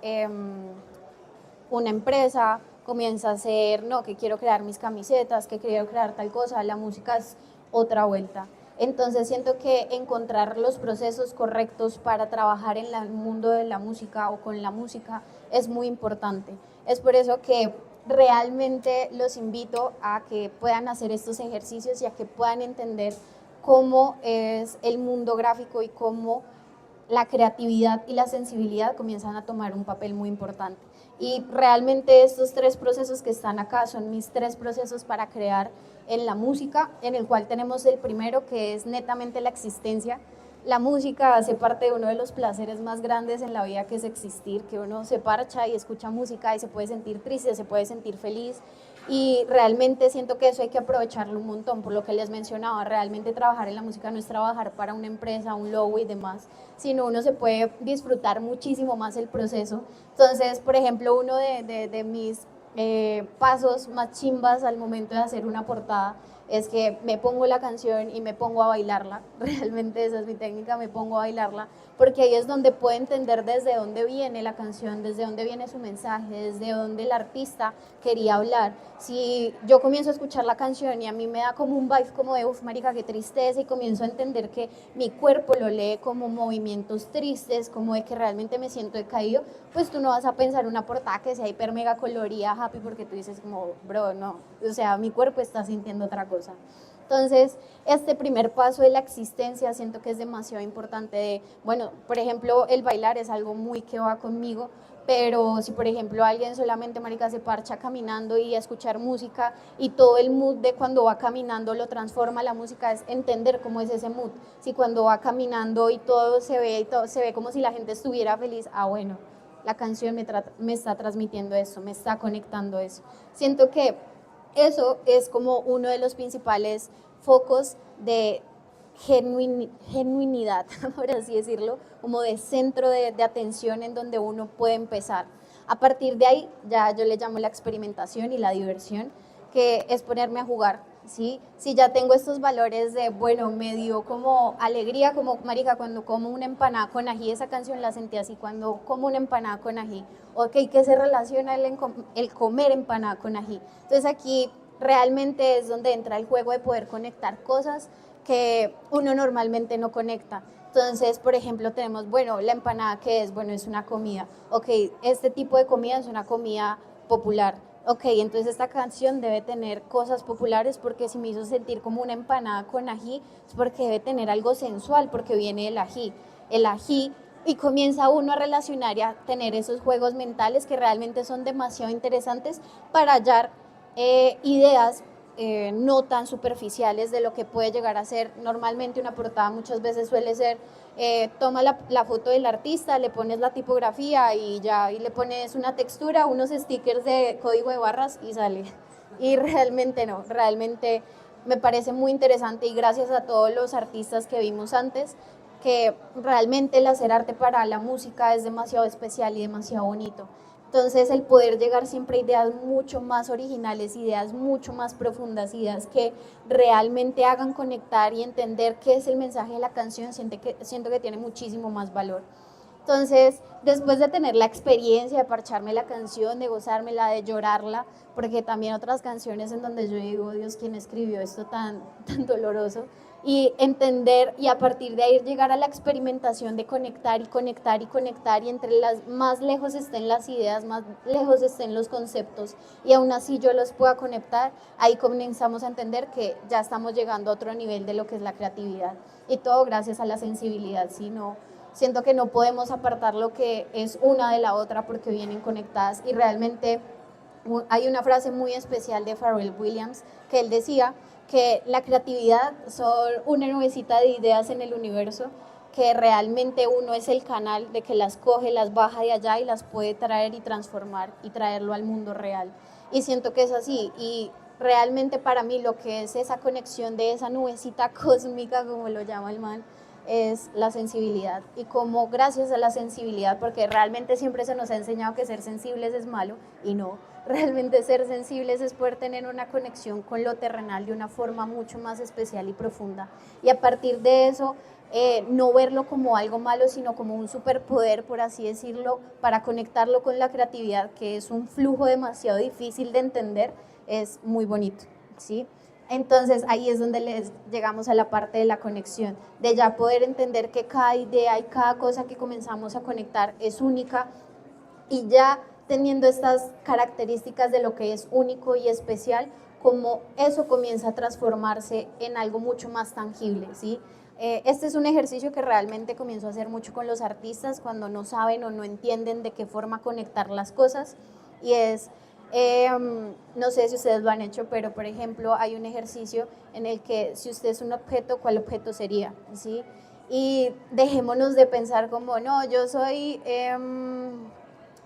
una empresa, comienza a ser, no, que quiero crear mis camisetas, que quiero crear tal cosa. La música es otra vuelta. Entonces siento que encontrar los procesos correctos para trabajar en el mundo de la música o con la música es muy importante. Es por eso que realmente los invito a que puedan hacer estos ejercicios y a que puedan entender cómo es el mundo gráfico y cómo la creatividad y la sensibilidad comienzan a tomar un papel muy importante. Y realmente estos 3 procesos que están acá son mis 3 procesos para crear en la música, en el cual tenemos el primero, que es netamente la existencia. La música hace parte de uno de los placeres más grandes en la vida, que es existir, que uno se parcha y escucha música y se puede sentir triste, se puede sentir feliz, y realmente siento que eso hay que aprovecharlo un montón, por lo que les mencionaba, realmente trabajar en la música no es trabajar para una empresa, un logo y demás, sino uno se puede disfrutar muchísimo más el proceso. Entonces, por ejemplo, uno de mis pasos más chimbas al momento de hacer una portada es que me pongo la canción y me pongo a bailarla. Realmente esa es mi técnica, me pongo a bailarla, porque ahí es donde puedo entender desde dónde viene la canción, desde dónde viene su mensaje, desde dónde el artista quería hablar. Si yo comienzo a escuchar la canción y a mí me da como un vibe como de, uff, marica, qué tristeza, y comienzo a entender que mi cuerpo lo lee como movimientos tristes, como de que realmente me siento decaído, pues tú no vas a pensar una portada que sea hiper mega colorida, happy, porque tú dices como, bro, no, o sea, mi cuerpo está sintiendo otra cosa. Entonces, este primer paso de la existencia siento que es demasiado importante. Bueno, por ejemplo, el bailar es algo muy que va conmigo, pero si por ejemplo alguien solamente, marica, se parcha caminando y a escuchar música y todo el mood de cuando va caminando lo transforma la música, es entender cómo es ese mood. Si cuando va caminando y todo se ve como si la gente estuviera feliz, bueno, la canción me está transmitiendo eso, me está conectando eso. Siento que eso es como uno de los principales focos de genuinidad, por así decirlo, como de centro de atención en donde uno puede empezar. A partir de ahí, ya yo le llamo la experimentación y la diversión, que es ponerme a jugar, ¿sí? Si ya tengo estos valores de, bueno, me dio como alegría, como, marica, cuando como una empanada con ají, esa canción la sentí así, cuando como una empanada con ají, ok, ¿qué se relaciona el comer empanada con ají? Entonces aquí realmente es donde entra el juego de poder conectar cosas que uno normalmente no conecta. Entonces, por ejemplo, tenemos, bueno, la empanada, ¿qué es? Bueno, es una comida. Ok, este tipo de comida es una comida popular. Ok, entonces esta canción debe tener cosas populares, porque si me hizo sentir como una empanada con ají, es porque debe tener algo sensual, porque viene el ají. El ají, y comienza uno a relacionar y a tener esos juegos mentales que realmente son demasiado interesantes para hallar ideas no tan superficiales de lo que puede llegar a ser. Normalmente una portada muchas veces suele ser, toma la foto del artista, le pones la tipografía y ya, y le pones una textura, unos stickers de código de barras y sale. Y realmente no, realmente me parece muy interesante, y gracias a todos los artistas que vimos antes, que realmente el hacer arte para la música es demasiado especial y demasiado bonito. Entonces, el poder llegar siempre a ideas mucho más originales, ideas mucho más profundas, ideas que realmente hagan conectar y entender qué es el mensaje de la canción, siento que tiene muchísimo más valor. Entonces, después de tener la experiencia de parcharme la canción, de gozármela, de llorarla, porque también otras canciones en donde yo digo, Dios, ¿quién escribió esto tan doloroso? Y entender, y a partir de ahí llegar a la experimentación de conectar y conectar y conectar, y entre las más lejos estén las ideas, más lejos estén los conceptos, y aún así yo los pueda conectar, ahí comenzamos a entender que ya estamos llegando a otro nivel de lo que es la creatividad, y todo gracias a la sensibilidad. Sino siento que no podemos apartar lo que es una de la otra, porque vienen conectadas. Y realmente hay una frase muy especial de Pharrell Williams, que él decía que la creatividad son una nubecita de ideas en el universo, que realmente uno es el canal de que las coge, las baja de allá y las puede traer y transformar y traerlo al mundo real. Y siento que es así, y realmente para mí lo que es esa conexión de esa nubecita cósmica, como lo llama el man, es la sensibilidad. Y como gracias a la sensibilidad, porque realmente siempre se nos ha enseñado que ser sensibles es malo, y no, realmente ser sensibles es poder tener una conexión con lo terrenal de una forma mucho más especial y profunda, y a partir de eso no verlo como algo malo, sino como un superpoder, por así decirlo, para conectarlo con la creatividad, que es un flujo demasiado difícil de entender, es muy bonito, ¿sí? Entonces ahí es donde llegamos a la parte de la conexión, de ya poder entender que cada idea y cada cosa que comenzamos a conectar es única, y ya teniendo estas características de lo que es único y especial, como eso comienza a transformarse en algo mucho más tangible, ¿sí? Este es un ejercicio que realmente comienzo a hacer mucho con los artistas cuando no saben o no entienden de qué forma conectar las cosas, y es, no sé si ustedes lo han hecho, pero por ejemplo hay un ejercicio en el que si usted es un objeto, ¿cuál objeto sería? ¿Sí? Y dejémonos de pensar como, no, yo soy,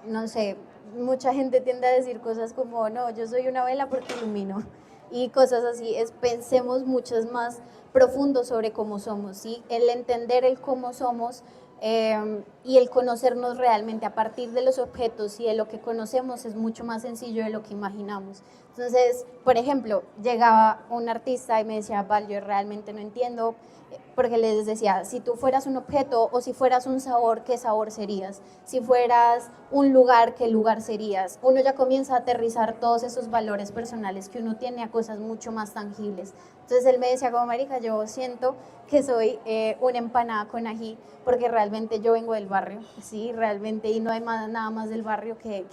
no sé, mucha gente tiende a decir cosas como, no, yo soy una vela porque ilumino, y cosas así. Pensemos muchas más profundo sobre cómo somos, ¿sí? El entender el cómo somos, y el conocernos realmente a partir de los objetos y de lo que conocemos es mucho más sencillo de lo que imaginamos. Entonces, por ejemplo, llegaba un artista y me decía, Val, yo realmente no entiendo, porque les decía, si tú fueras un objeto o si fueras un sabor, ¿qué sabor serías? Si fueras un lugar, ¿qué lugar serías? Uno ya comienza a aterrizar todos esos valores personales que uno tiene a cosas mucho más tangibles. Entonces él me decía como, marica, yo siento que soy una empanada con ají, porque realmente yo vengo del barrio, sí, realmente, y no hay nada más del barrio que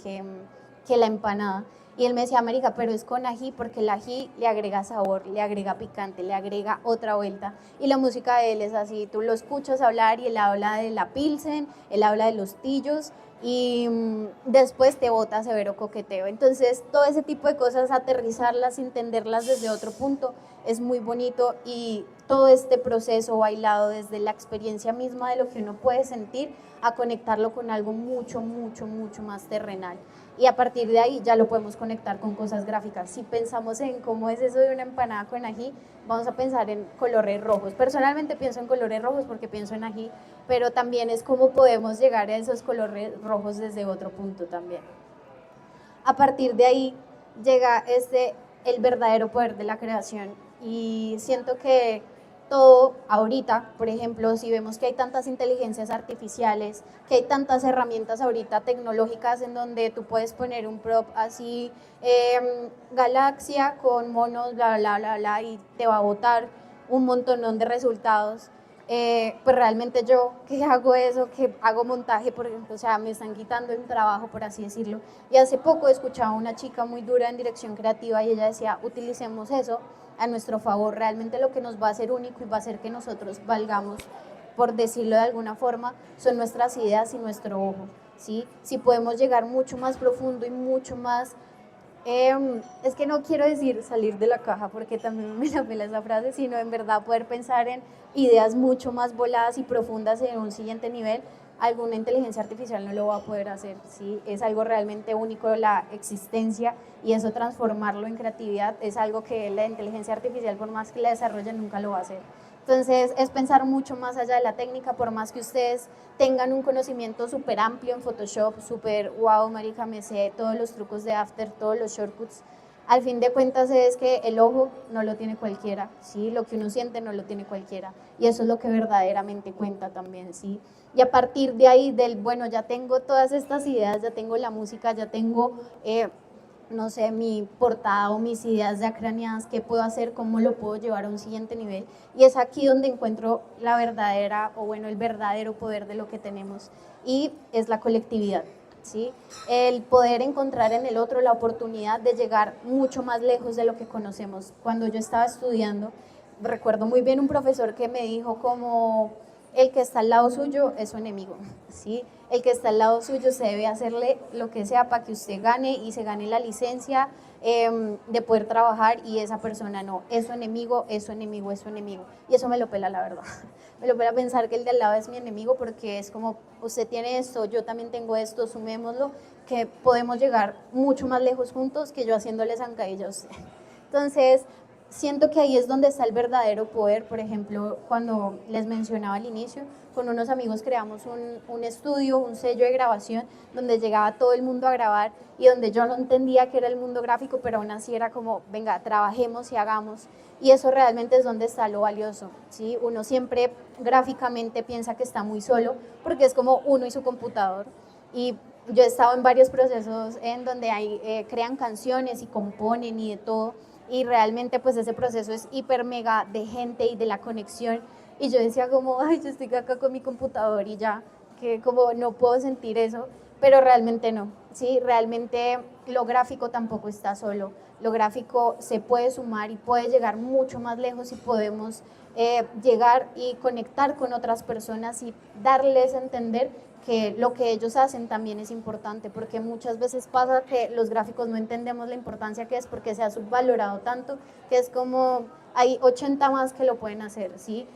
la empanada. Y él me decía, marica, pero es con ají, porque el ají le agrega sabor, le agrega picante, le agrega otra vuelta. Y la música de él es así, tú lo escuchas hablar y él habla de la pilsen, él habla de los tillos, y después te bota severo coqueteo. Entonces, todo ese tipo de cosas, aterrizarlas, entenderlas desde otro punto, es muy bonito, y todo este proceso bailado desde la experiencia misma de lo que uno puede sentir, a conectarlo con algo mucho, mucho, mucho más terrenal. Y a partir de ahí ya lo podemos conectar con cosas gráficas. Si pensamos en cómo es eso de una empanada con ají, vamos a pensar en colores rojos. Personalmente pienso en colores rojos porque pienso en ají, pero también es cómo podemos llegar a esos colores rojos desde otro punto también. A partir de ahí llega el verdadero poder de la creación, y siento que todo ahorita, por ejemplo, si vemos que hay tantas inteligencias artificiales, que hay tantas herramientas ahorita tecnológicas en donde tú puedes poner un prop así, galaxia con monos, bla, bla, bla, bla, y te va a botar un montonón de resultados. Pues realmente yo que hago eso, que hago montaje, por ejemplo, o sea, me están quitando el trabajo, por así decirlo. Y hace poco escuchaba a una chica muy dura en dirección creativa y ella decía, utilicemos eso a nuestro favor. Realmente lo que nos va a hacer único y va a hacer que nosotros valgamos, por decirlo de alguna forma, son nuestras ideas y nuestro ojo, ¿sí? Si podemos llegar mucho más profundo y mucho más, es que no quiero decir salir de la caja porque también me la pela esa frase, sino en verdad poder pensar en ideas mucho más voladas y profundas en un siguiente nivel. Alguna inteligencia artificial no lo va a poder hacer, ¿sí? Es algo realmente único de la existencia, y eso transformarlo en creatividad es algo que la inteligencia artificial, por más que la desarrolle, nunca lo va a hacer. Entonces es pensar mucho más allá de la técnica, por más que ustedes tengan un conocimiento súper amplio en Photoshop, súper wow, marica, me sé todos los trucos de After, todos los shortcuts. Al fin de cuentas es que el ojo no lo tiene cualquiera, ¿sí? Lo que uno siente no lo tiene cualquiera, y eso es lo que verdaderamente cuenta también, ¿sí? Y a partir de ahí, bueno, ya tengo todas estas ideas, ya tengo la música, ya tengo, no sé, mi portada o mis ideas ya craneadas, ¿qué puedo hacer? ¿Cómo lo puedo llevar a un siguiente nivel? Y es aquí donde encuentro la verdadera, o bueno, el verdadero poder de lo que tenemos, y es la colectividad, ¿sí? El poder encontrar en el otro la oportunidad de llegar mucho más lejos de lo que conocemos. Cuando yo estaba estudiando, recuerdo muy bien un profesor que me dijo como, el que está al lado suyo es su enemigo, ¿sí? El que está al lado suyo se debe hacerle lo que sea para que usted gane y se gane la licencia, de poder trabajar, y esa persona no, es su enemigo, es su enemigo, es su enemigo. Y eso me lo pela, la verdad. Me lo pela pensar que el de al lado es mi enemigo, porque es como, usted tiene esto, yo también tengo esto, sumémoslo, que podemos llegar mucho más lejos juntos que yo haciéndole zancadilla a usted. Entonces, siento que ahí es donde está el verdadero poder. Por ejemplo, cuando les mencionaba al inicio, con unos amigos creamos un estudio, un sello de grabación, donde llegaba todo el mundo a grabar, y donde yo no entendía qué era el mundo gráfico, pero aún así era como, venga, trabajemos y hagamos. Y eso realmente es donde está lo valioso, ¿sí? Uno siempre gráficamente piensa que está muy solo, porque es como uno y su computador. Y yo he estado en varios procesos en donde crean canciones y componen y de todo, y realmente pues ese proceso es hiper mega de gente y de la conexión, y yo decía como, ay, yo estoy acá con mi computador y ya, que como no puedo sentir eso, pero realmente no, ¿sí? Realmente lo gráfico tampoco está solo, lo gráfico se puede sumar y puede llegar mucho más lejos y podemos llegar y conectar con otras personas y darles a entender que lo que ellos hacen también es importante, porque muchas veces pasa que los gráficos no entendemos la importancia que es porque se ha subvalorado tanto, que es como hay 80 más que lo pueden hacer, ¿sí?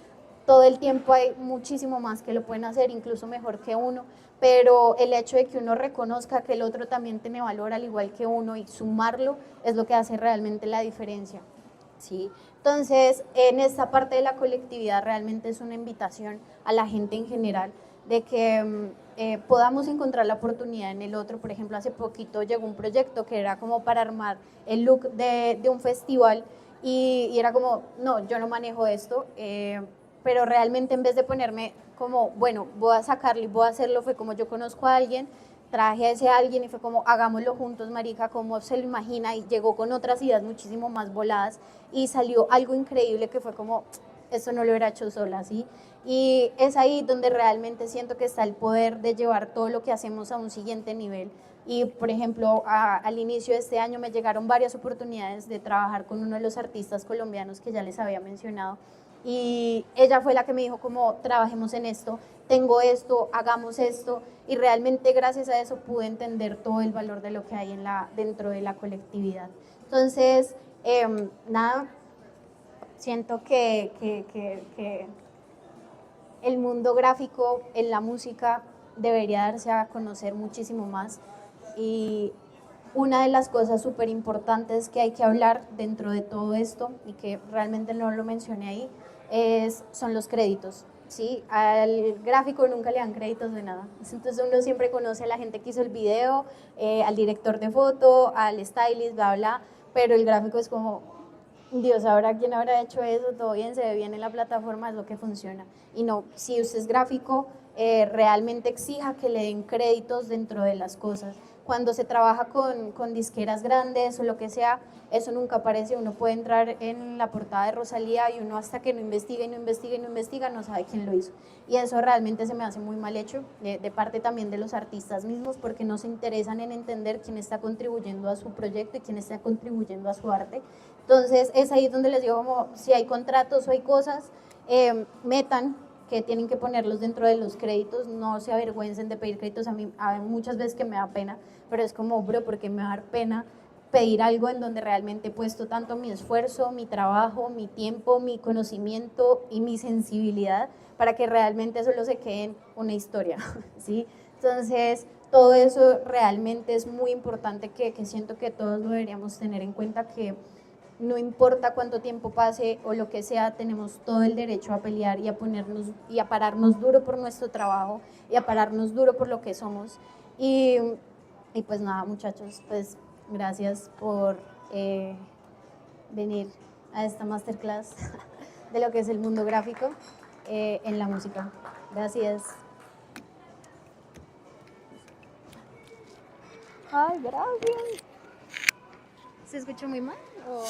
Todo el tiempo hay muchísimo más que lo pueden hacer, incluso mejor que uno, pero el hecho de que uno reconozca que el otro también tiene valor al igual que uno y sumarlo es lo que hace realmente la diferencia, ¿sí? Entonces, en esta parte de la colectividad realmente es una invitación a la gente en general de que podamos encontrar la oportunidad en el otro. Por ejemplo, hace poquito llegó un proyecto que era como para armar el look de un festival y era como, no, yo no manejo esto, pero realmente en vez de ponerme como, bueno, voy a sacarlo y voy a hacerlo, fue como yo conozco a alguien, traje a ese alguien y fue como, hagámoslo juntos, marica, como se lo imagina, y llegó con otras ideas muchísimo más voladas y salió algo increíble que fue como, esto no lo hubiera hecho sola, ¿sí? Y es ahí donde realmente siento que está el poder de llevar todo lo que hacemos a un siguiente nivel. Y, por ejemplo, al inicio de este año me llegaron varias oportunidades de trabajar con uno de los artistas colombianos que ya les había mencionado, y ella fue la que me dijo como, trabajemos en esto, tengo esto, hagamos esto, y realmente gracias a eso pude entender todo el valor de lo que hay dentro de la colectividad. Entonces, nada, siento que el mundo gráfico en la música debería darse a conocer muchísimo más, y una de las cosas súper importantes que hay que hablar dentro de todo esto, y que realmente no lo mencioné ahí, son los créditos, ¿sí? Al gráfico nunca le dan créditos de nada, entonces uno siempre conoce a la gente que hizo el video, al director de foto, al stylist, bla, bla, pero el gráfico es como, Dios sabrá quién habrá hecho eso, todo bien, se ve bien en la plataforma, es lo que funciona. Y no, si usted es gráfico, realmente exija que le den créditos dentro de las cosas. Cuando se trabaja con disqueras grandes o lo que sea, eso nunca aparece. Uno puede entrar en la portada de Rosalía y uno hasta que no investiga y no investiga y no investiga no sabe quién lo hizo. Y eso realmente se me hace muy mal hecho, de parte también de los artistas mismos, porque no se interesan en entender quién está contribuyendo a su proyecto y quién está contribuyendo a su arte. Entonces es ahí donde les digo, como si hay contratos o hay cosas, metan que tienen que ponerlos dentro de los créditos, no se avergüencen de pedir créditos. A mí muchas veces que me da pena, pero es como, bro, porque me va a dar pena pedir algo en donde realmente he puesto tanto mi esfuerzo, mi trabajo, mi tiempo, mi conocimiento y mi sensibilidad para que realmente solo se quede en una historia, ¿sí? Entonces, todo eso realmente es muy importante que siento que todos lo deberíamos tener en cuenta, que no importa cuánto tiempo pase o lo que sea, tenemos todo el derecho a pelear y a ponernos y a pararnos duro por nuestro trabajo y a pararnos duro por lo que somos. Y pues nada, muchachos, pues gracias por venir a esta masterclass de lo que es el mundo gráfico en la música. Gracias. Ay, gracias. ¿Se escuchó muy mal? ¿O?